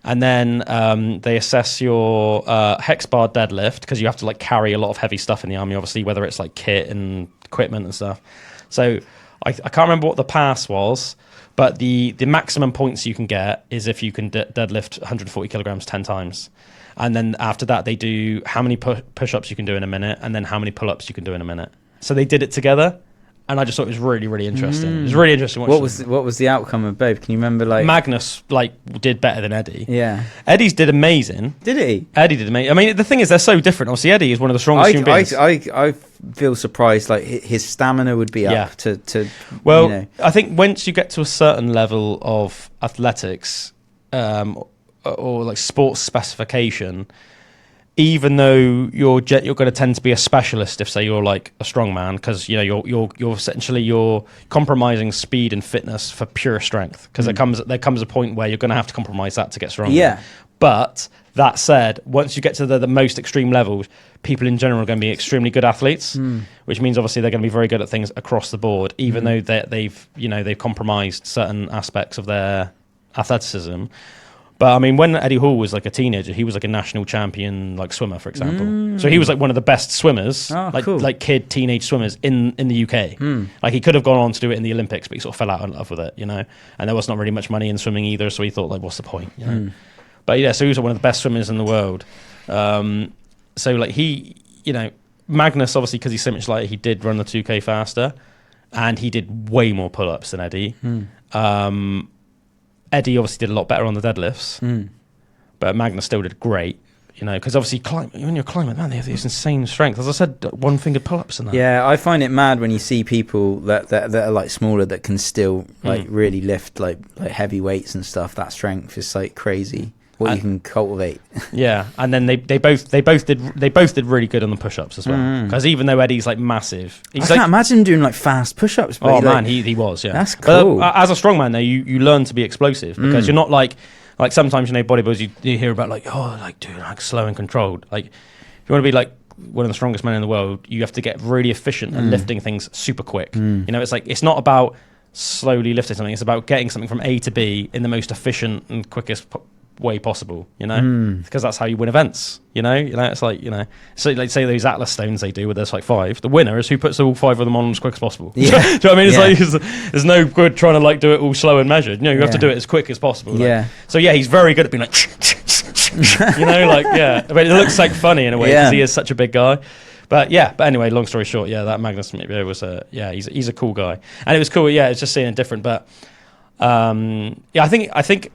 And then they assess your hex bar deadlift, because you have to like carry a lot of heavy stuff in the army, obviously, whether it's like kit and equipment and stuff. So I can't remember what the pass was, but the maximum points you can get is if you can deadlift 140 kilograms 10 times. And then after that, they do how many push-ups you can do in a minute, and then how many pull-ups you can do in a minute. So they did it together. And I just thought it was really, really interesting. It was really interesting. What was the outcome of both? Can you remember? Like Magnus, like did better than Eddie. Yeah, Eddie's did amazing. Did he? Eddie did amazing. I mean, the thing is, they're so different. Obviously, Eddie is one of the strongest human beings. I feel surprised. Like his stamina would be up to. Well, I think once you get to a certain level of athletics, or like sports specification, even though you're going to tend to be a specialist if, say, you're like a strongman, because you're essentially compromising speed and fitness for pure strength, because there comes a point where you're going to have to compromise that to get stronger. Yeah. But that said, once you get to the most extreme levels, people in general are going to be extremely good athletes, which means obviously they're going to be very good at things across the board, even though they've compromised certain aspects of their athleticism. But I mean, when Eddie Hall was like a teenager, he was like a national champion, like swimmer, for example. So he was like one of the best swimmers, like kid, teenage swimmers in the UK. Like he could have gone on to do it in the Olympics, but he sort of fell out in love with it, you know. And there was not really much money in swimming either, so he thought, like, what's the point, you know? But yeah, so he was one of the best swimmers in the world. So like he, you know, Magnus, obviously because he's so much lighter, he did run the 2K faster, and he did way more pull-ups than Eddie. Eddie obviously did a lot better on the deadlifts, but Magnus still did great, you know, because obviously when you're climbing, man, they have this insane strength. As I said, one-fingered pull-ups and that. Yeah, I find it mad when you see people that are like smaller that can still like really lift like heavy weights and stuff. That strength is like crazy. What you can cultivate. Yeah, and then they both did really good on the push-ups as well. Because even though Eddie's like massive, I can't imagine him doing like fast push-ups. Oh man, he was. Yeah, that's cool. But, as a strongman, though, you learn to be explosive because you're not like sometimes, you know, bodybuilders you hear about like, oh, like dude, like slow and controlled. Like if you want to be like one of the strongest men in the world, you have to get really efficient at lifting things super quick. You know, it's like it's not about slowly lifting something; it's about getting something from A to B in the most efficient and quickest way possible, you know, because that's how you win events, you know, it's like, you know, so like say those Atlas stones they do where there's like 5, the winner is who puts all 5 of them on as quick as possible. Do you know what I mean? It's like there's no good trying to like do it all slow and measured, you know, you have to do it as quick as possible. Like. So yeah, he's very good at being like you know, like but it looks like funny in a way because he is such a big guy. But anyway, long story short, that Magnus was he's a cool guy, and it was cool. It's just seeing it different, but I think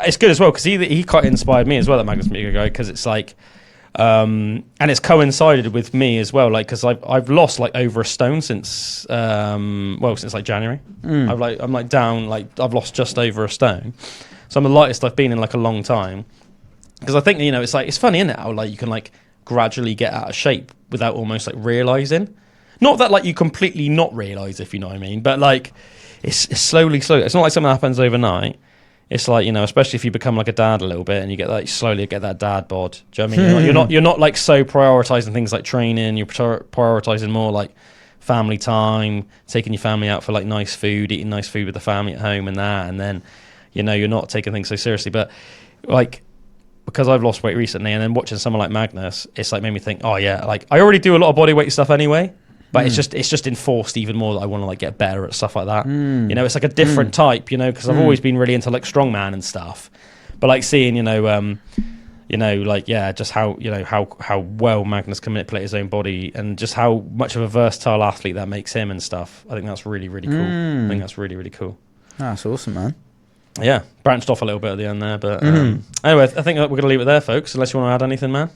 it's good as well because he quite inspired me as well, that Magnus Miga guy, because it's like and it's coincided with me as well, like because I've lost like over a stone since like January. I'm like down, like I've lost just over a stone, so I'm the lightest I've been in like a long time. Because I think, you know, it's like it's funny, isn't it, how like you can like gradually get out of shape without almost like realizing, not that like you completely not realize, if you know what I mean, but like it's slowly. It's not like something that happens overnight. It's like, you know, especially if you become like a dad a little bit and you get like slowly get that dad bod. Do you know what I mean? You're not like so prioritizing things like training. You're prioritizing more like family time, taking your family out for like nice food, eating nice food with the family at home and that. And then, you know, you're not taking things so seriously. But like, because I've lost weight recently and then watching someone like Magnus, it's like made me think, oh yeah, like I already do a lot of body weight stuff anyway. But it's just enforced even more that I want to like get better at stuff like that. You know, it's like a different type, you know, because I've always been really into like strongman and stuff. But like seeing, just how well Magnus can manipulate his own body and just how much of a versatile athlete that makes him and stuff. I think that's really, really cool. I think that's really, really cool. That's awesome, man. Yeah, branched off a little bit at the end there, but anyway, I think we're going to leave it there, folks. Unless you want to add anything, man.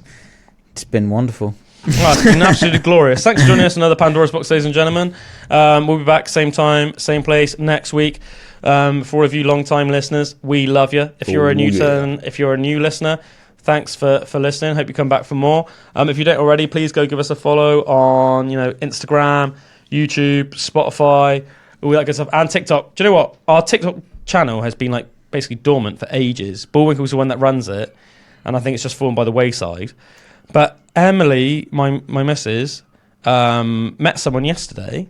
It's been wonderful. Well, it's been absolutely glorious. Thanks for joining us on another Pandora's Box, ladies and gentlemen. We'll be back same time, same place next week. For all of you long-time listeners, we love you. If you're a new listener, thanks for listening. Hope you come back for more. If you don't already, please go give us a follow on Instagram, YouTube, Spotify, all that good stuff, and TikTok. Do you know what? Our TikTok channel has been like basically dormant for ages. Bullwinkle's the one that runs it, and I think it's just fallen by the wayside. But Emily, my missus, met someone yesterday,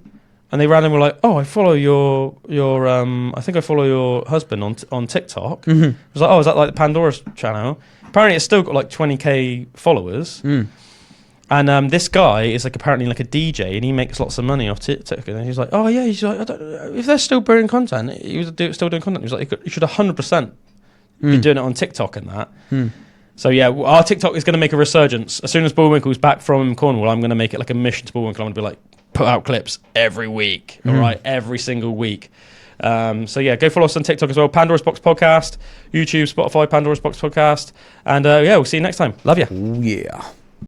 and they randomly were like, "Oh, I follow your I think I follow your husband on TikTok." I was like, "Oh, is that like the Pandora channel?" Apparently, it's still got like 20k followers. And this guy is like apparently like a DJ, and he makes lots of money off TikTok. And he's like, "Oh yeah," he's like, "If they're still doing content, he was still doing content." He was like, "You should 100% be doing it on TikTok and that." So yeah, our TikTok is going to make a resurgence. As soon as Bullwinkle's back from Cornwall, I'm going to make it like a mission to Bullwinkle. I'm going to be like, put out clips every week, all right? Every single week. So yeah, go follow us on TikTok as well. Pandora's Box Podcast, YouTube, Spotify, Pandora's Box Podcast. And we'll see you next time. Love you. Oh, yeah.